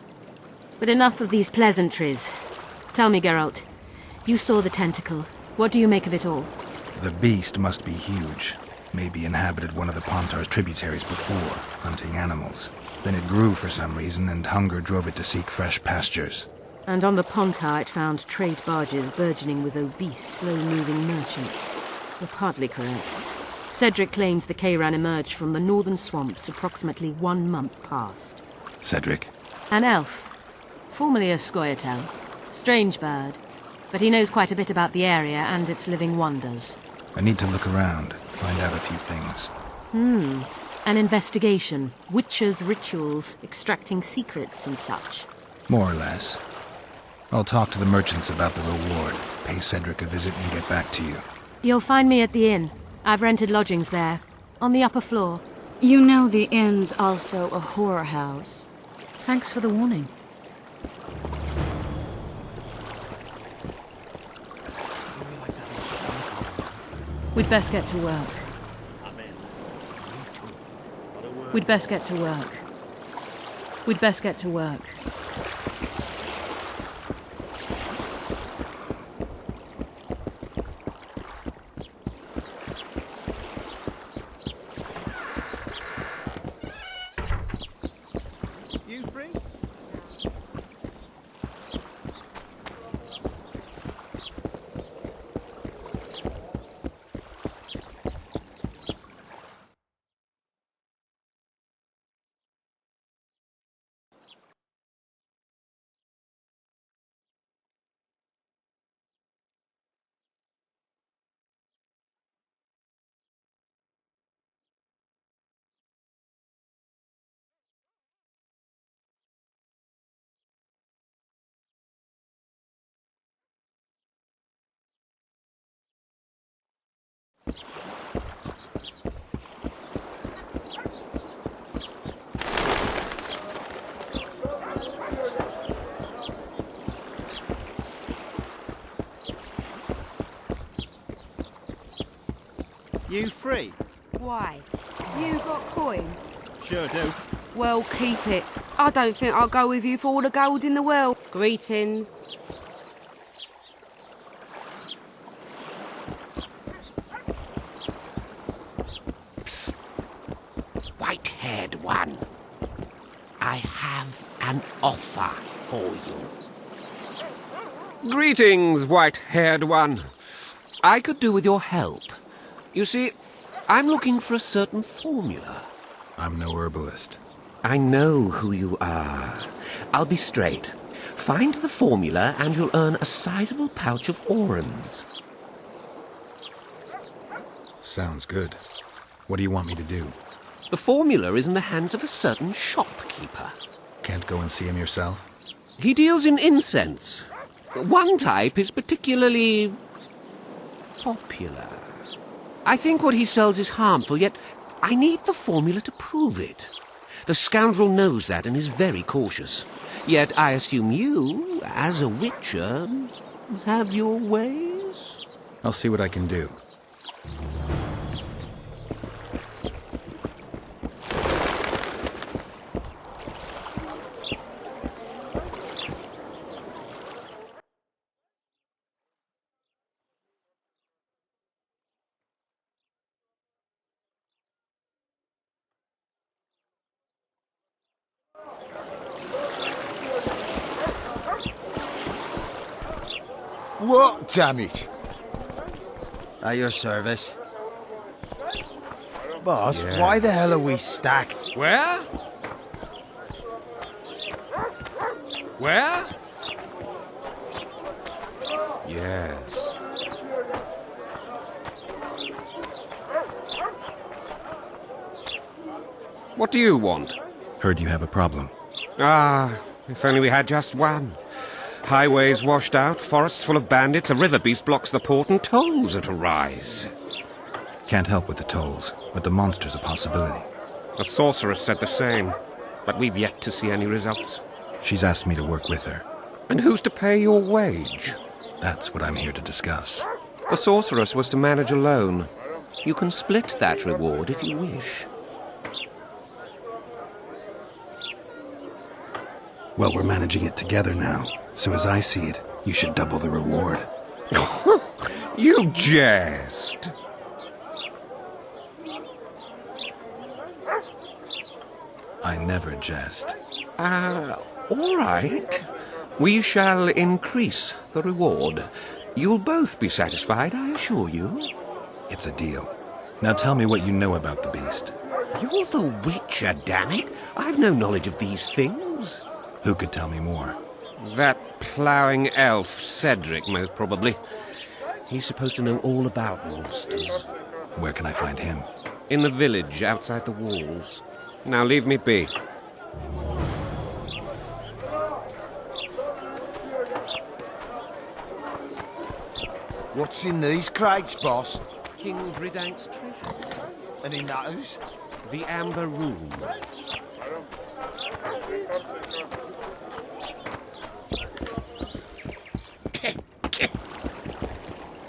But enough of these pleasantries. Tell me, Geralt, you saw the tentacle. What do you make of it all?
The beast must be huge. Maybe inhabited one of the Pontar's tributaries before, hunting animals. Then it grew for some reason, and hunger drove it to seek fresh pastures.
And on the Pontar it found trade barges burgeoning with obese, slow-moving merchants. You're partly correct. Cedric claims the Kayran emerged from the northern swamps approximately 1 month past.
Cedric?
An elf. Formerly a Scoia'tael. Strange bird. But he knows quite a bit about the area and its living wonders.
I need to look around, find out a few things.
An investigation. Witches' rituals, extracting secrets and such.
More or less. I'll talk to the merchants about the reward, pay Cedric a visit and get back to you.
You'll find me at the inn. I've rented lodgings there, on the upper floor.
You know the inn's also a whorehouse.
Thanks for the warning. We'd best get to work. We'd best get to work. We'd best get to work.
You free? You free?
Why? You got coin?
Sure do.
Well, keep it. I don't think I'll go with you for all the gold in the world. Greetings.
Psst. White-haired one. I have an offer for you.
Greetings, white-haired one. I could do with your help. You see, I'm looking for a certain formula.
I'm no herbalist.
I know who you are. I'll be straight. Find the formula and you'll earn a sizable pouch of orans.
Sounds good. What do you want me to do?
The formula is in the hands of a certain shopkeeper.
Can't go and see him yourself?
He deals in incense. One type is particularly popular. I think what he sells is harmful, yet I need the formula to prove it. The scoundrel knows that and is very cautious. Yet I assume you, as a witcher, have your ways?
I'll see what I can do.
What, damn it?
At your service. Boss, why the hell are we stacked?
Where? Where? Yes. What do you want?
Heard you have a problem.
Ah, if only we had just one. Highways washed out, forests full of bandits, a river beast blocks the port, and tolls are to rise.
Can't help with the tolls, but the monster's a possibility.
The sorceress said the same, but we've yet to see any results.
She's asked me to work with her.
And who's to pay your wage?
That's what I'm here to discuss.
The sorceress was to manage alone. You can split that reward if you wish.
Well, we're managing it together now, so as I see it, you should double the reward.
You jest.
I never jest.
All right. We shall increase the reward. You'll both be satisfied, I assure you.
It's a deal. Now tell me what you know about the beast.
You're the Witcher, damn it. I've no knowledge of these things.
Who could tell me more?
That ploughing elf, Cedric, most probably.
He's supposed to know all about monsters.
Where can I find him?
In the village, outside the walls. Now leave me be.
What's in these crates, boss?
King Vridank's treasure.
And in those?
The Amber Room.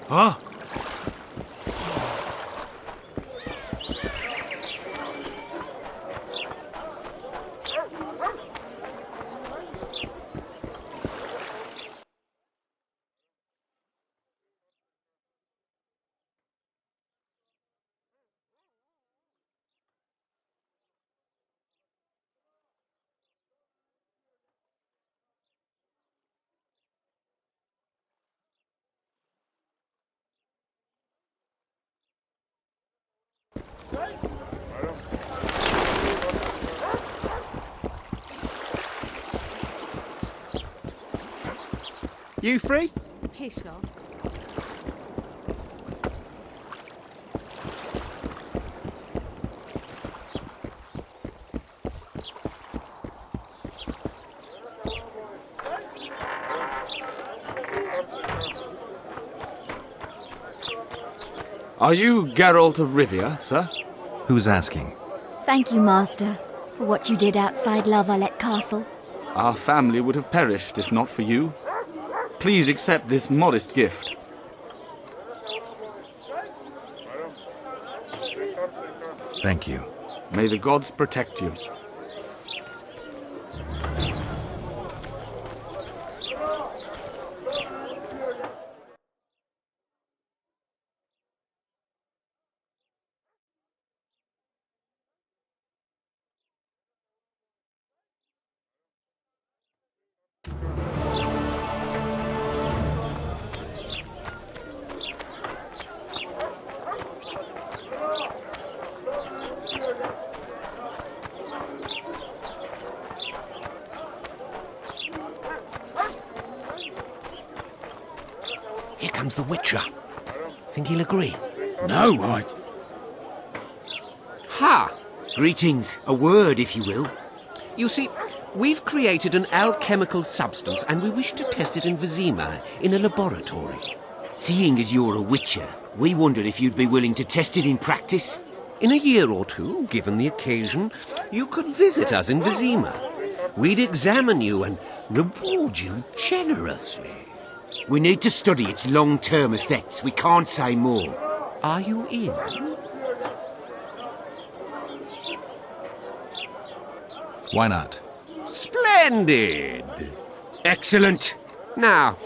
Huh?
You free?
Piss off.
Are you Geralt of Rivia, sir?
Who's asking?
Thank you, Master, for what you did outside La Valette Castle.
Our family would have perished if not for you. Please accept this modest gift.
Thank you.
May the gods protect you.
the Witcher. Think he'll agree?
No, I...
Ha!
Greetings. A word, if you will.
You see, we've created an alchemical substance and we wish to test it in Vizima, in a laboratory.
Seeing as you're a witcher, we wondered if you'd be willing to test it in practice.
In a year or two, given the occasion, you could visit us in Vizima. We'd examine you and reward you generously.
We need to study its long-term effects. We can't say more.
Are you in?
Why not?
Splendid!
Excellent.
Now,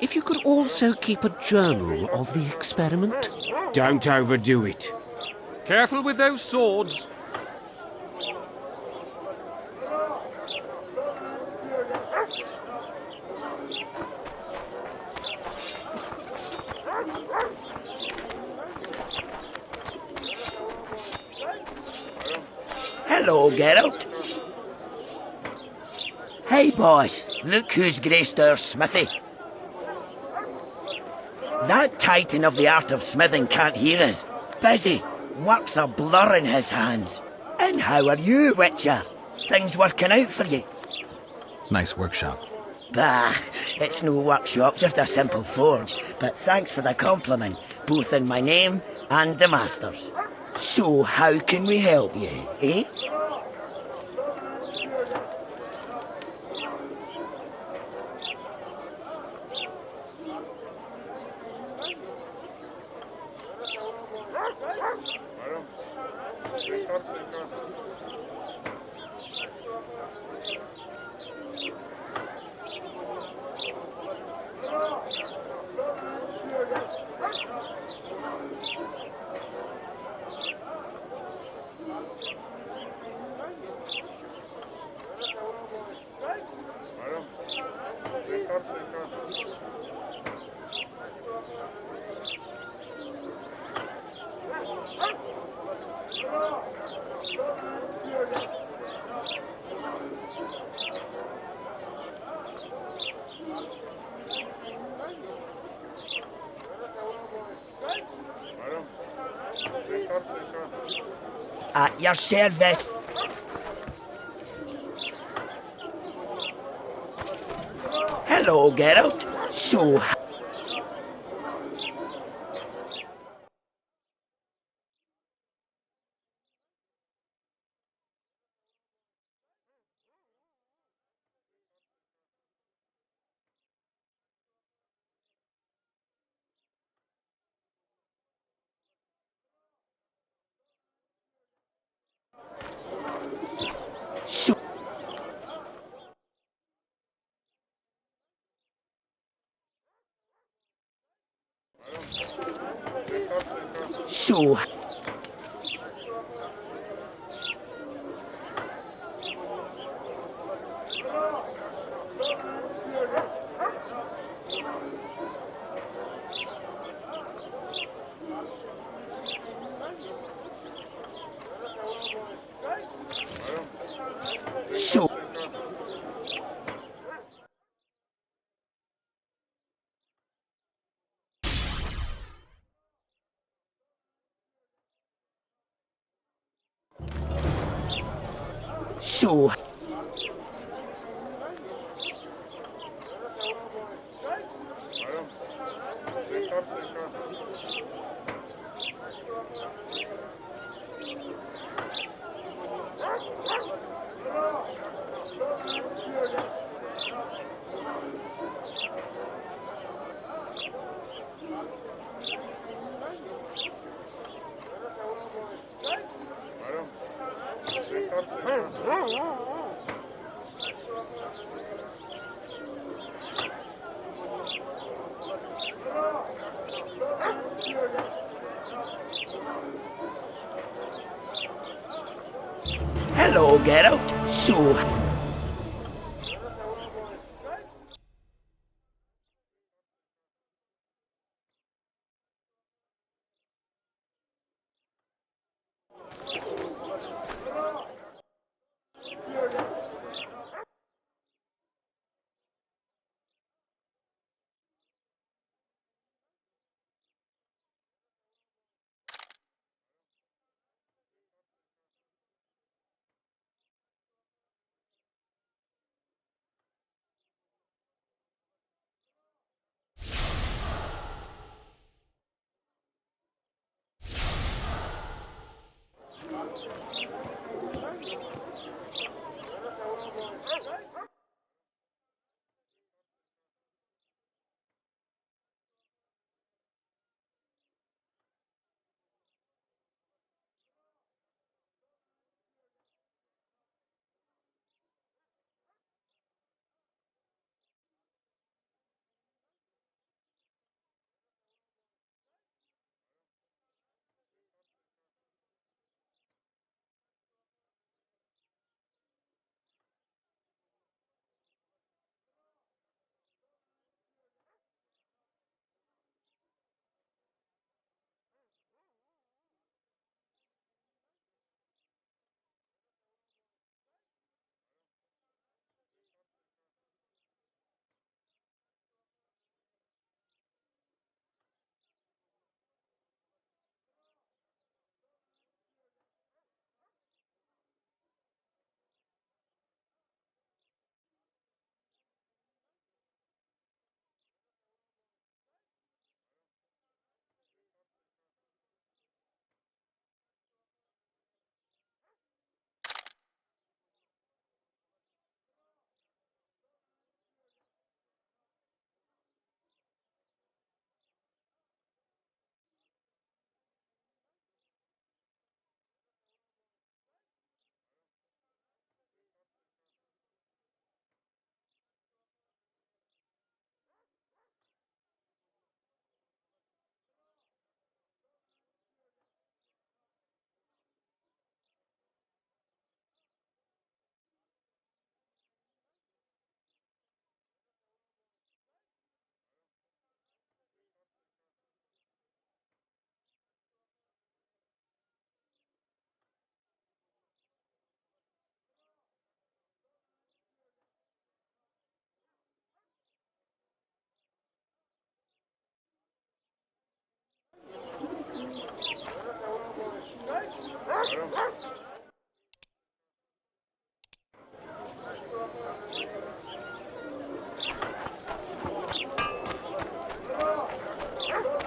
if you could also keep a journal of the experiment.
Don't overdo it.
Careful with those swords.
Hello, Geralt. Hey, boss. Look who's graced our smithy. That titan of the art of smithing can't hear us. Busy. Work's a blur in his hands. And how are you, Witcher? Things working out for you?
Nice workshop.
Bah, it's no workshop, just a simple forge. But thanks for the compliment, both in my name and the master's. So, how can we help you, eh? At your service. Hello, Geralt. So... So... So... So... Hello, Geralt. So...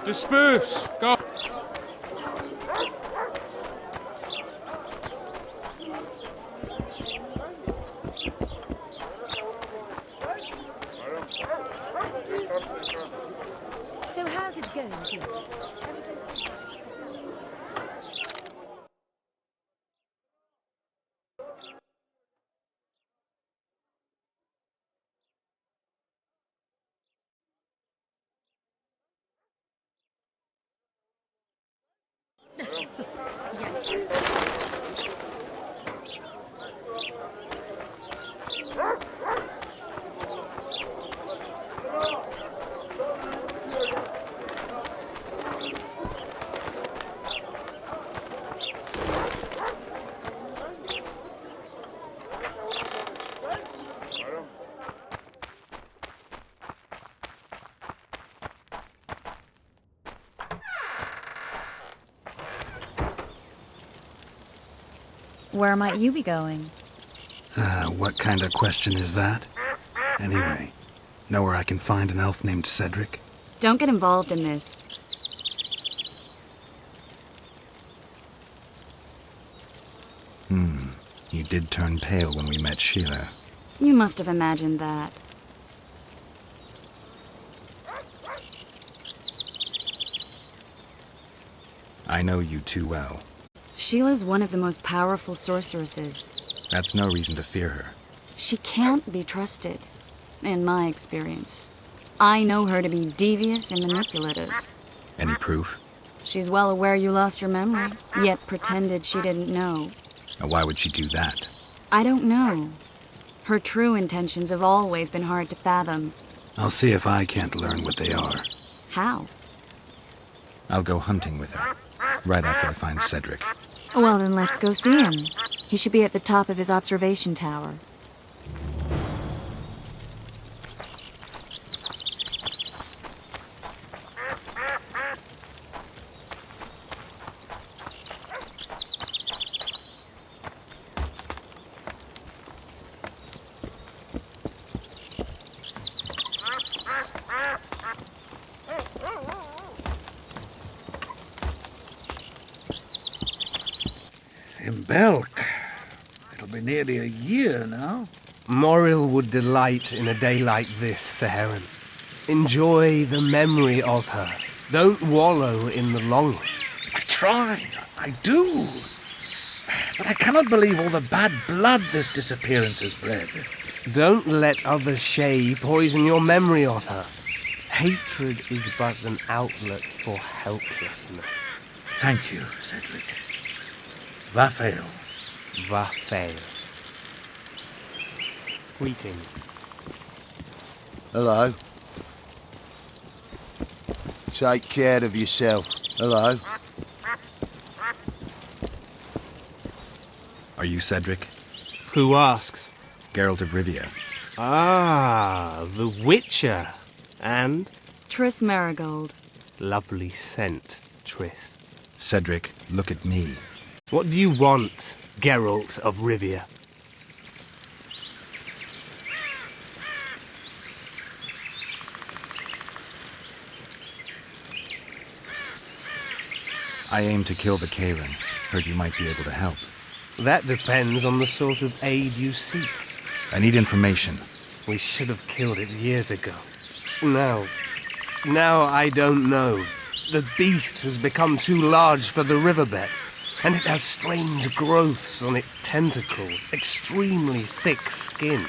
Disperse! Go!
So how's it going, Duke?
Where might you be going?
What kind of question is that? Anyway, know where I can find an elf named Cedric?
Don't get involved in this.
You did turn pale when we met Sheila.
You must have imagined that.
I know you too well.
Sheila's one of the most powerful sorceresses.
That's no reason to fear her.
She can't be trusted, in my experience. I know her to be devious and manipulative.
Any proof?
She's well aware you lost your memory, yet pretended she didn't know.
Why would she do that?
I don't know. Her true intentions have always been hard to fathom.
I'll see if I can't learn what they are.
How?
I'll go hunting with her, right after I find Cedric.
Well, then let's go see him. He should be at the top of his observation tower.
In Belk. It'll be nearly a year now.
Moril would delight in a day like this, Saharan. Enjoy the memory of her. Don't wallow in the longing.
I try. I do. But I cannot believe all the bad blood this disappearance has bred.
Don't let other Shay poison your memory of her. Hatred is but an outlet for helplessness.
Thank you, Cedric. Vafael.
Vafael. Greeting.
Hello. Take care of yourself. Hello.
Are you Cedric?
Who asks?
Geralt of Rivia.
Ah, the Witcher. And?
Triss Marigold.
Lovely scent, Triss.
Cedric, look at me.
What do you want, Geralt of Rivia?
I aim to kill the Kayran. Heard you might be able to help.
That depends on the sort of aid you seek.
I need information.
We should have killed it years ago. Now I don't know. The beast has become too large for the riverbed, and it has strange growths on its tentacles, extremely thick skin.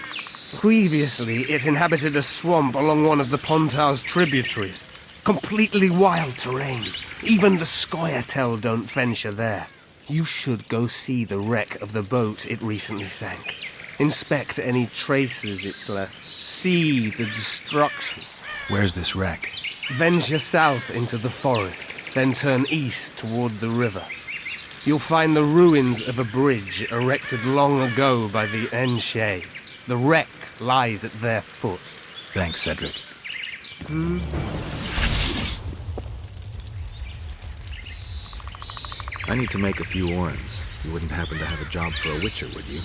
Previously, it inhabited a swamp along one of the Pontar's tributaries. Completely wild terrain. Even the Scoia'tael don't venture there. You should go see the wreck of the boat it recently sank. Inspect any traces it's left. See the destruction.
Where's this wreck?
Venture south into the forest, then turn east toward the river. You'll find the ruins of a bridge erected long ago by the Enshe. The wreck lies at their foot.
Thanks, Cedric. I need to make a few orens. You wouldn't happen to have a job for a witcher, would you?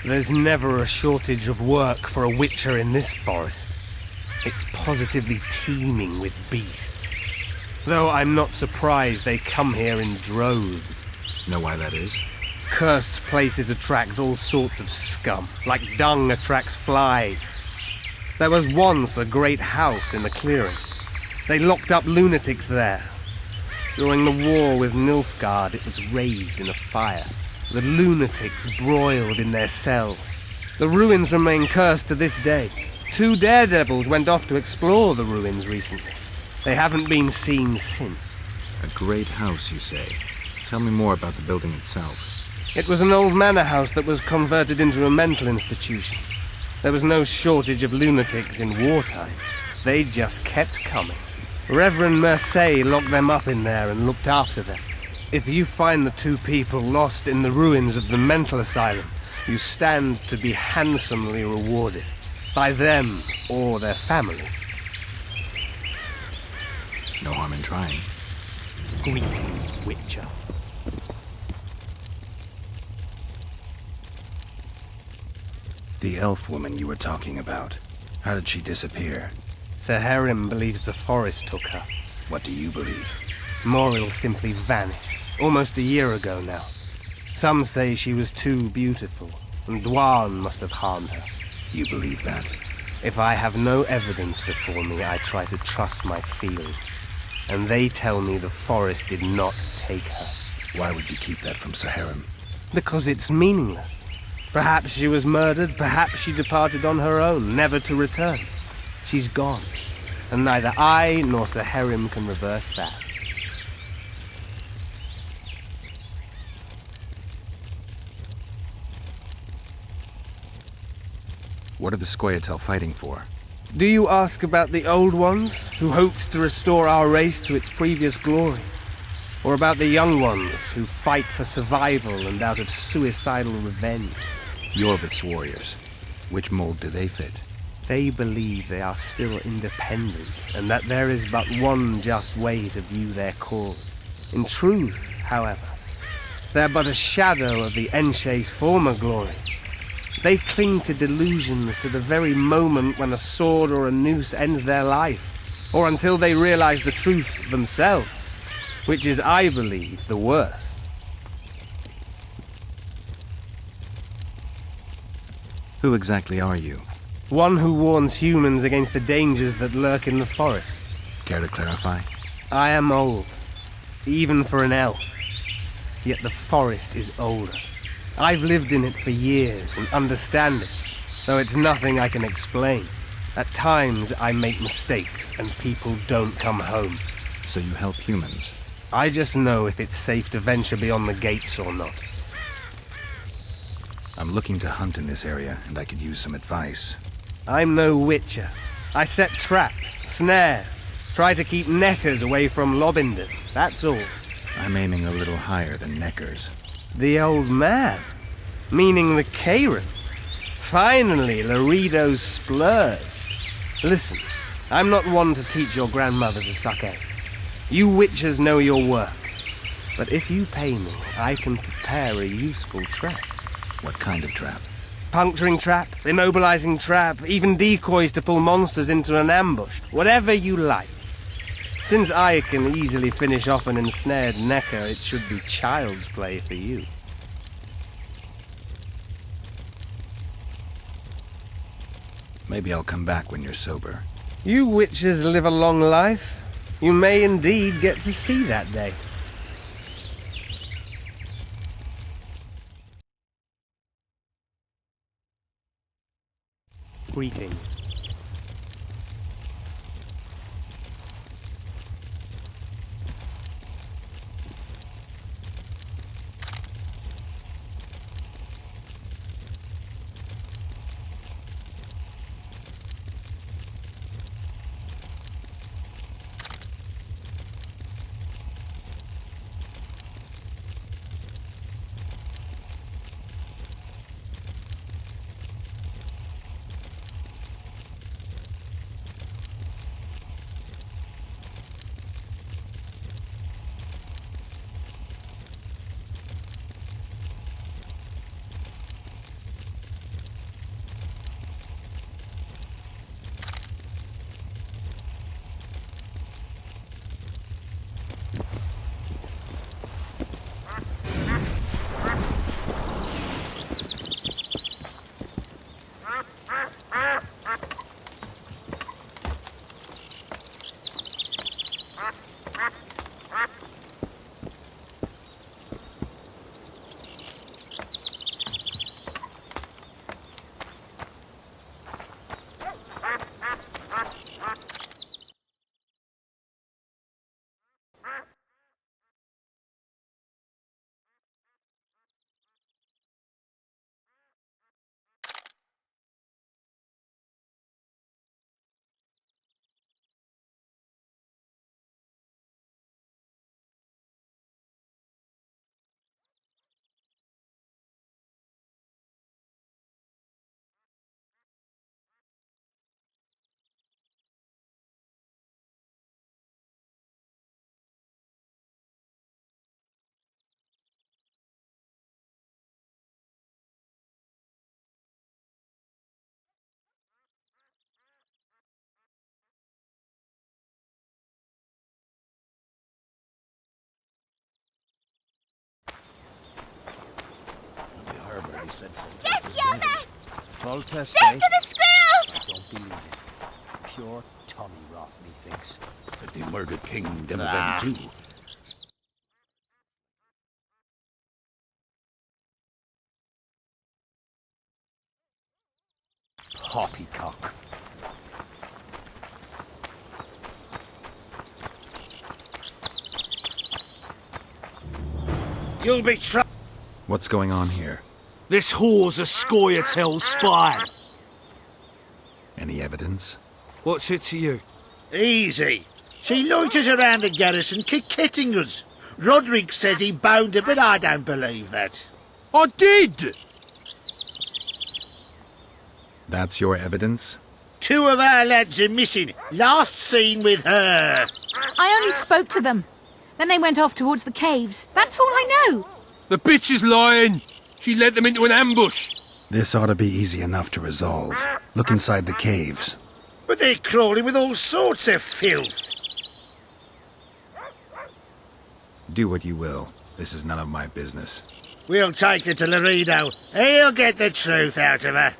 There's never a shortage of work for a witcher in this forest. It's positively teeming with beasts.
Though I'm not surprised they come here in droves.
Know why that is?
Cursed places attract all sorts of scum, like dung attracts flies. There was once a great house in the clearing. They locked up lunatics there. During the war with Nilfgaard, it was raised in a fire. The lunatics broiled in their cells. The ruins remain cursed to this day. 2 daredevils went off to explore the ruins recently. They haven't been seen since.
A great house, you say? Tell me more about the building itself.
It was an old manor house that was converted into a mental institution. There was no shortage of lunatics in wartime. They just kept coming. Reverend Mercier locked them up in there and looked after them. If you find the 2 people lost in the ruins of the mental asylum, you stand to be handsomely rewarded. By them or their families.
No harm in trying.
Greetings, Witcher.
The elf woman you were talking about. How did she disappear?
Saharim believes the forest took her.
What do you believe?
Moriel simply vanished, almost a year ago now. Some say she was too beautiful, and Dwan must have harmed her.
You believe that?
If I have no evidence before me, I try to trust my feelings. And they tell me the forest did not take her.
Why would you keep that from Saharim?
Because it's meaningless. Perhaps she was murdered, perhaps she departed on her own, never to return. She's gone, and neither I nor Saharim can reverse that.
What are the Scoia'tael fighting for?
Do you ask about the Old Ones, who hoped to restore our race to its previous glory? Or about the Young Ones, who fight for survival and out of suicidal revenge?
Yorvith's warriors. Which mold do they fit?
They believe they are still independent, and that there is but one just way to view their cause. In truth, however, they're but a shadow of the Enshe's former glory. They cling to delusions to the very moment when a sword or a noose ends their life, or until they realize the truth themselves, which is, I believe, the worst.
Who exactly are you?
One who warns humans against the dangers that lurk in the forest.
Care to clarify?
I am old, even for an elf. Yet the forest is older. I've lived in it for years and understand it, though it's nothing I can explain. At times I make mistakes and people don't come home.
So you help humans?
I just know if it's safe to venture beyond the gates or not.
I'm looking to hunt in this area, and I could use some advice.
I'm no witcher. I set traps, snares, try to keep neckers away from Lobinden, that's all.
I'm aiming a little higher than neckers.
The old man? Meaning the Kayran? Finally, Laredo's splurged. Listen, I'm not one to teach your grandmother to suck eggs. You witchers know your work. But if you pay me, I can prepare a useful trap.
What kind of trap?
Puncturing trap, immobilizing trap, even decoys to pull monsters into an ambush. Whatever you like. Since I can easily finish off an ensnared necker, it should be child's play for you.
Maybe I'll come back when you're sober.
You witches live a long life. You may indeed get to see that day. Greetings.
said Foltest.
Get your men!
Foltest,
Stick to the squirrels!
Don't believe it. Pure Tommy rot, methinks.
But the murdered king them
Ah.
then too.
Poppycock.
You'll be
What's going on here?
This whore's a Scoia'tael spy.
Any evidence?
What's it to you?
Easy. She loiters around the garrison kick-kitting us. Roderick says he bound her, but I don't believe that.
I did!
That's your evidence?
2 of our lads are missing. Last seen with her.
I only spoke to them. Then they went off towards the caves. That's all I know.
The bitch is lying. She led them into an ambush.
This ought to be easy enough to resolve. Look inside the caves.
But they're crawling with all sorts of filth.
Do what you will. This is none of my business.
We'll take her to Laredo. He'll get the truth out of her.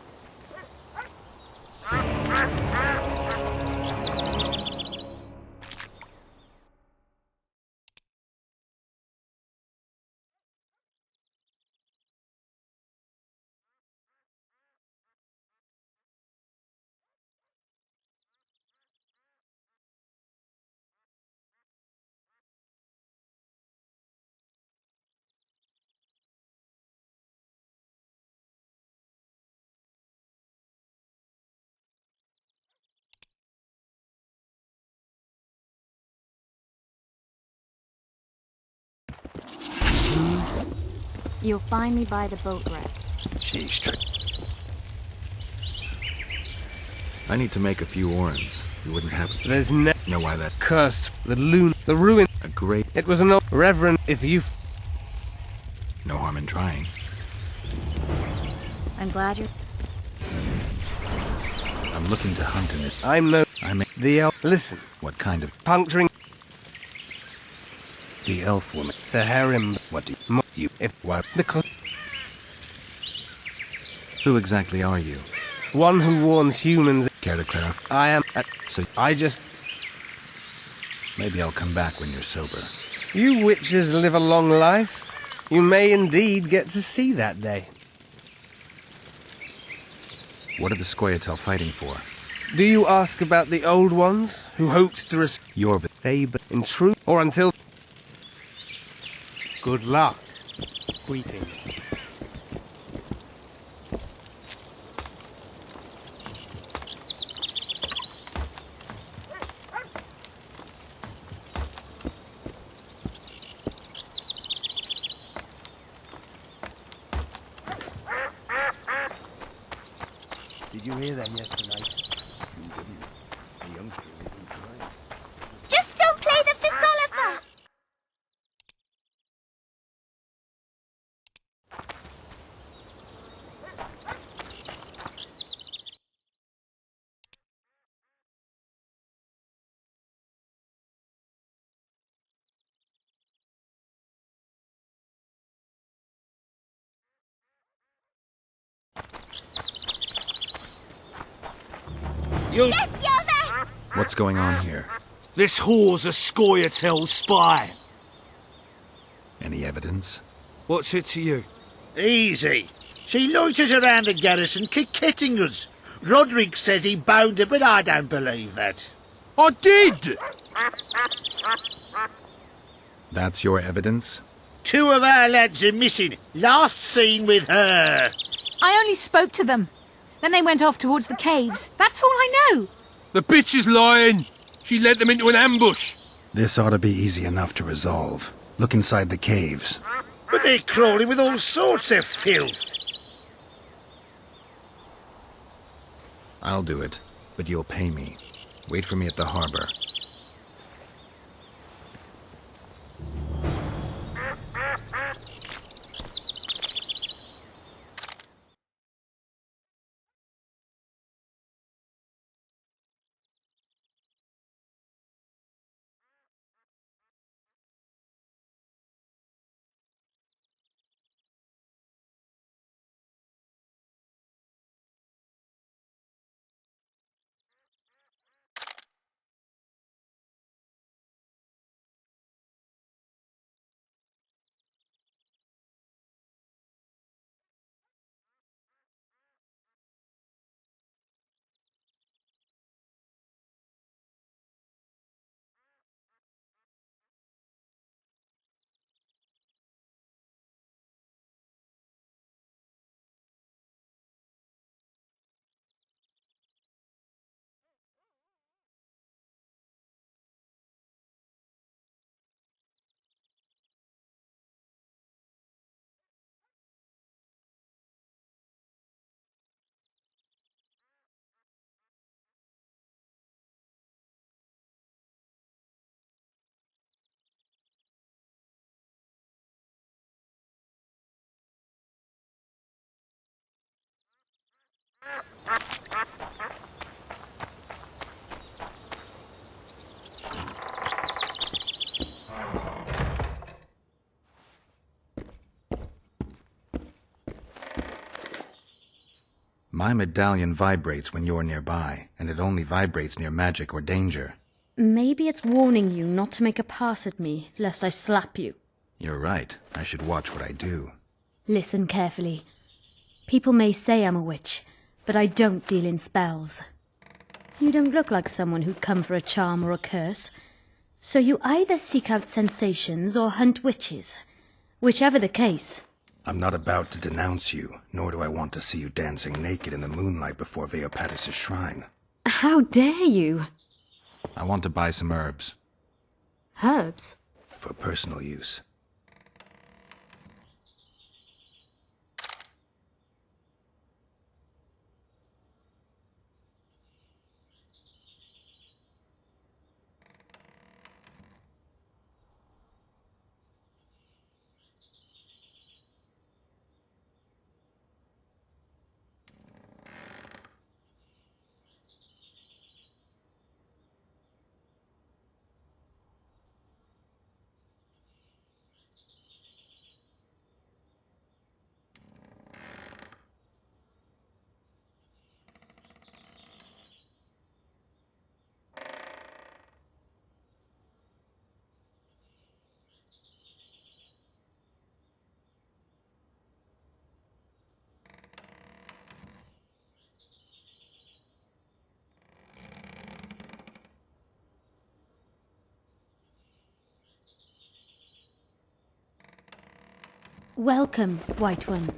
You'll find me by the boat wreck.
Sheesh, I need to make a few orens. You wouldn't have...
There's
know why that...
Cursed. The loon. The ruin.
A great...
It was an old... Reverend, if you...
No harm in trying.
I'm glad you're...
I'm looking to hunt in it.
I'm no...
I'm a...
The elf... Listen.
What kind of...
Puncturing...
The elf woman.
Saharim.
What do you...
If...
What?
Because...
Who exactly are you?
One who warns humans...
Care to clarify?
I am...
So...
I just...
Maybe I'll come back when you're sober.
You witches live a long life. You may indeed get to see that day.
What are the Scoia'tael fighting for?
Do you ask about the old ones, who hoped to
Your...
They, but in truth, or until... Good luck. Greeting.
Did you hear them yesterday? You didn't. The youngster didn't cry.
Just don't play the Fisolifer!
You'll...
Get your men!
What's going on here?
This whore's a Scoia'tael spy.
Any evidence?
What's it to you?
Easy. She loiters around the garrison kick-kitting us. Roderick says he bound her, but I don't believe that.
I did!
That's your evidence?
2 of our lads are missing. Last seen with her.
I only spoke to them. Then they went off towards the caves. That's all I know.
The bitch is lying. She led them into an ambush.
This ought to be easy enough to resolve. Look inside the caves.
But they're crawling with all sorts of filth.
I'll do it, but you'll pay me. Wait for me at the harbor. My medallion vibrates when you're nearby, and it only vibrates near magic or danger.
Maybe it's warning you not to make a pass at me, lest I slap you.
You're right. I should watch what I do.
Listen carefully. People may say I'm a witch, but I don't deal in spells. You don't look like someone who'd come for a charm or a curse. So you either seek out sensations or hunt witches. Whichever the case.
I'm not about to denounce you, nor do I want to see you dancing naked in the moonlight before Veopatis' shrine.
How dare you?
I want to buy some herbs.
Herbs?
For personal use.
Welcome, White One.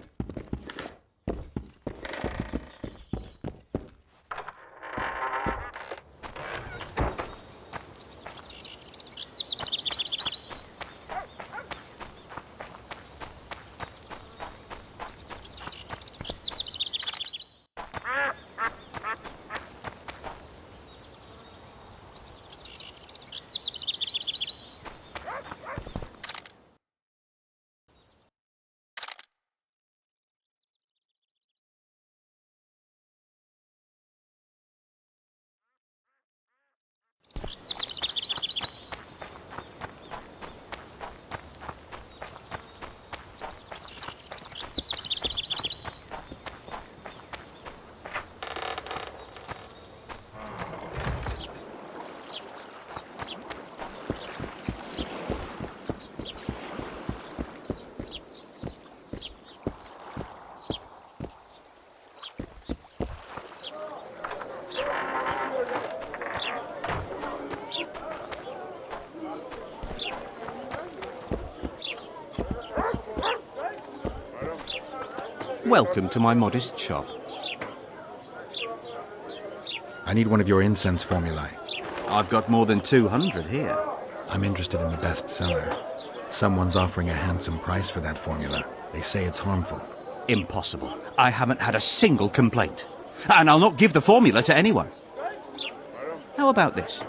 Welcome to my modest shop.
I need one of your incense formulae.
I've got more than 200 here.
I'm interested in the best seller. Someone's offering a handsome price for that formula. They say it's harmful.
Impossible. I haven't had a single complaint. And I'll not give the formula to anyone. How about this?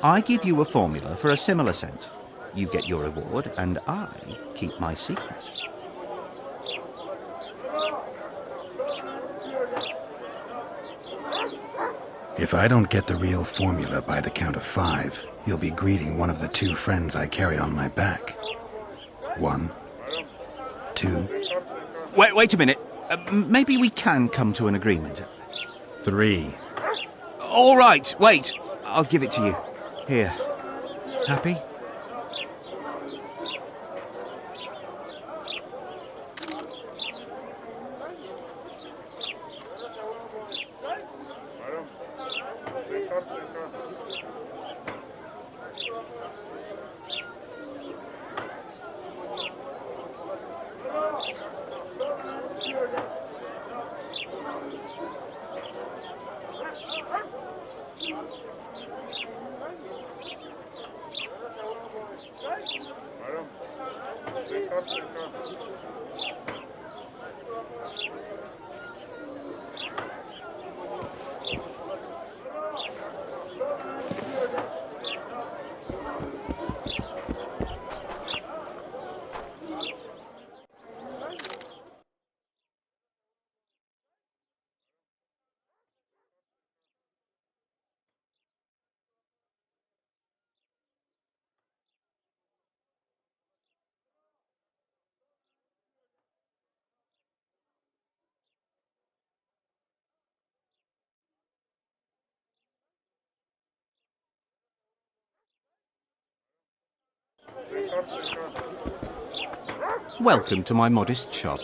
I give you a formula for a similar scent. You get your reward, and I keep my secret.
If I don't get the real formula by the count of 5, you'll be greeting one of the 2 friends I carry on my back. 1, 2...
Wait a minute. Maybe we can come to an agreement.
3.
All right, wait. I'll give it to you. Here. Happy?
Welcome to my modest shop.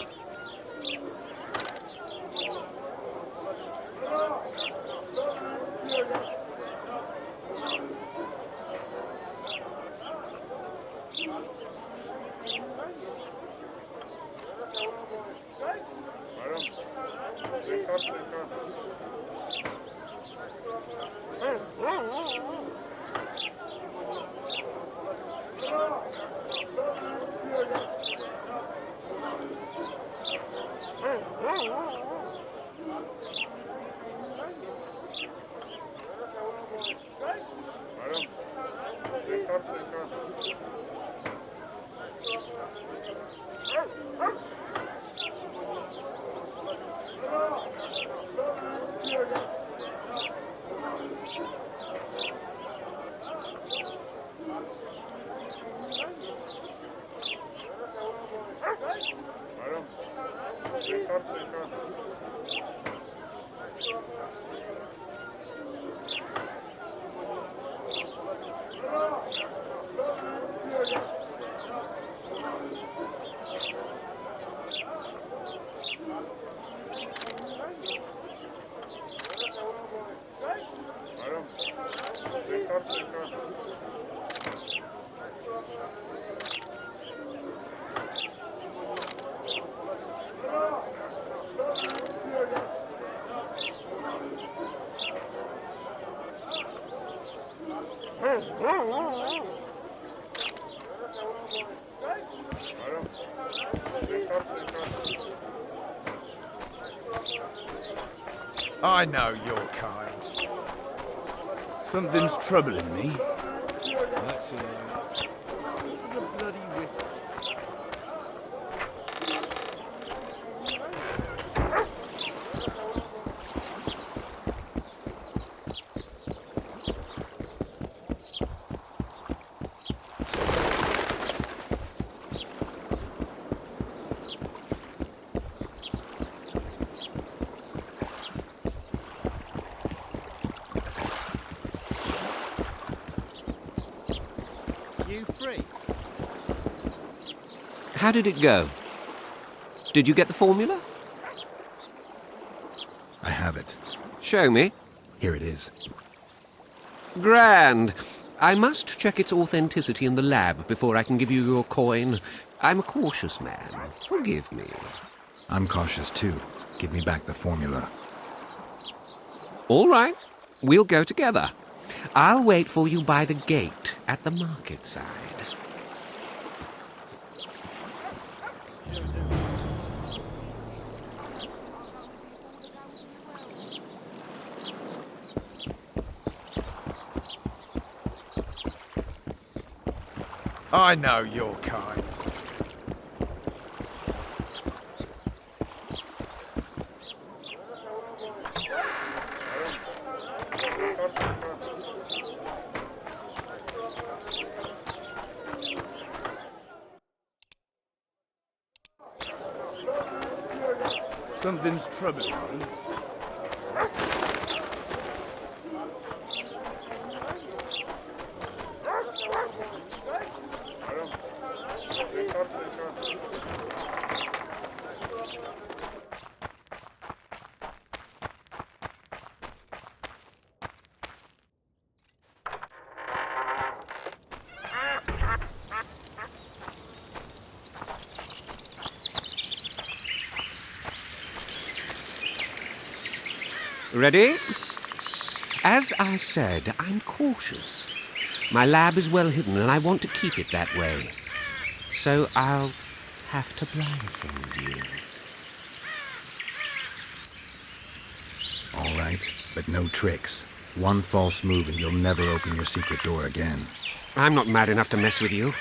I know your kind.
Something's troubling me.
That's all right.
There's a bloody whip.
You free?
How did it go? Did you get the formula?
I have it.
Show me.
Here it is.
Grand. I must check its authenticity in the lab before I can give you your coin. I'm a cautious man. Forgive me.
I'm cautious too. Give me back the formula.
All right. We'll go together. I'll wait for you by the gate at the market side.
I know your kind.
Something's troubling me.
Ready? As I said, I'm cautious. My lab is well hidden, and I want to keep it that way. So I'll have to blindfold you.
All right, but no tricks. One false move and you'll never open your secret door again.
I'm not mad enough to mess with you.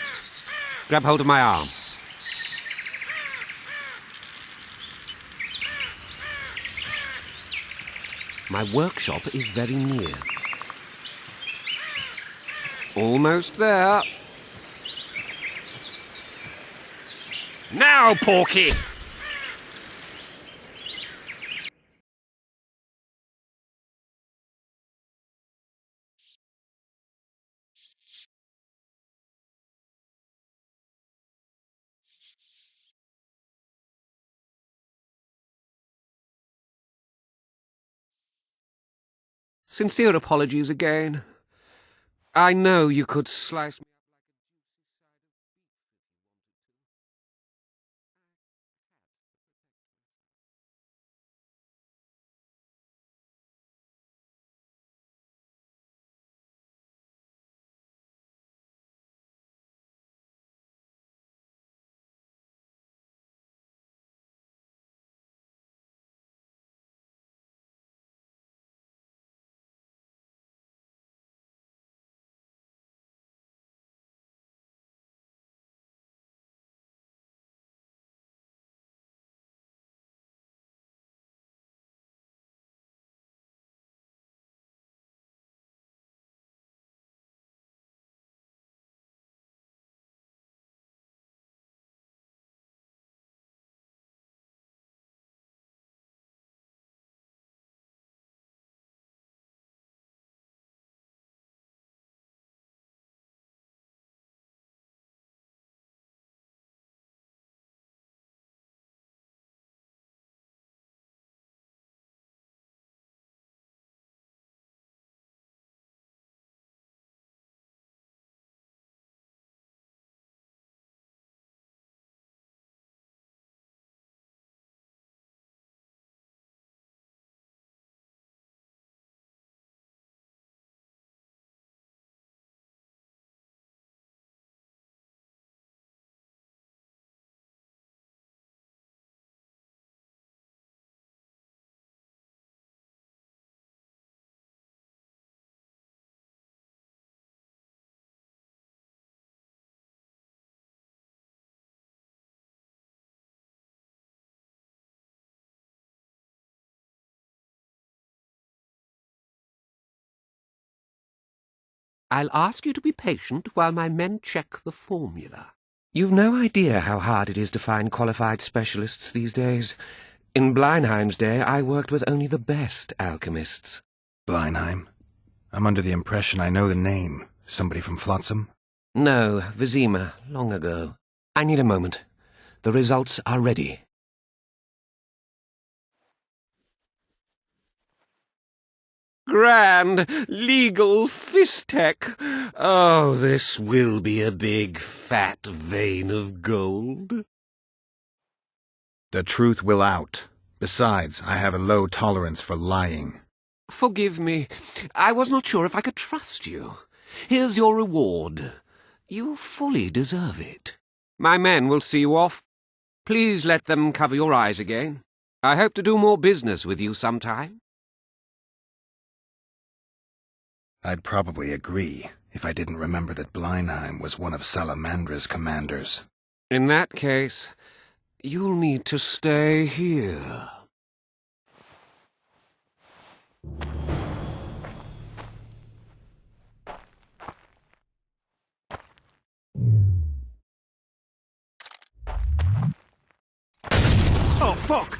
Grab hold of my arm. My workshop is very near. Almost there. Now, Porky! Sincere apologies again. I know you could slice me. I'll ask you to be patient while my men check the formula. You've no idea how hard it is to find qualified specialists these days. In Bleinheim's day, I worked with only the best alchemists.
Bleinheim? I'm under the impression I know the name. Somebody from Flotsam?
No, Vizima, long ago. I need a moment. The results are ready. Grand legal fistech. Oh, this will be a big fat vein of gold.
The truth will out. Besides, I have a low tolerance for lying.
Forgive me. I was not sure if I could trust you. Here's your reward. You fully deserve it. My men will see you off. Please let them cover your eyes again. I hope to do more business with you sometime.
I'd probably agree if I didn't remember that Bleinheim was one of Salamandra's commanders.
In that case, you'll need to stay here.
Oh, fuck!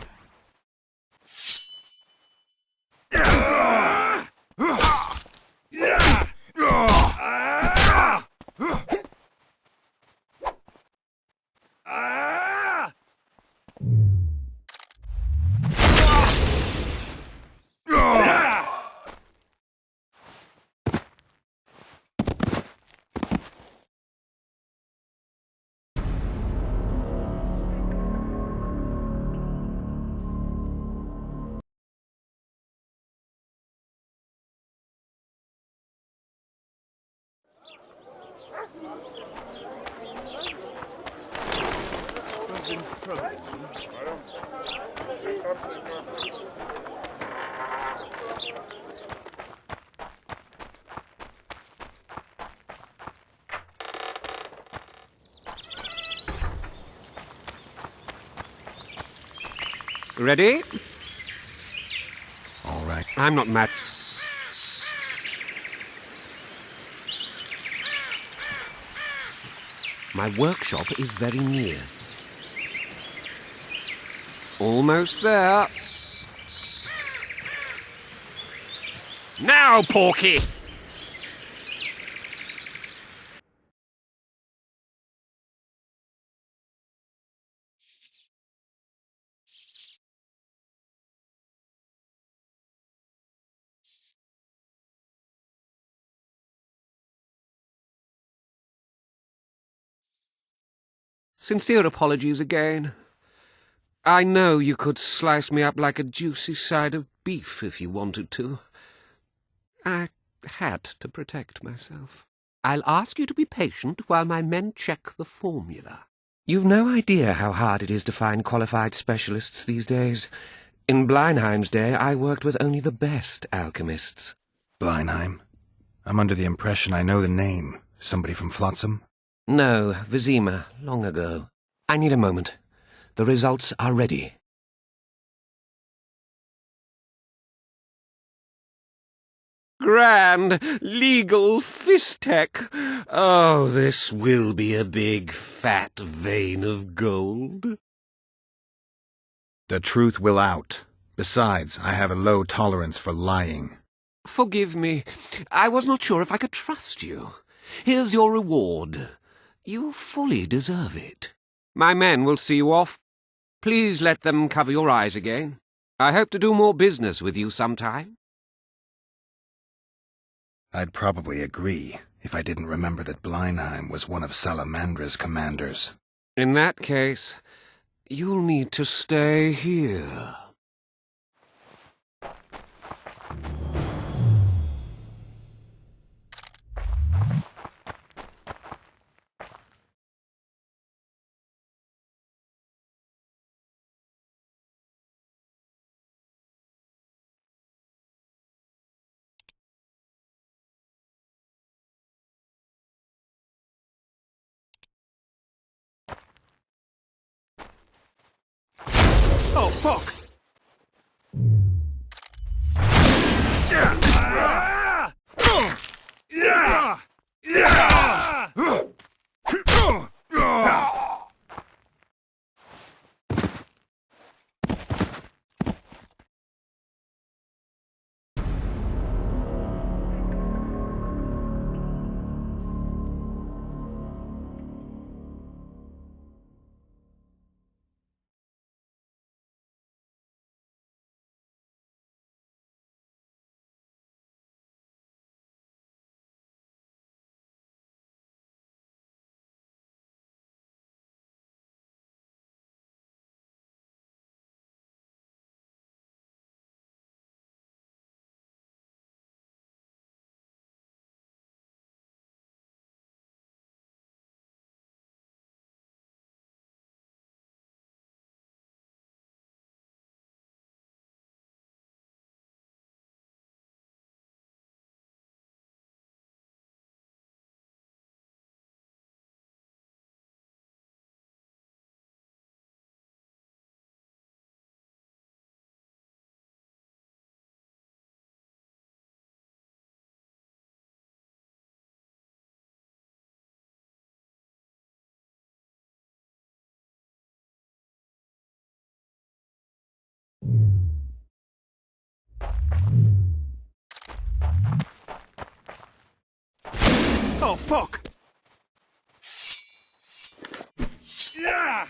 Ready?
All right.
I'm not mad. My workshop is very near. Almost there. Now, Porky! Sincere apologies again. I know you could slice me up like a juicy side of beef if you wanted to. I had to protect myself. I'll ask you to be patient while my men check the formula. You've no idea how hard it is to find qualified specialists these days. In Bleinheim's day, I worked with only the best alchemists.
Bleinheim? I'm under the impression I know the name. Somebody from Flotsam?
No, Vizima, long ago. I need a moment. The results are ready. Grand legal fistek. Oh, this will be a big fat vein of gold.
The truth will out. Besides, I have a low tolerance for lying.
Forgive me. I was not sure if I could trust you. Here's your reward. You fully deserve it. My men will see you off. Please let them cover your eyes again. I hope to do more business with you sometime.
I'd probably agree if I didn't remember that Bleinheim was one of Salamandra's commanders.
In that case, you'll need to stay here.
Oh, fuck! Oh, fuck! Yeah!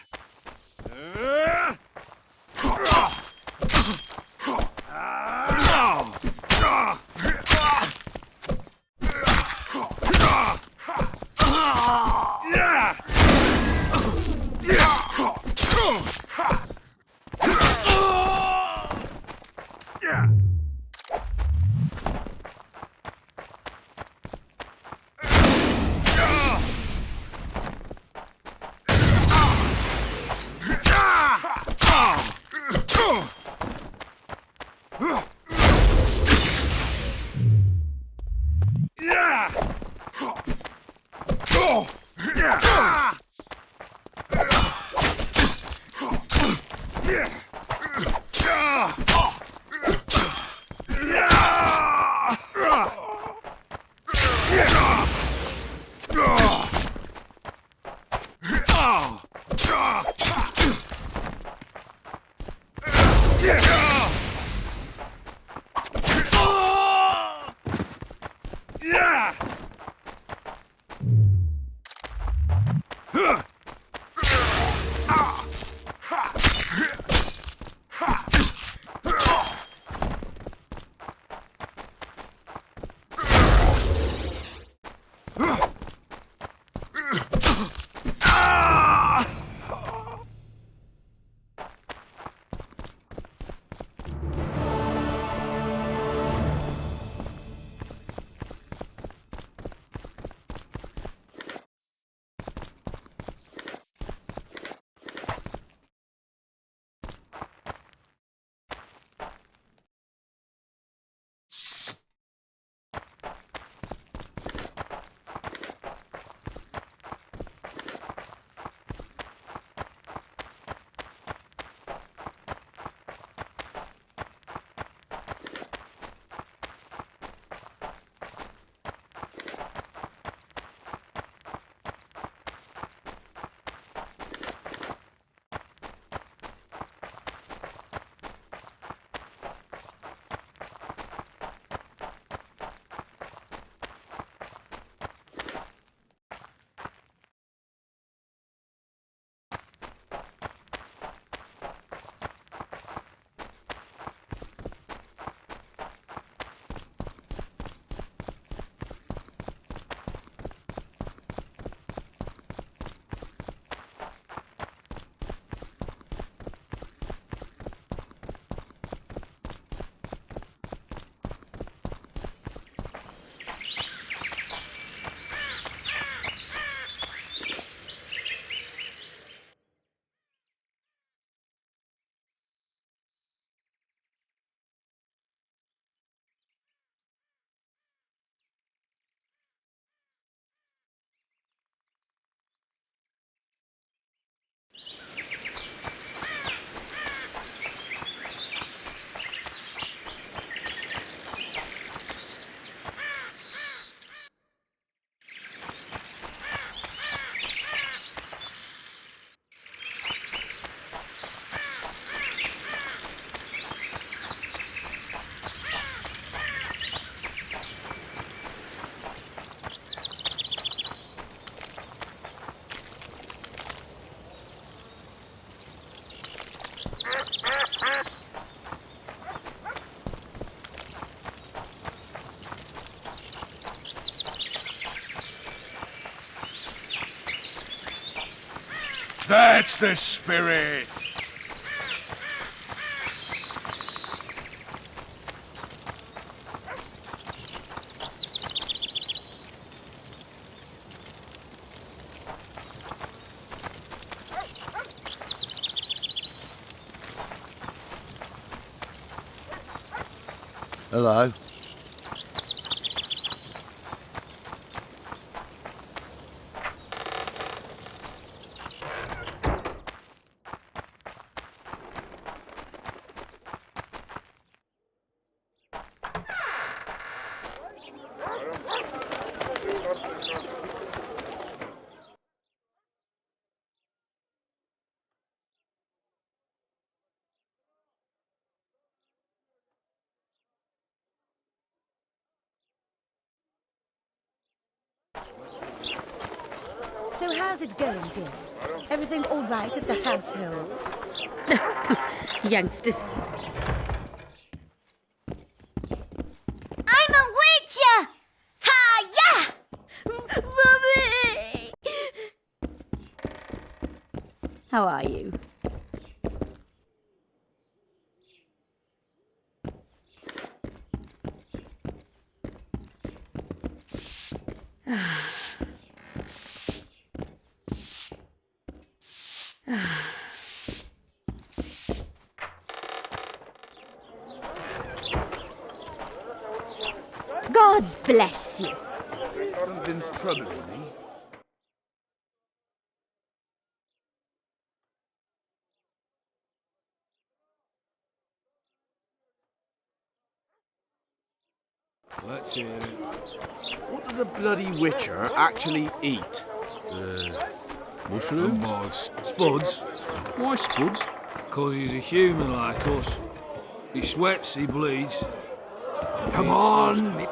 That's the spirit!
Hello.
So how's it going, dear? Everything all right at the household?
Youngsters.
I'm a witcher! Ha! Yeah! Mommy!
How are you?
Gods bless you.
Something's troubling me. Let's hear it.
What does a bloody witcher actually eat?
Mushrooms? Spuds? Why spuds? 'Cause he's a human like us. He sweats, he bleeds.
Come on!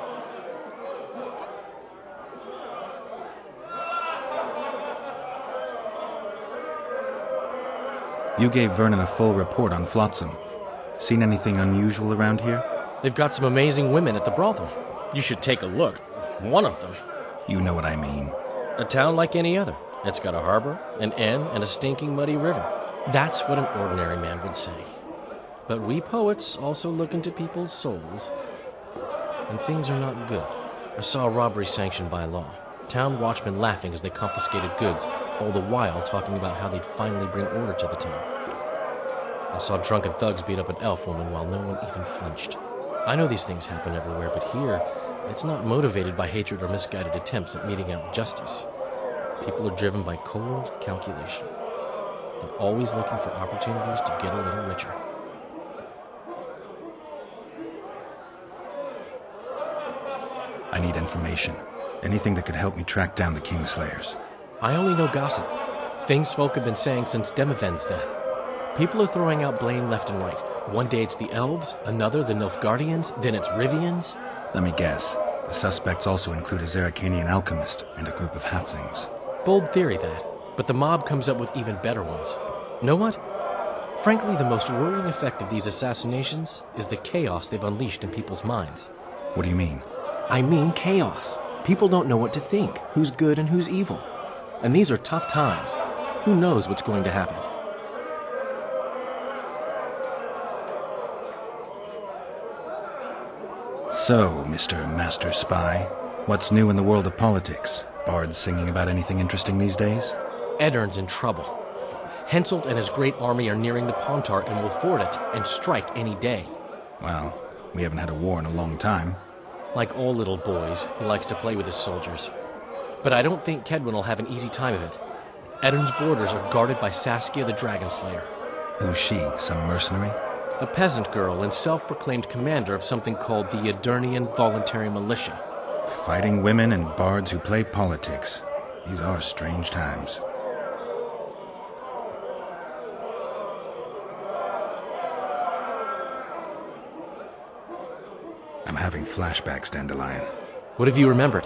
You gave Vernon a full report on Flotsam. Seen anything unusual around here?
They've got some amazing women at the brothel. You should take a look. One of them.
You know what I mean.
A town like any other. It's got a harbor, an inn, and a stinking muddy river. That's what an ordinary man would say. But we poets also look into people's souls. And things are not good. I saw a robbery sanctioned by law. Town watchmen laughing as they confiscated goods, all the while talking about how they'd finally bring order to the town. I saw drunken thugs beat up an elf woman while no one even flinched. I know these things happen everywhere, but here, it's not motivated by hatred or misguided attempts at meting out justice. People are driven by cold calculation. They're always looking for opportunities to get a little richer.
I need information. Anything that could help me track down the Kingslayers.
I only know gossip. Things folk have been saying since Demiven's death. People are throwing out blame left and right. One day it's the elves, another the Nilfgaardians, then it's Rivians.
Let me guess. The suspects also include a Zerrikanian alchemist and a group of halflings.
Bold theory, that. But the mob comes up with even better ones. Know what? Frankly, the most worrying effect of these assassinations is the chaos they've unleashed in people's minds.
What do you mean?
I mean chaos. People don't know what to think, who's good and who's evil. And these are tough times. Who knows what's going to happen?
So, Mr. Master Spy, what's new in the world of politics? Bards singing about anything interesting these days?
Eddern's in trouble. Henselt and his great army are nearing the Pontar and will ford it and strike any day.
Well, we haven't had a war in a long time.
Like all little boys, he likes to play with his soldiers. But I don't think Kedwin will have an easy time of it. Eddern's borders are guarded by Saskia the Dragon Slayer.
Who's she? Some mercenary?
A peasant girl and self-proclaimed commander of something called the Edirnian Voluntary Militia.
Fighting women and bards who play politics. These are strange times. I'm having flashbacks, Dandelion.
What have you remembered?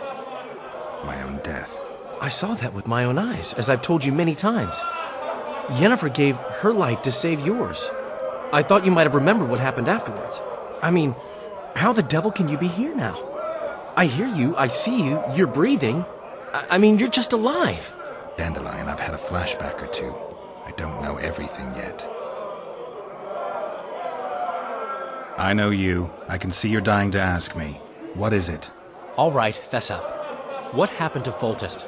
My own death.
I saw that with my own eyes, as I've told you many times. Yennefer gave her life to save yours. I thought you might have remembered what happened afterwards. I mean, how the devil can you be here now? I hear you, I see you, you're breathing. I mean, you're just alive.
Dandelion, I've had a flashback or two. I don't know everything yet. I know you. I can see you're dying to ask me. What is it?
All right, fess up. What happened to Foltest?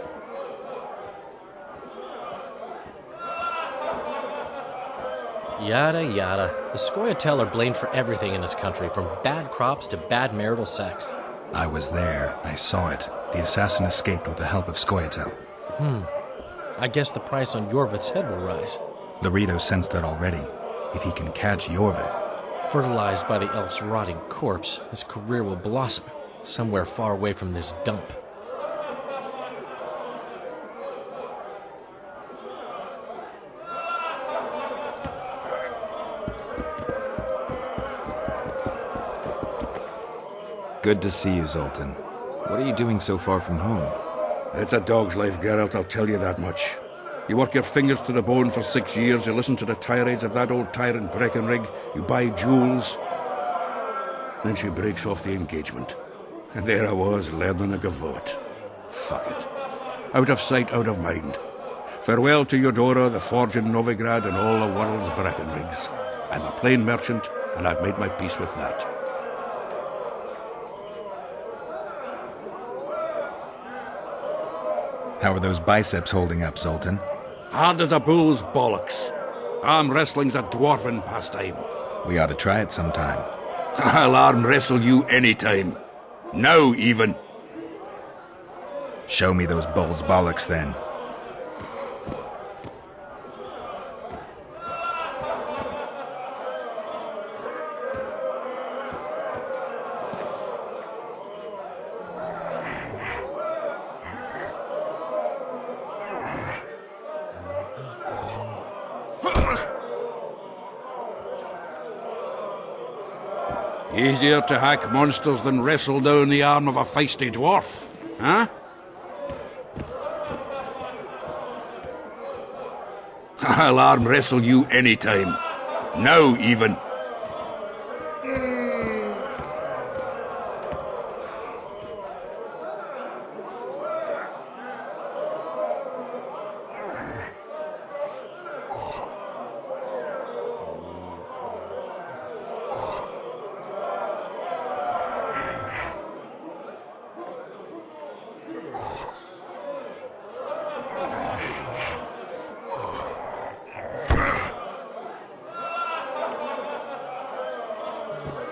Yada yada. The Scoia'tael are blamed for everything in this country, from bad crops to bad marital sex.
I was there. I saw it. The assassin escaped with the help of Scoia'tael.
I guess the price on Yorvith's head will rise.
Loredo sensed that already. If he can catch Yorvith...
Fertilized by the elf's rotting corpse, his career will blossom, somewhere far away from this dump.
Good to see you, Zoltan. What are you doing so far from home?
It's a dog's life, Geralt, I'll tell you that much. You work your fingers to the bone for 6 years, you listen to the tirades of that old tyrant Breckenrig, you buy jewels. Then she breaks off the engagement. And there I was, learning a gavotte. Fuck it. Out of sight, out of mind. Farewell to Eudora, the forge in Novigrad, and all the world's Breckenrigs. I'm a plain merchant, and I've made my peace with that.
How are those biceps holding up, Zoltan?
Hard as a bull's bollocks. Arm wrestling's a dwarven pastime.
We ought to try it sometime.
I'll arm wrestle you anytime. Now, even.
Show me those bull's bollocks, then.
Easier to hack monsters than wrestle down the arm of a feisty dwarf, huh? I'll arm wrestle you anytime. Now, even.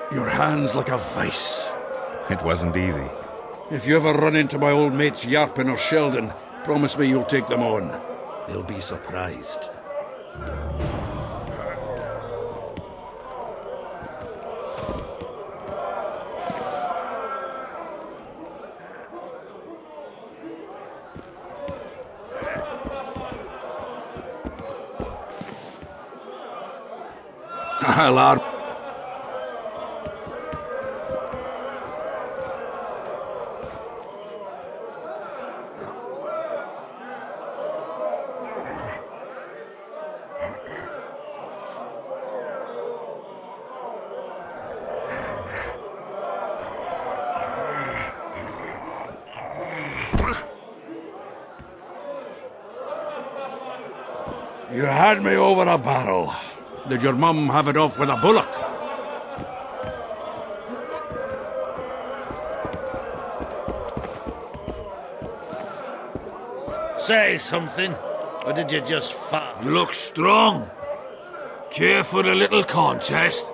Your hand's like a vice.
It wasn't easy.
If you ever run into my old mates Yarpin or Sheldon, promise me you'll take them on. They'll be surprised. I'll arm... You had me over a barrel. Did your mum have it off with a bullock?
Say something, or did you just fart?
You look strong. Care for a little contest?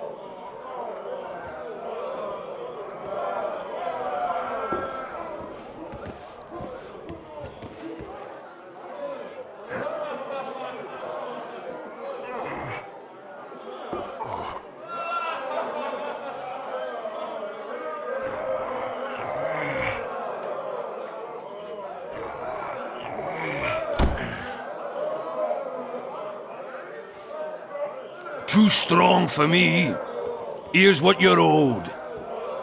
Too strong for me. Here's what you're owed.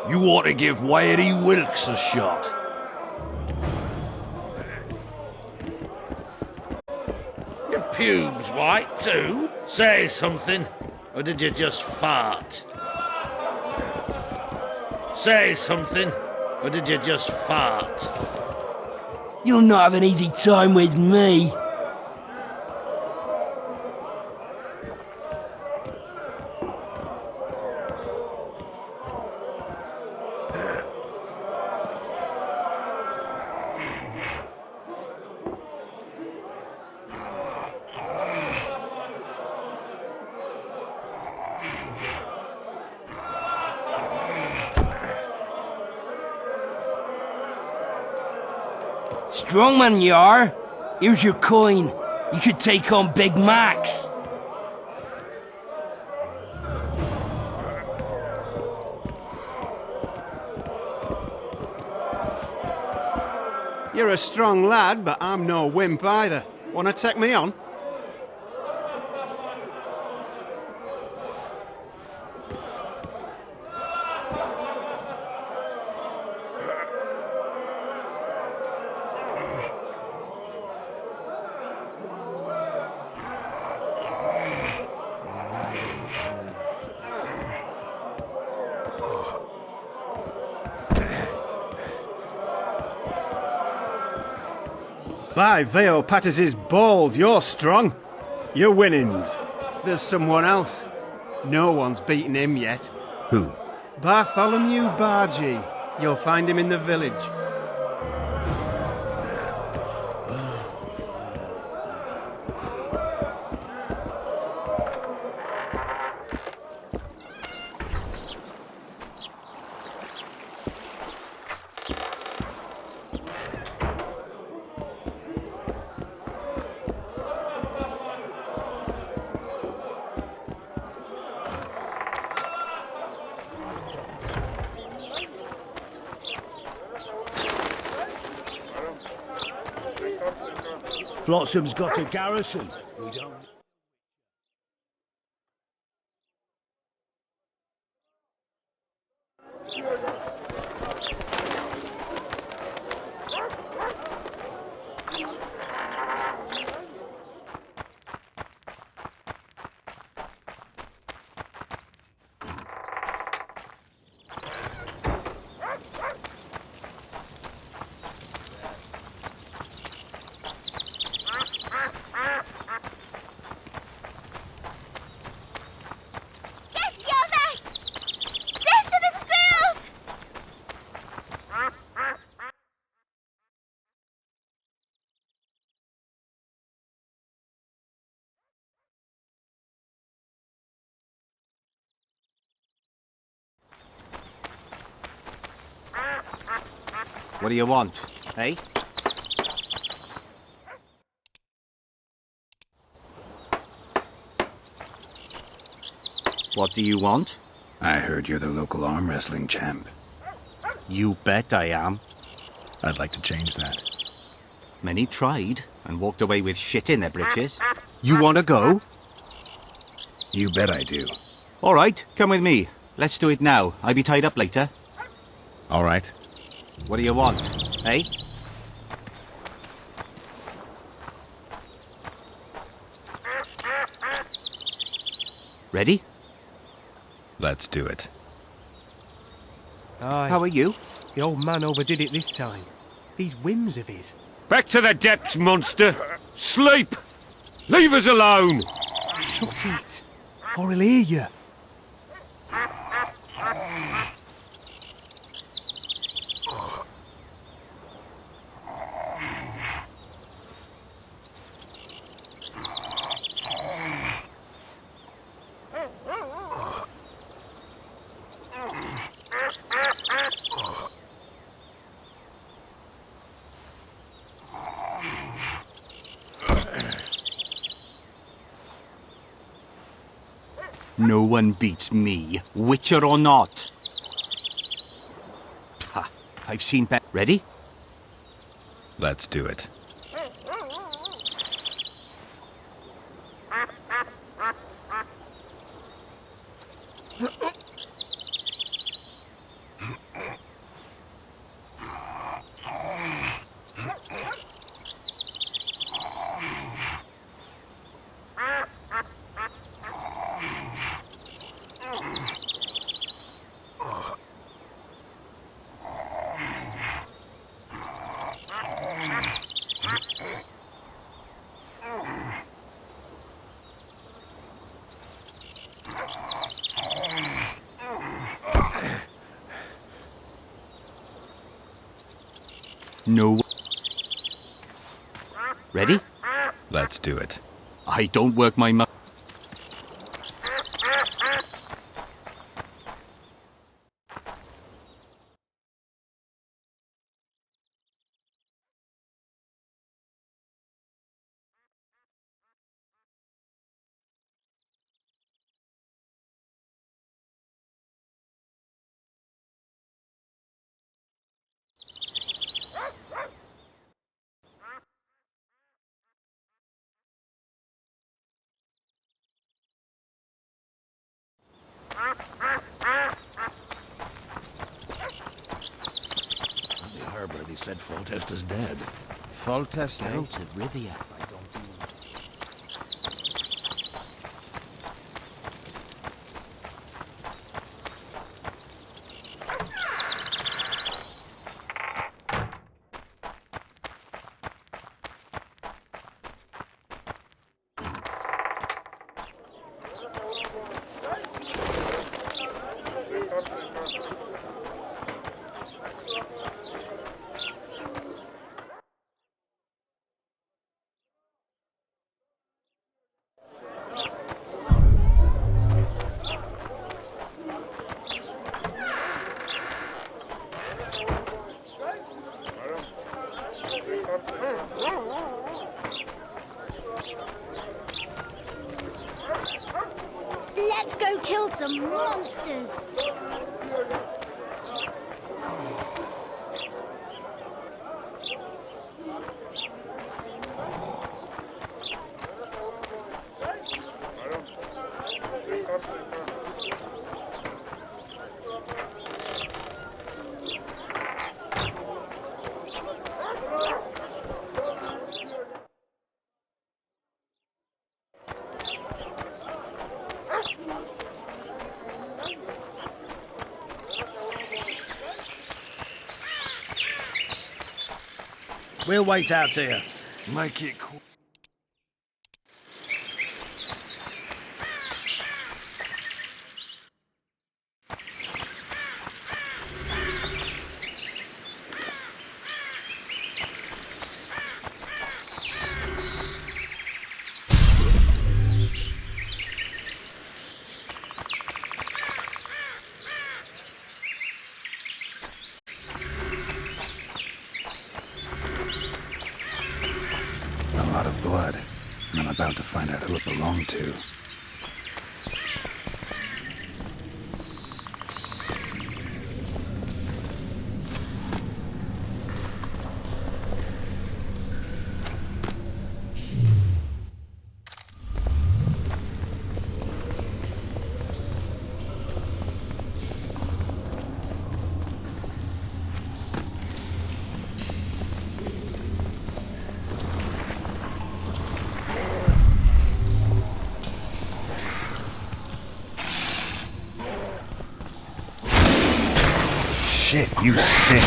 You ought to give Wiry Wilkes a shot.
Your pubes white too? Say something, or did you just fart? Say something, or did you just fart?
You'll not have an easy time with me.
Strong man you are. Here's your coin. You should take on Big Max.
You're a strong lad, but I'm no wimp either. Wanna take me on? By Veo Patters' balls, you're strong. You're winnings. There's someone else. No one's beaten him yet.
Who?
Bartholomew Bargy. You'll find him in the village.
Flotsam's got a garrison. We don't...
What do you want, eh? What do you want?
I heard you're the local arm wrestling champ.
You bet I am.
I'd like to change that.
Many tried and walked away with shit in their britches. You want to go?
You bet I do.
All right, come with me. Let's do it now. I'll be tied up later.
All right.
What do you want, eh? Ready?
Let's do it.
Aye.
How are you?
The old man overdid it this time. These whims of his.
Back to the depths, monster. Sleep. Leave us alone.
Shut it, or he'll hear you.
No one beats me, Witcher or not. Ha, I've seen better. Ready?
Let's do it.
No. Ready?
Let's do it.
I don't work my mouth.
said Foltester's dead.
Foltest
Geralt of Rivia.
Let's go kill some monsters!
We'll wait out here.
Make it quick.
A lot of blood, and I'm about to find out who it belonged to. Shit, you stink.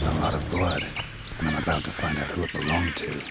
A lot of blood, and I'm about to find out who it belonged to.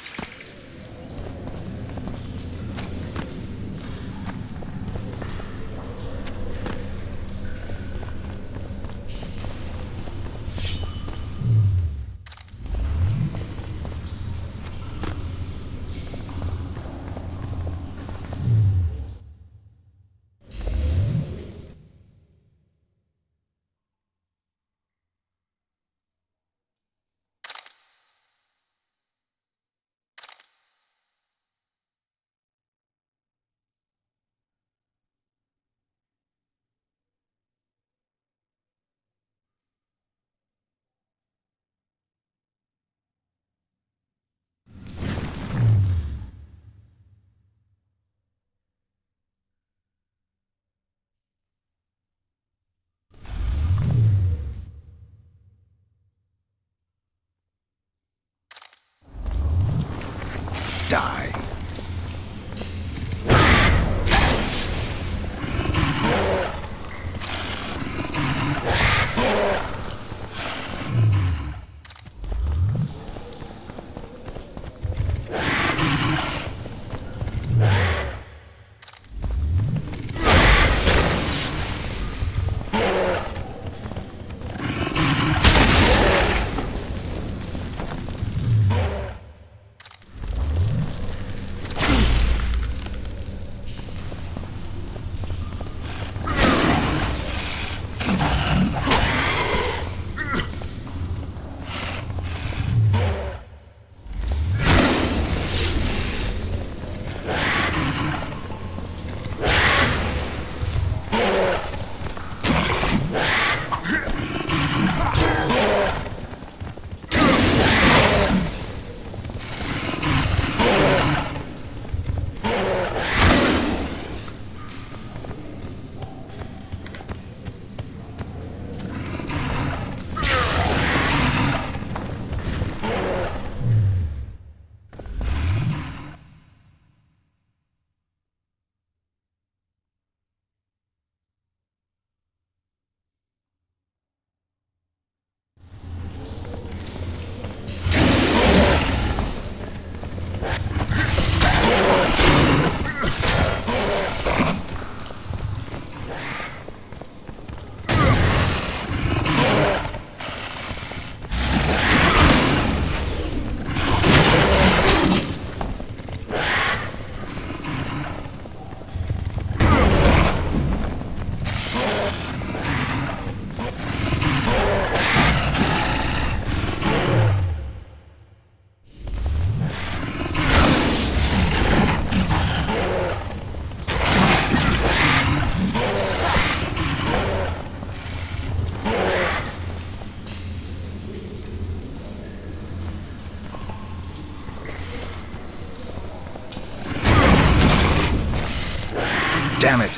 Damn it!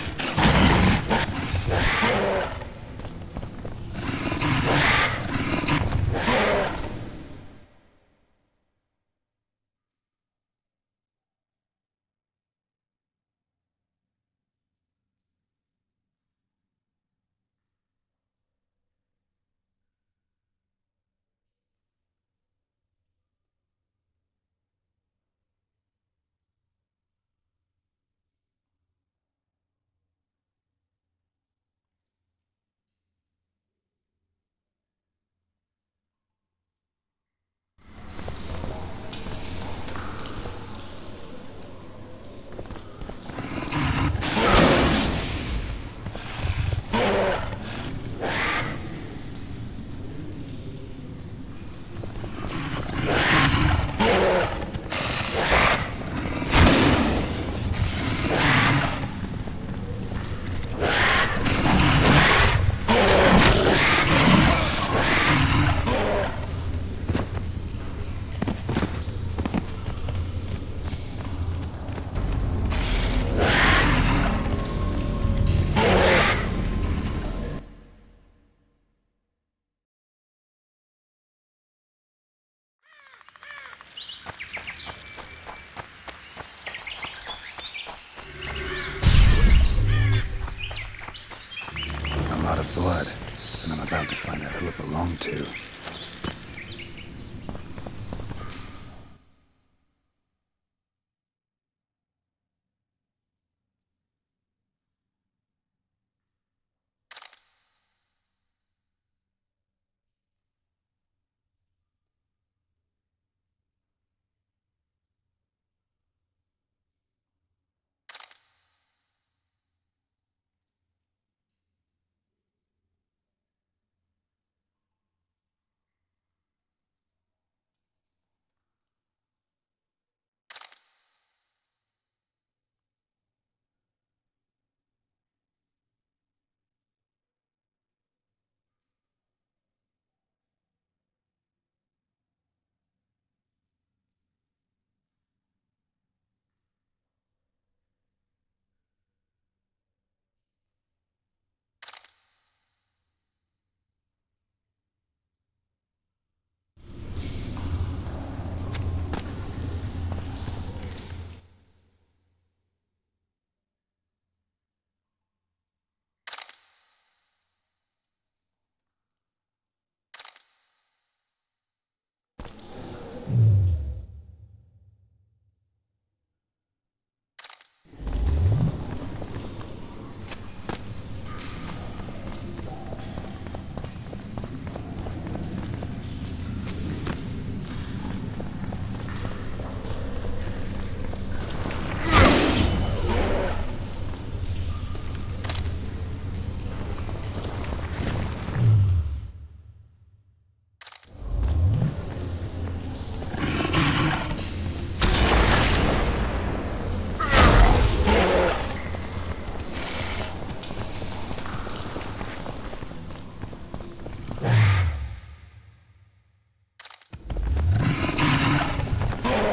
A lot of blood, and I'm about to find out who it belonged to.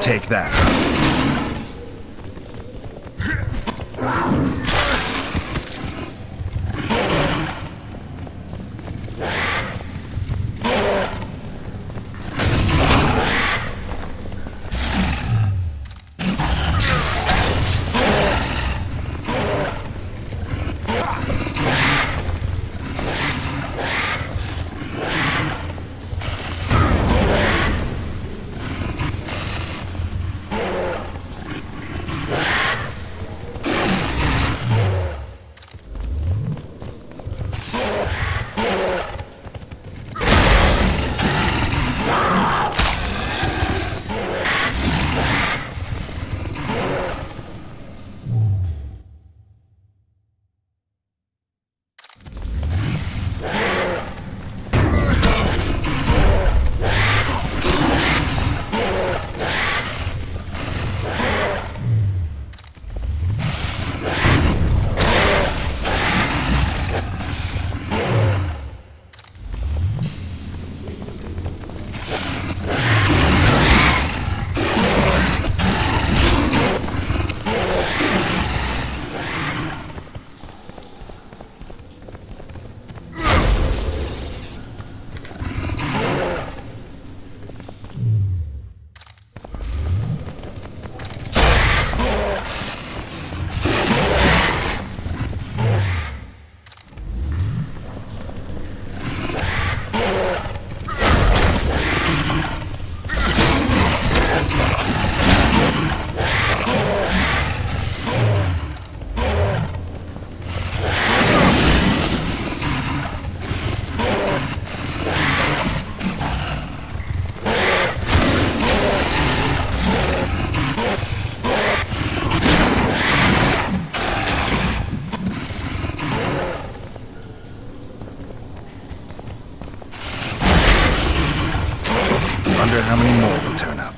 Take that.
Wonder how many more will turn up.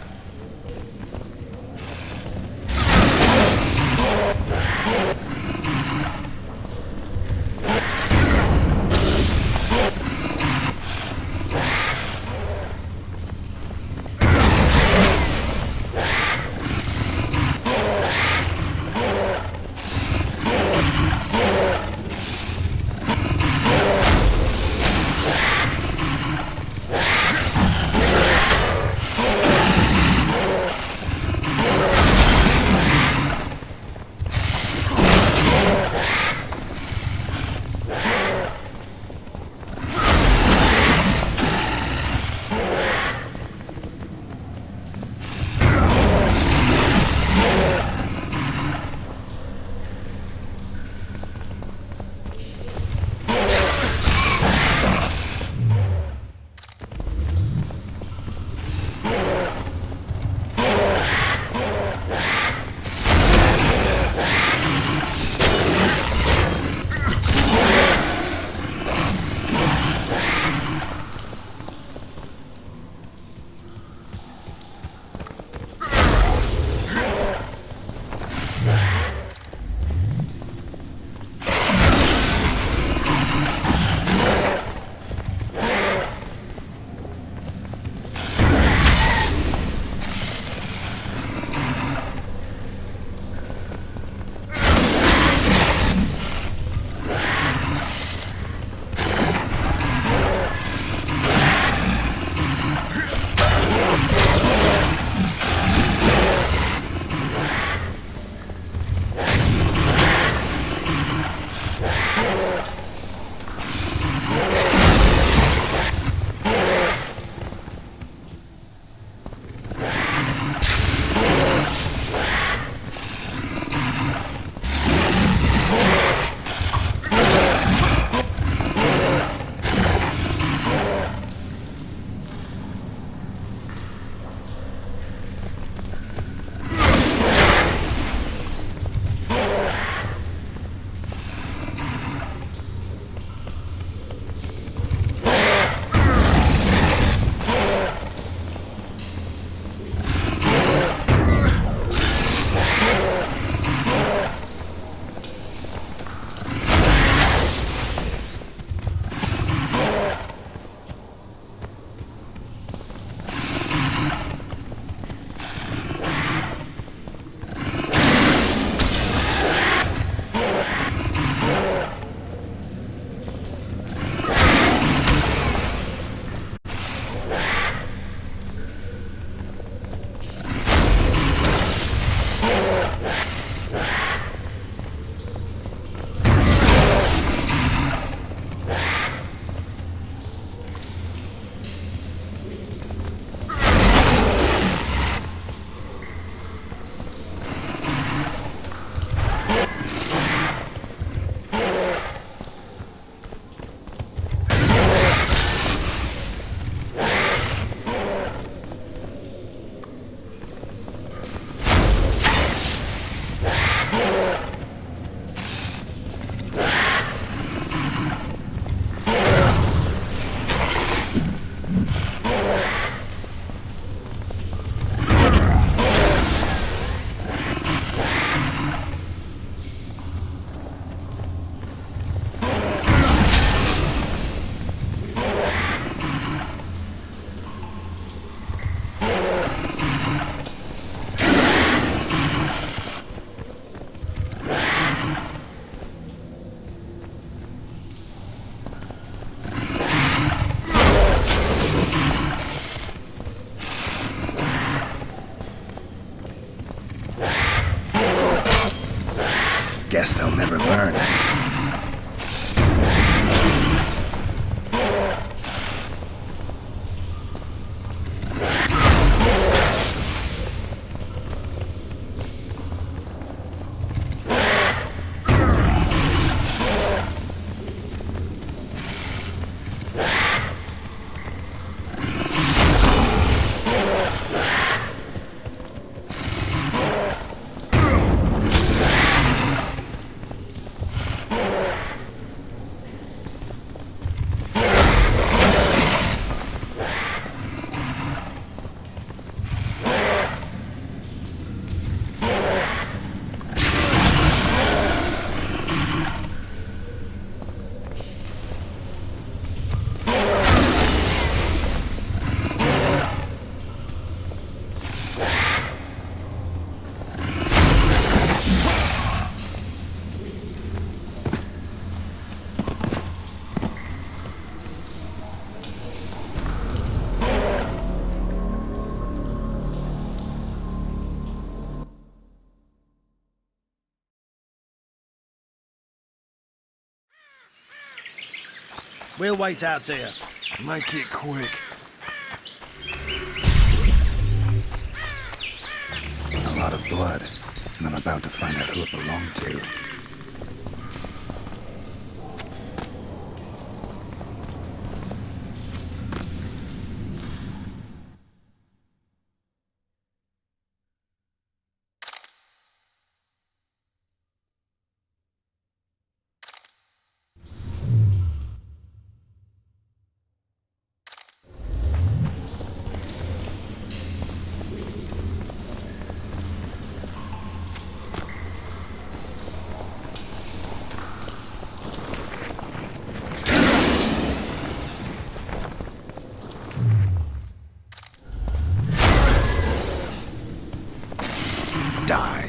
Guess they'll never learn.
We'll wait out here.
Make it quick. A lot of blood, and I'm about to find out who it belonged to. Die.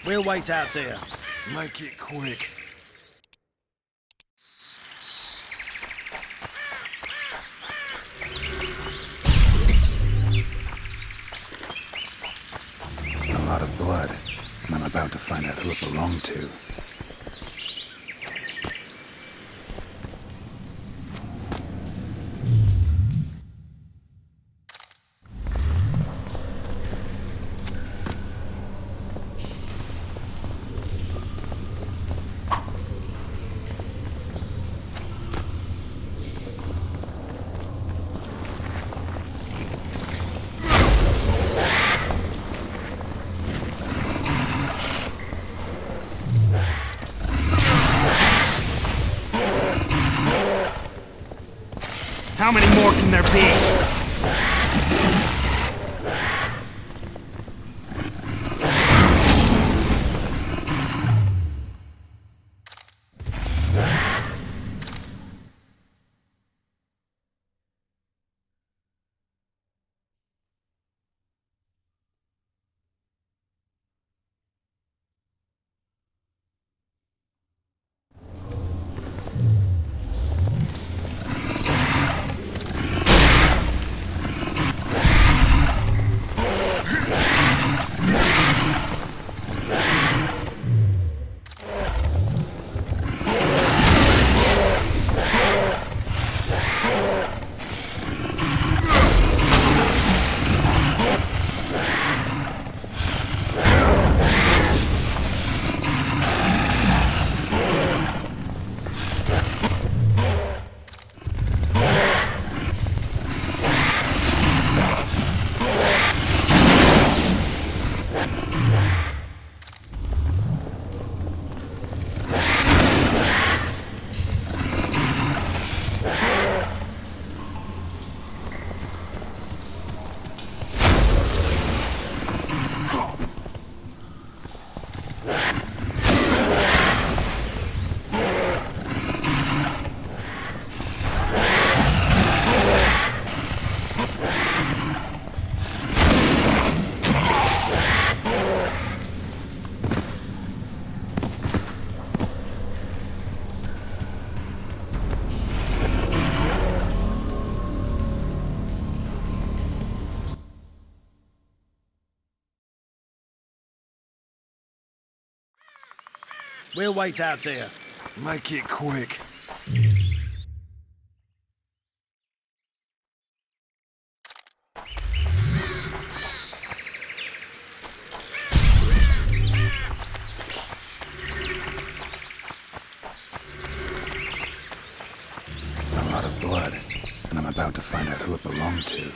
We'll wait out here.
Make it quick. lot of blood, and I'm about to find out who it belonged to.
How many more can there be?
We'll wait out here.
Make it quick.
A lot of blood, and I'm about to find out who it belonged to.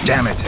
Damn it!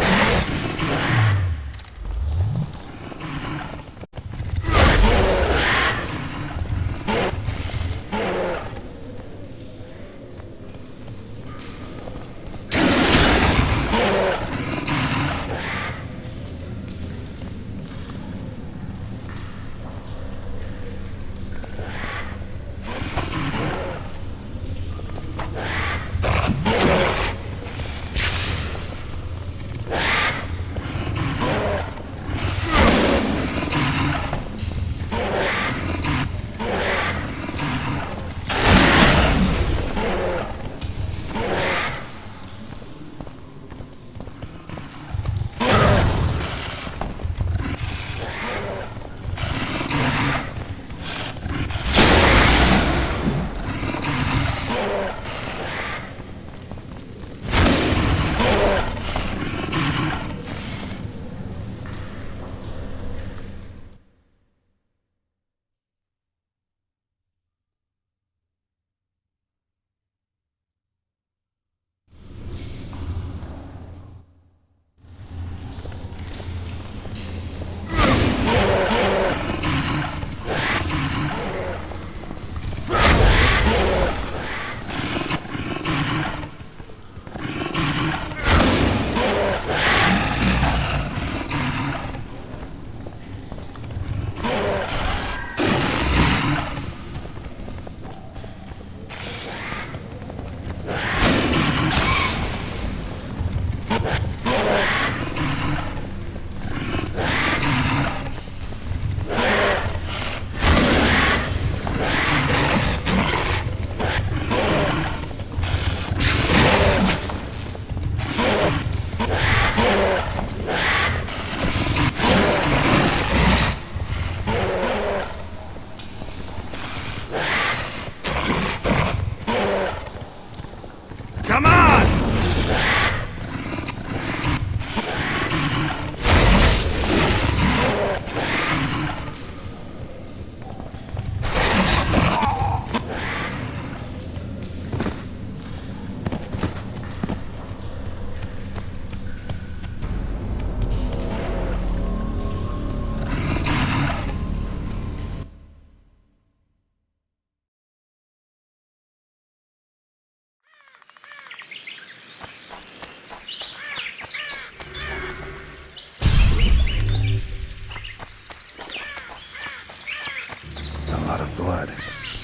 Blood,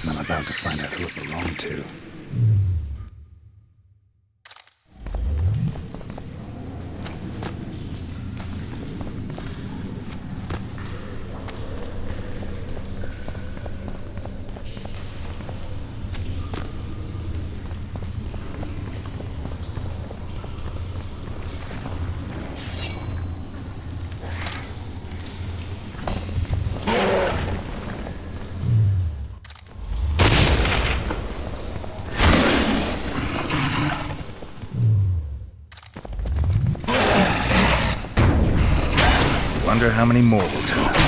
and I'm about to find out who it belonged to. Wonder how many more will turn up.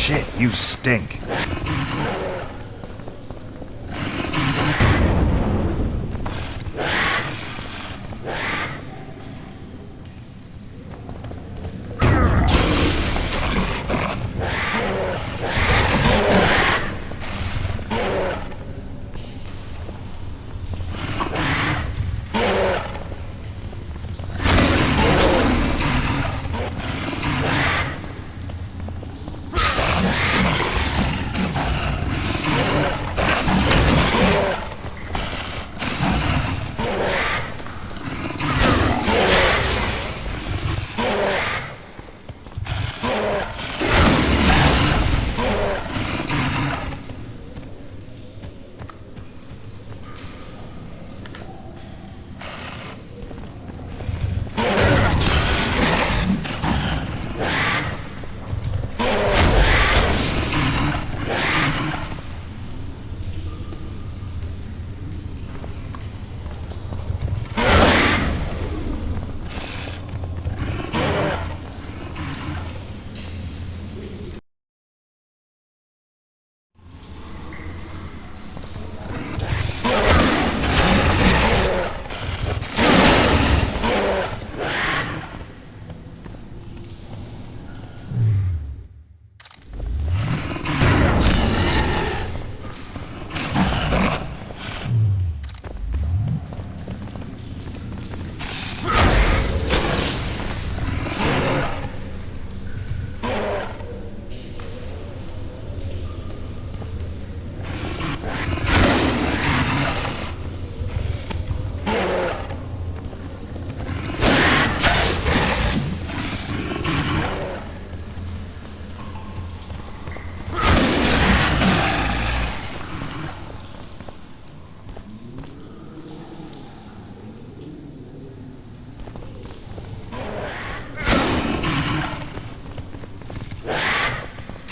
Shit, you stink.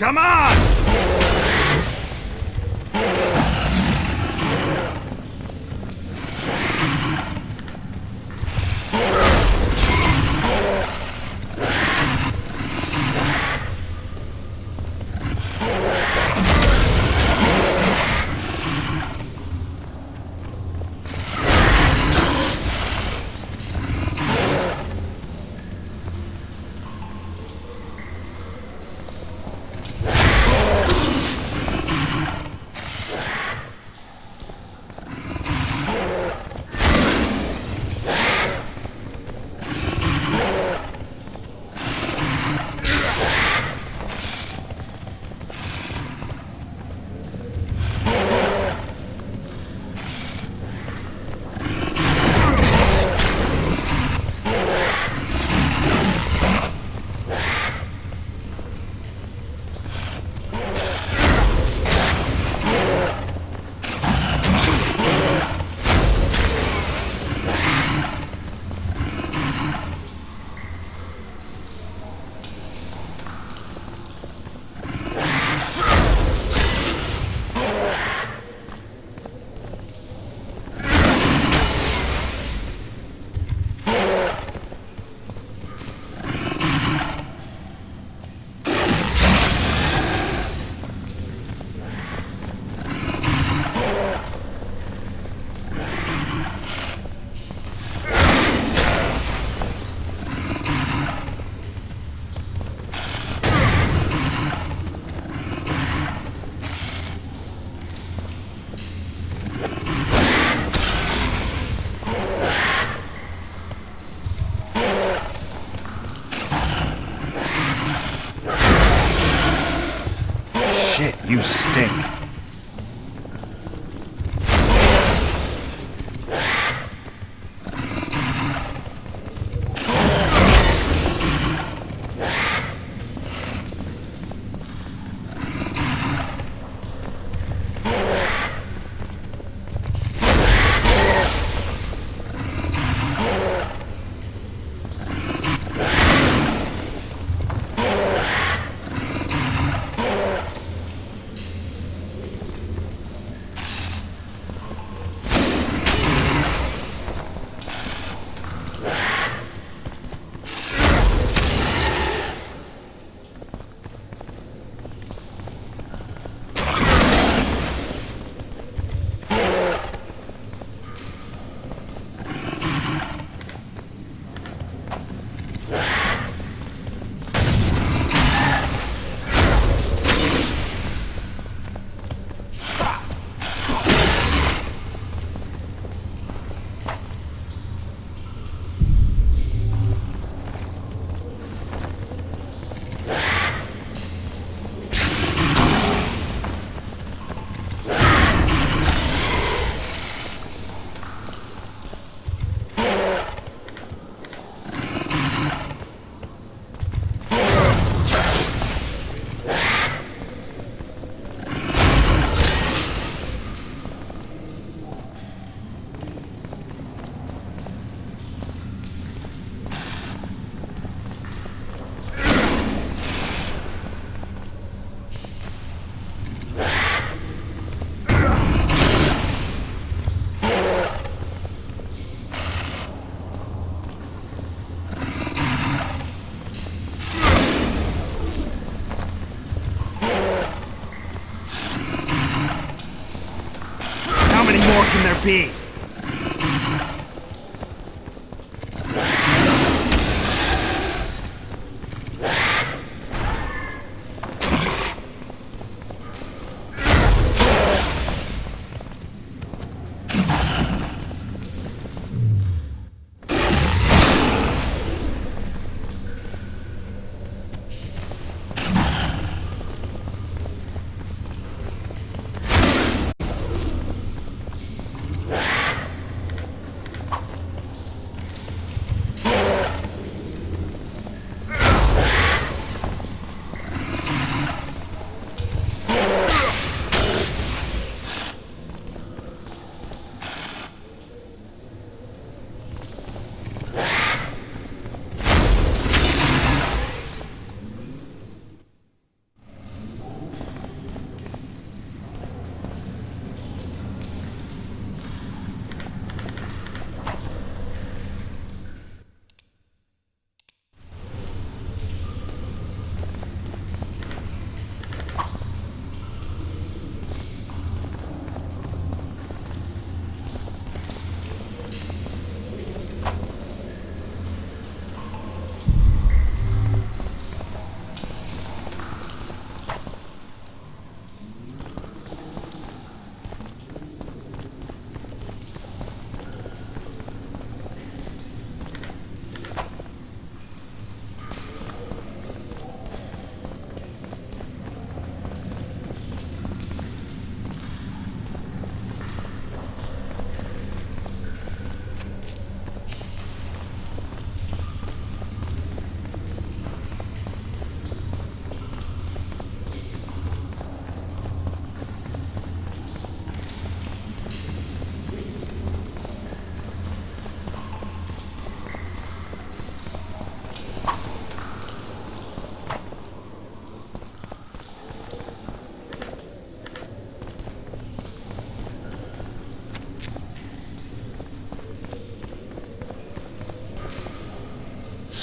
Come on!
Shit, you stink.
How many more can there be?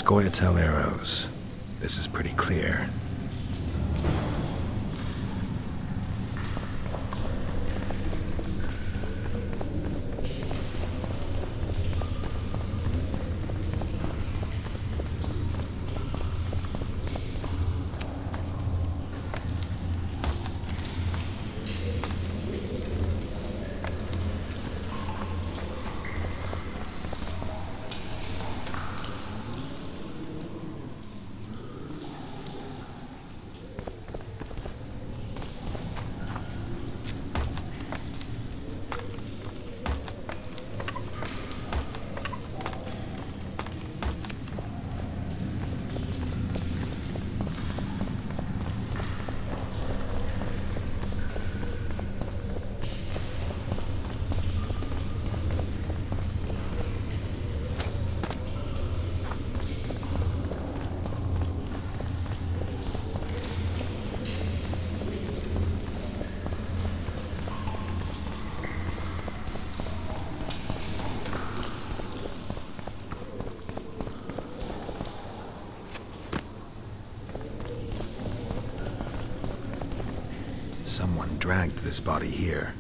Scoia'tael arrows. This is pretty clear. Someone dragged this body here.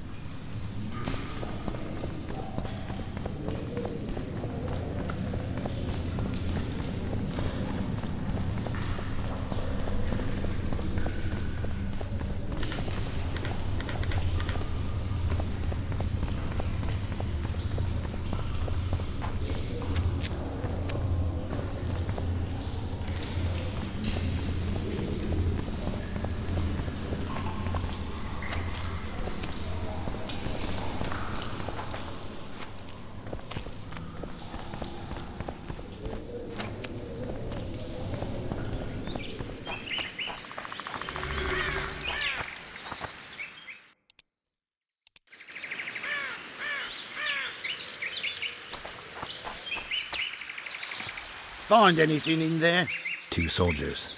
Find anything in there?
2 soldiers.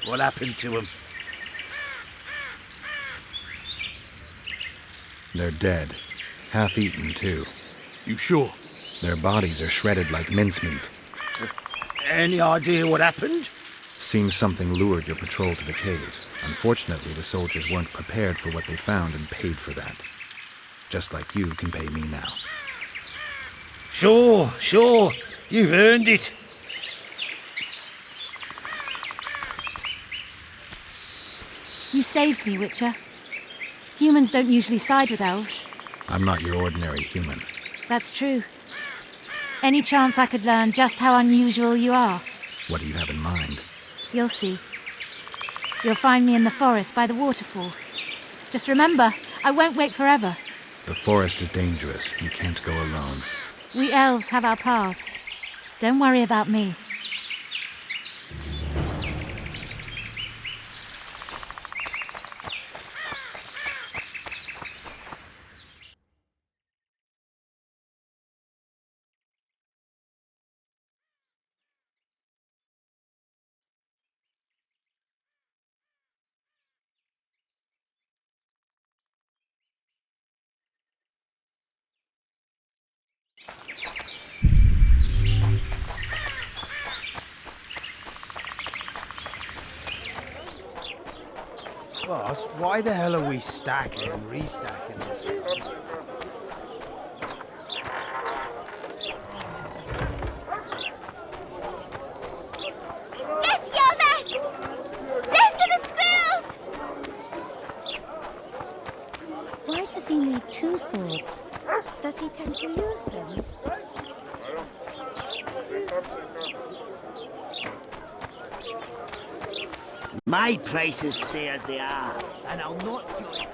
What happened to them?
They're dead. Half-eaten, too.
You sure?
Their bodies are shredded like mincemeat.
Any idea what happened?
Seems something lured your patrol to the cave. Unfortunately, the soldiers weren't prepared for what they found and paid for that. Just like you can pay me now.
Sure. You've earned it.
You saved me, Witcher. Humans don't usually side with elves.
I'm not your ordinary human.
That's true. Any chance I could learn just how unusual you are?
What do you have in mind?
You'll see. You'll find me in the forest by the waterfall. Just remember, I won't wait forever.
The forest is dangerous. You can't go alone.
We elves have our paths. Don't worry about me.
Boss, why the hell are we stacking and restacking this?
Get your men! Death to the squirrels! Why does he need 2 swords? Does he tend to use them?
My prices stay as they are, and I'll not join.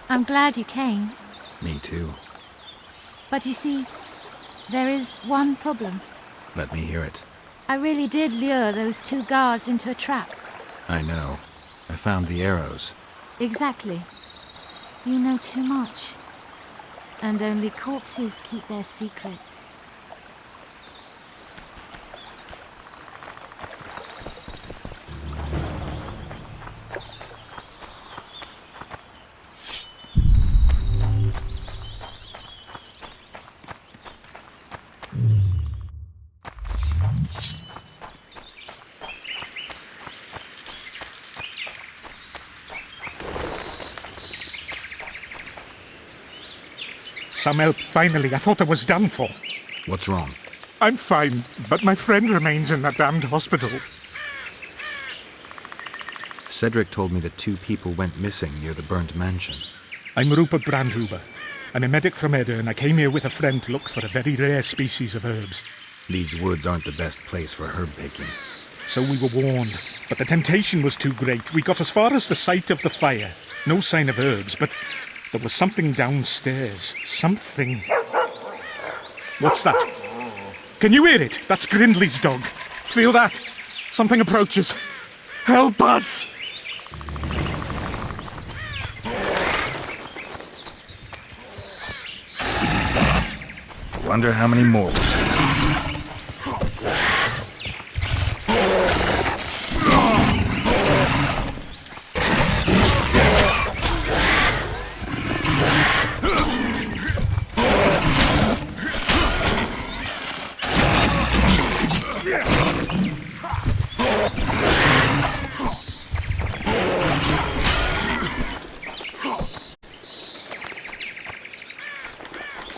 I'm glad you came.
Me too.
But you see, there is one problem.
Let me hear it.
I really did lure those 2 guards into a trap.
I know. I found the arrows.
Exactly. You know too much. And only corpses keep their secrets.
Some help, finally. I thought I was done for.
What's wrong?
I'm fine, but my friend remains in that damned hospital.
Cedric told me that 2 people went missing near the burnt mansion.
I'm Rupert Brandhuber. I'm a medic from Edda, and I came here with a friend to look for a very rare species of herbs.
These woods aren't the best place for herb picking.
So we were warned, but the temptation was too great. We got as far as the site of the fire. No sign of herbs, but there was something downstairs. Something. What's that? Can you hear it? That's Grindley's dog. Feel that? Something approaches. Help us!
Wonder how many more will turn up.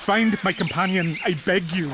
Find my companion, I beg you.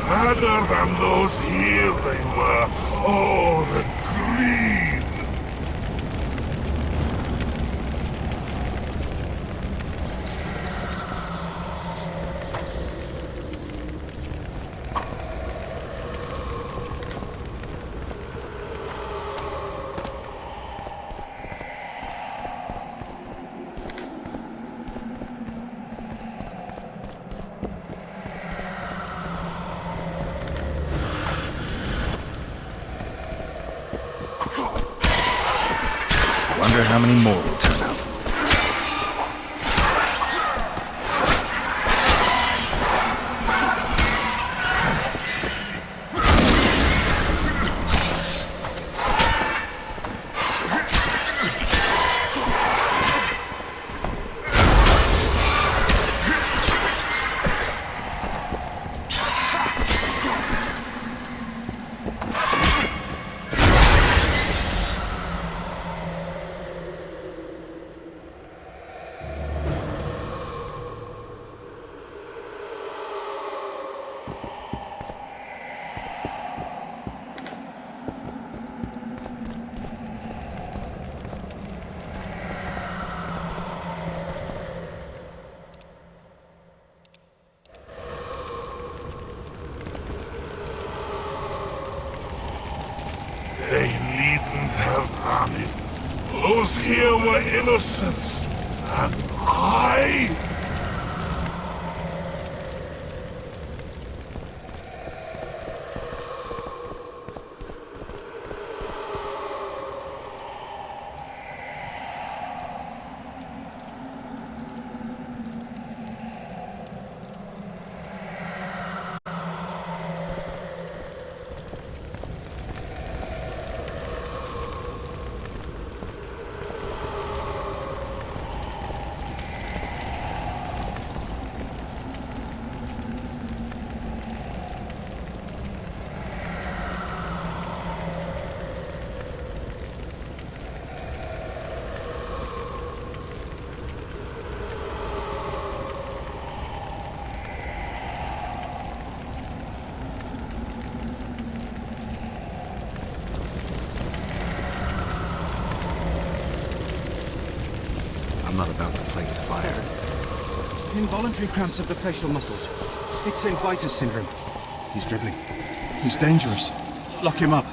Other than those here they were. Oh, the greed!
Wonder how many more will turn up.
those here were innocents, and I...
I'm not about to play with fire.
Involuntary cramps of the facial muscles. It's St. Vitus syndrome. He's dribbling. He's dangerous. Lock him up.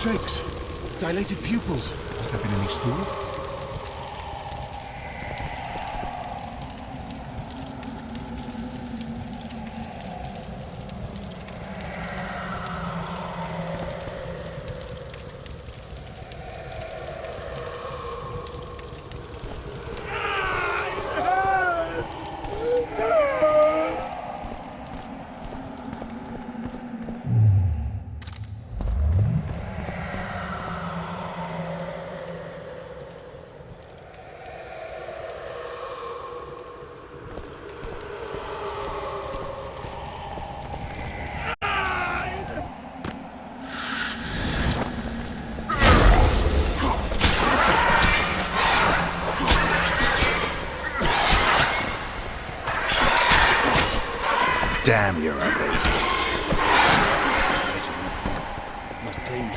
Shakes. Dilated pupils. Has there been any stool?
Damn, you're ugly.
Must clean.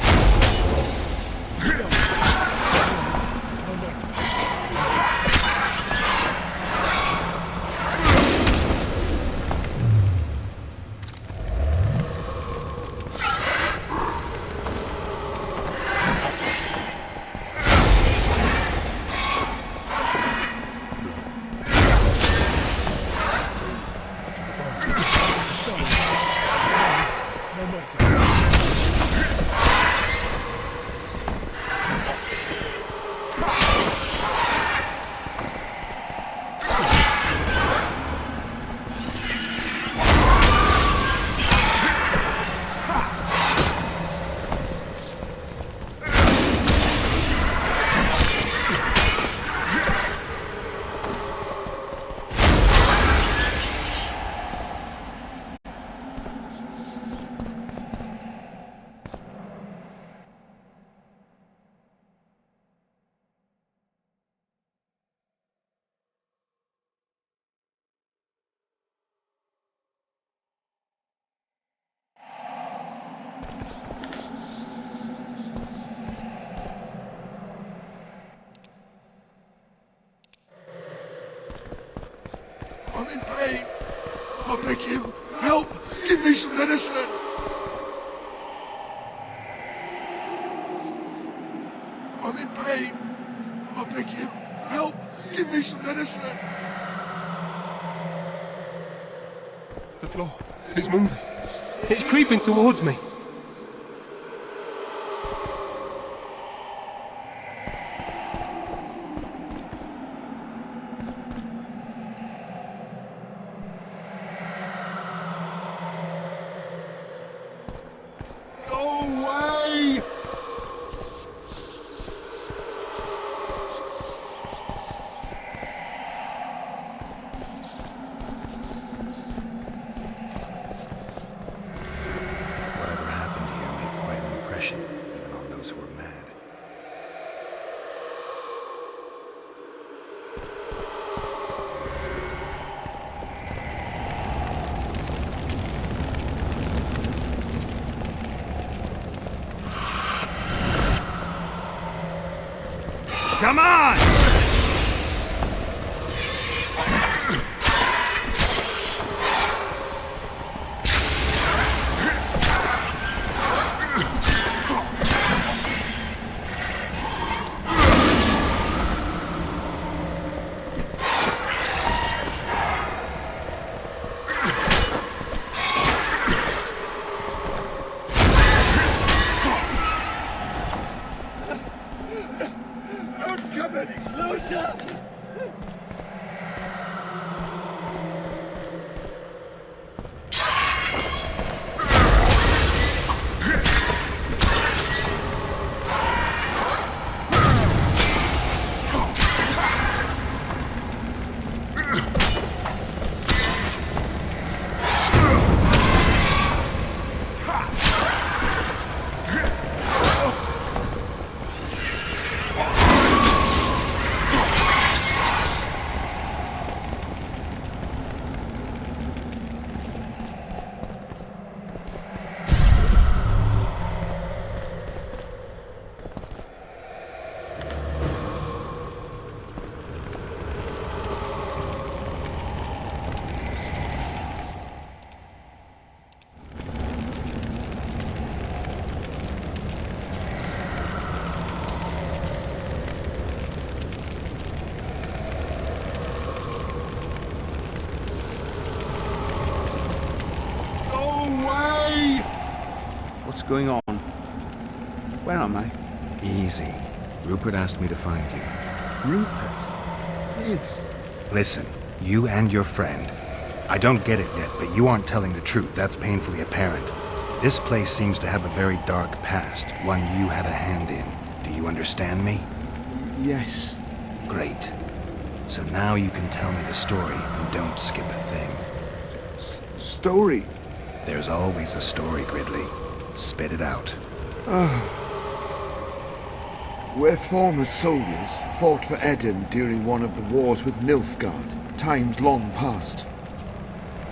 I'm in pain. I beg you, help! Give me some medicine! I'm in pain. I beg you, help! Give me some medicine! venison!
The floor. It's moving. It's creeping towards me.
Go away!
Whatever happened here made quite an impression, even on those who were mad.
Come on!
Don't come any closer!
What's going on? Where am I?
Easy. Rupert asked me to find you.
Rupert lives.
Listen, you and your friend. I don't get it yet, but you aren't telling the truth. That's painfully apparent. This place seems to have a very dark past, one you had a hand in. Do you understand me?
Yes.
Great. So now you can tell me the story and don't skip a thing.
Story?
There's always a story, Gridley. Spit it out.
We're former soldiers, fought for Eden during one of the wars with Nilfgaard, times long past.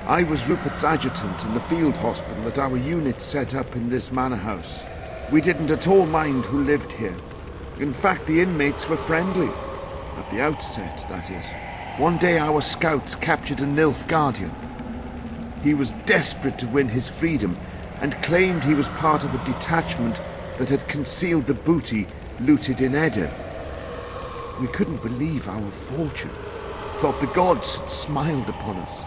I was Rupert's adjutant in the field hospital that our unit set up in this manor house. We didn't at all mind who lived here. In fact, the inmates were friendly. At the outset, that is. One day our scouts captured a Nilfgaardian. He was desperate to win his freedom and claimed he was part of a detachment that had concealed the booty looted in Eden. We couldn't believe our fortune, thought the gods had smiled upon us.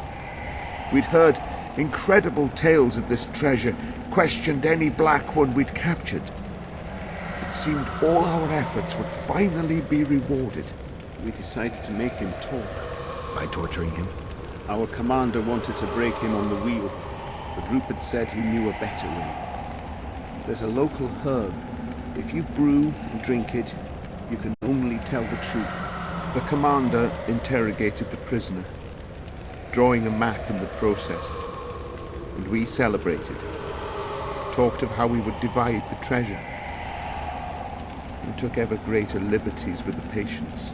We'd heard incredible tales of this treasure, questioned any black one we'd captured. It seemed all our efforts would finally be rewarded.
We decided to make him talk.
By torturing him?
Our commander wanted to break him on the wheel, but Rupert said he knew a better way. There's a local herb. If you brew and drink it, you can only tell the truth.
The commander interrogated the prisoner, drawing a map in the process, and we celebrated. Talked of how we would divide the treasure, and took ever greater liberties with the patients.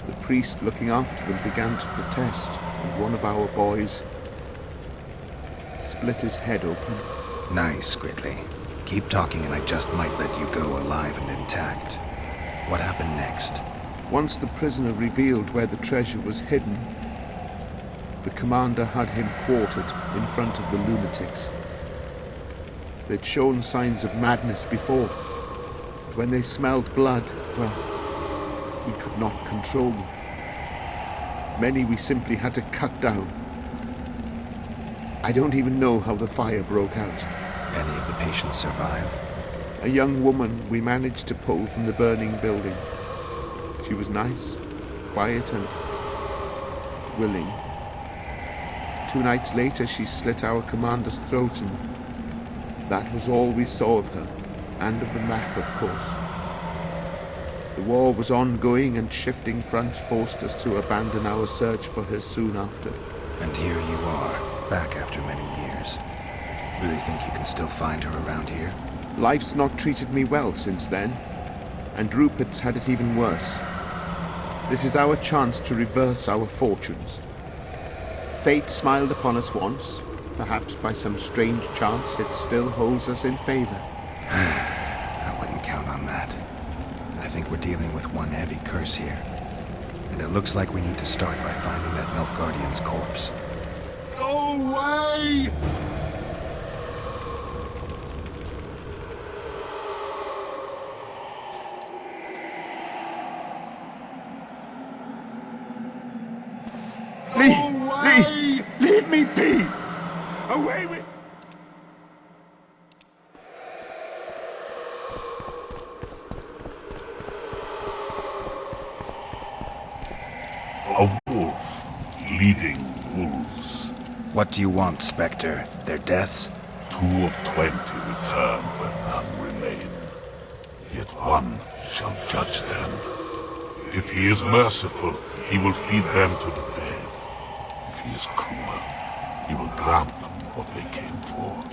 The priest looking after them began to protest, and one of our boys split his head open.
Nice, Gridley. Keep talking and I just might let you go alive and intact. What happened next?
Once the prisoner revealed where the treasure was hidden, the commander had him quartered in front of the lunatics. They'd shown signs of madness before. When they smelled blood, well, we could not control them. Many we simply had to cut down. I don't even know how the fire broke out.
Any of the patients survive?
A young woman we managed to pull from the burning building. She was nice, quiet and willing. 2 nights later she slit our commander's throat, and that was all we saw of her, and of the map, of course. The war was ongoing, and shifting fronts forced us to abandon our search for her soon after.
And here you are, back after many years. Really think you can still find her around here?
Life's not treated me well since then, and Rupert's had it even worse. This is our chance to reverse our fortunes. Fate smiled upon us once. Perhaps by some strange chance it still holds us in favor.
I wouldn't count on that. I think we're dealing with one heavy curse here. And it looks like we need to start by finding that Nilfgaardian's corpse.
Go away!
Leave me be! Away with...
A wolf leading wolves.
What do you want, Spectre? Their deaths?
2 of 20 return when none remain. Yet one shall judge them. If he is merciful, he will feed them to the dead. If he is cruel, he will grant them what they came for.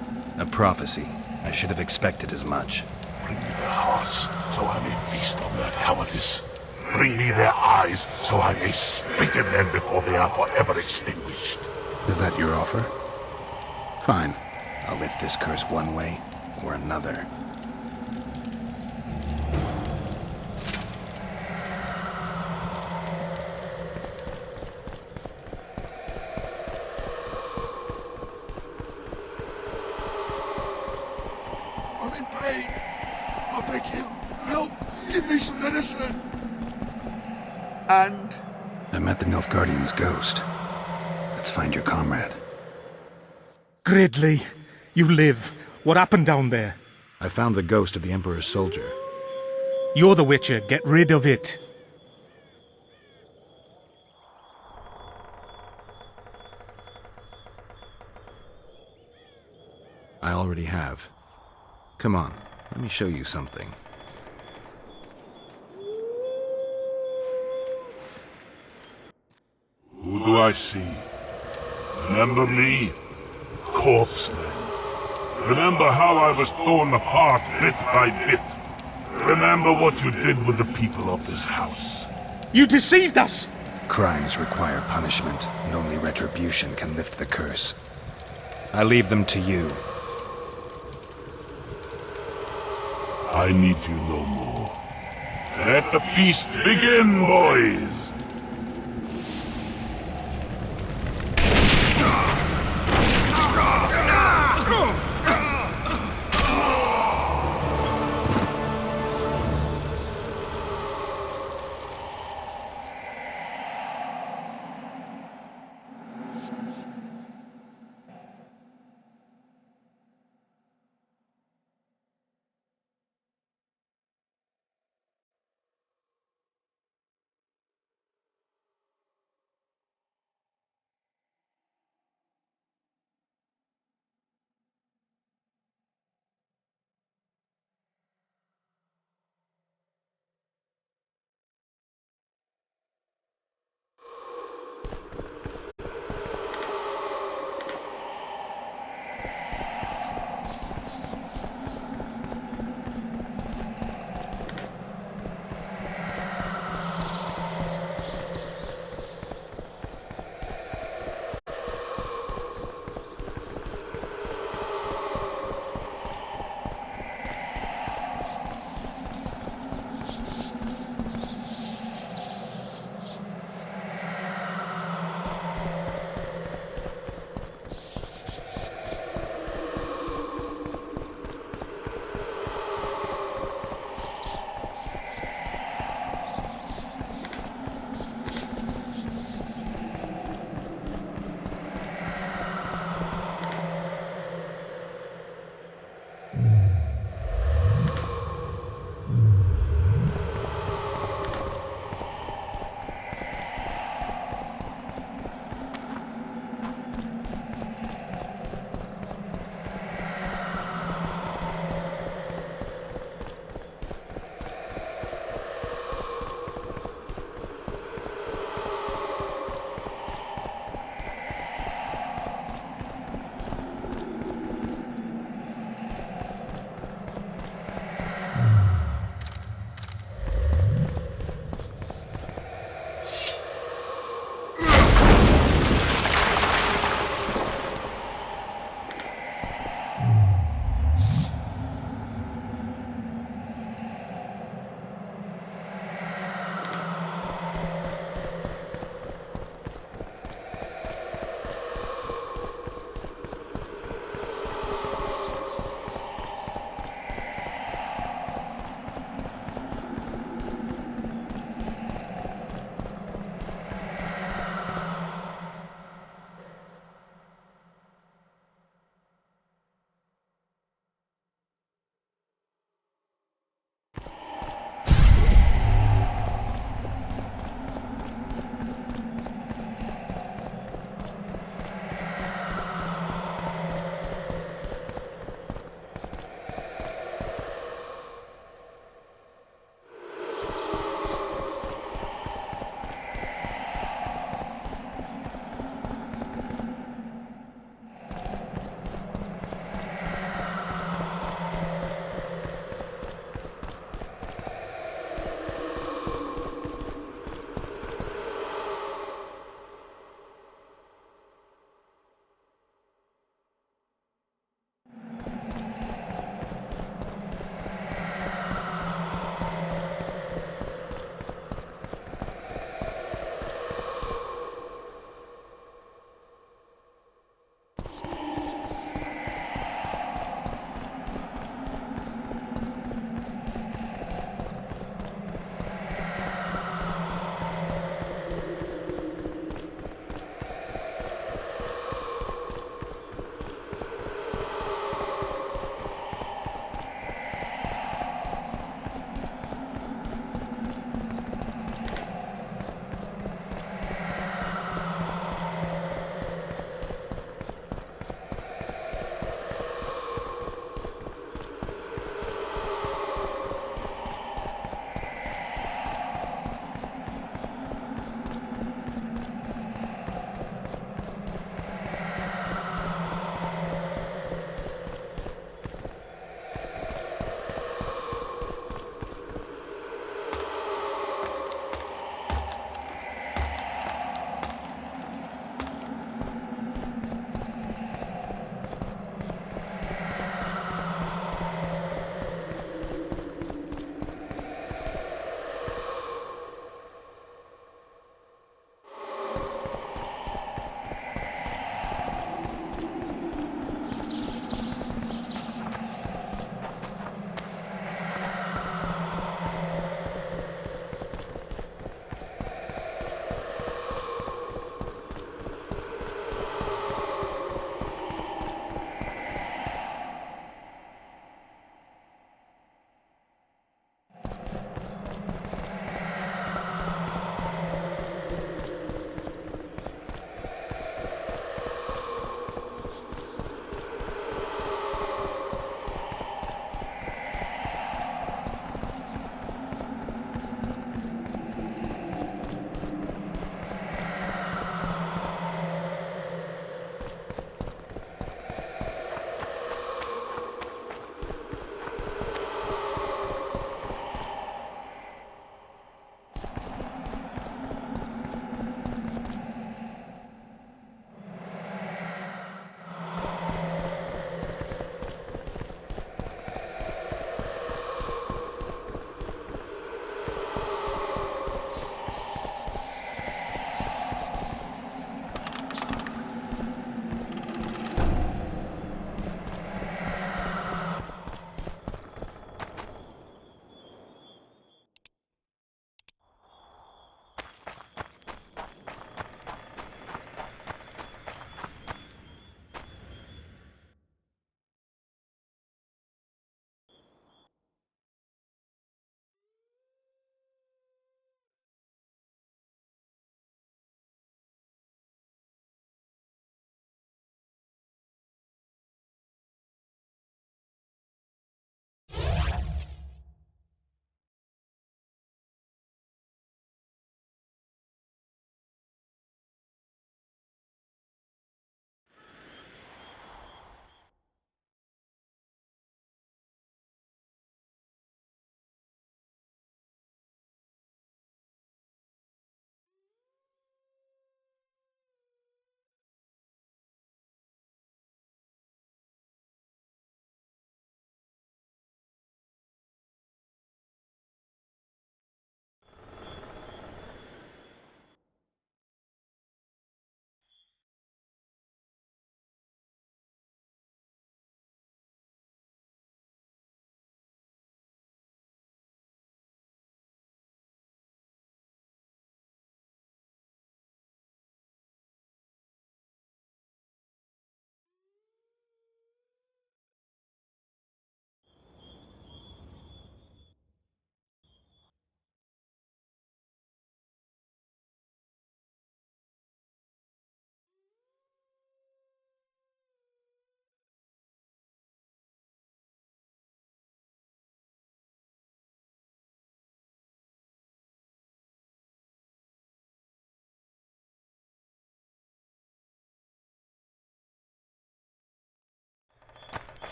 A prophecy. I should have expected as much.
Bring me their hearts, so I may feast on their cowardice. Bring me their eyes, so I may spit in them before they are forever extinguished.
Is that your offer? Fine. I'll lift this curse one way or another.
I'm in pain. I beg you, help! Give me some medicine!
And?
I met the Nilfgaardian's ghost. Let's find your comrade.
Gridley, you live. What happened down there?
I found the ghost of the Emperor's soldier.
You're the Witcher. Get rid of it.
I already have. Come on, let me show you something.
Who do I see? Remember me? Corpseman. Remember how I was torn apart bit by bit. Remember what you did with the people of this house.
You deceived us!
Crimes require punishment, and only retribution can lift the curse. I leave them to you.
I need you no more. Let the feast begin, boys!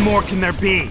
more can there be?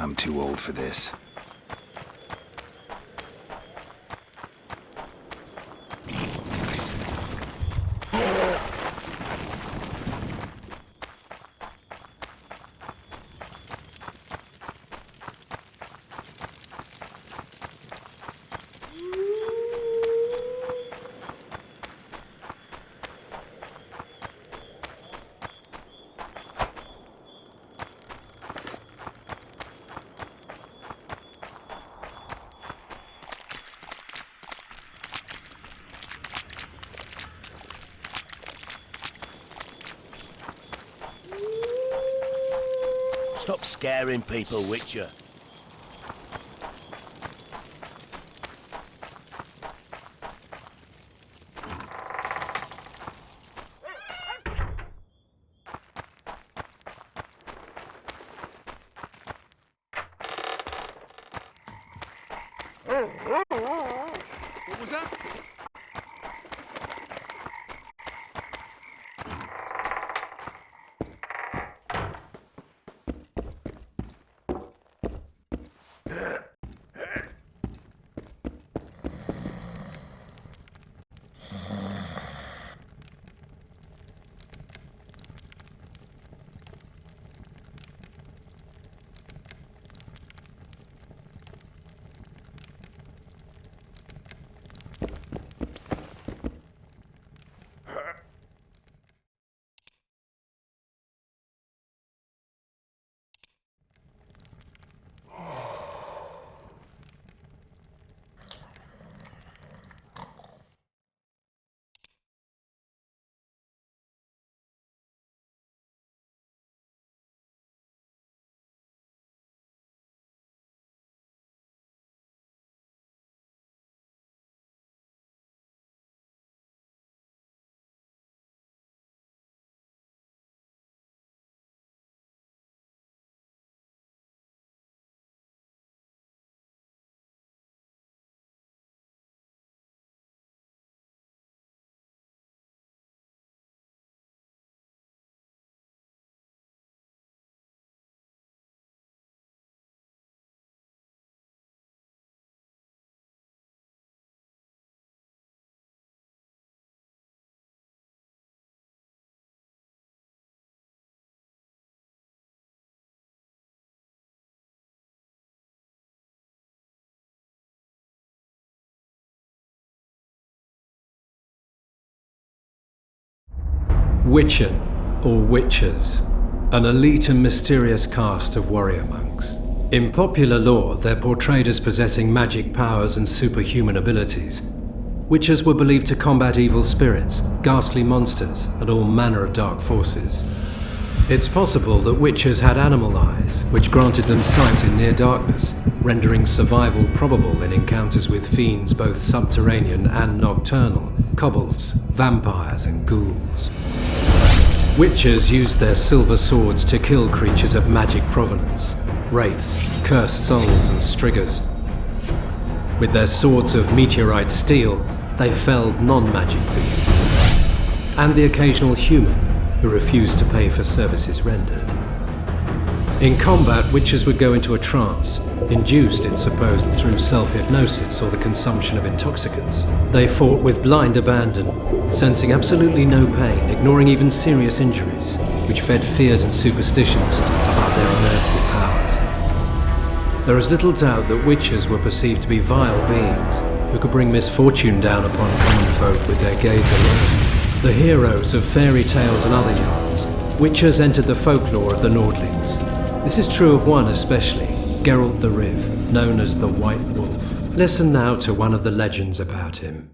I'm too old for this.
Stop scaring people, Witcher.
What was that?
Witcher, or Witchers, an elite and mysterious caste of warrior monks. In popular lore, they're portrayed as possessing magic powers and superhuman abilities. Witchers were believed to combat evil spirits, ghastly monsters, and all manner of dark forces. It's possible that Witchers had animal eyes, which granted them sight in near darkness, rendering survival probable in encounters with fiends both subterranean and nocturnal, kobolds, vampires, and ghouls. Witchers used their silver swords to kill creatures of magic provenance, wraiths, cursed souls, and striggers. With their swords of meteorite steel, they felled non-magic beasts, and the occasional human who refused to pay for services rendered. In combat, Witchers would go into a trance, induced, it's supposed, through self-hypnosis or the consumption of intoxicants. They fought with blind abandon, sensing absolutely no pain, ignoring even serious injuries, which fed fears and superstitions about their unearthly powers. There is little doubt that Witchers were perceived to be vile beings who could bring misfortune down upon common folk with their gaze alone. The heroes of fairy tales and other yarns, Witchers entered the folklore of the Nordlings. This is true of one especially, Geralt the Riv, known as the White Wolf. Listen now to one of the legends about him.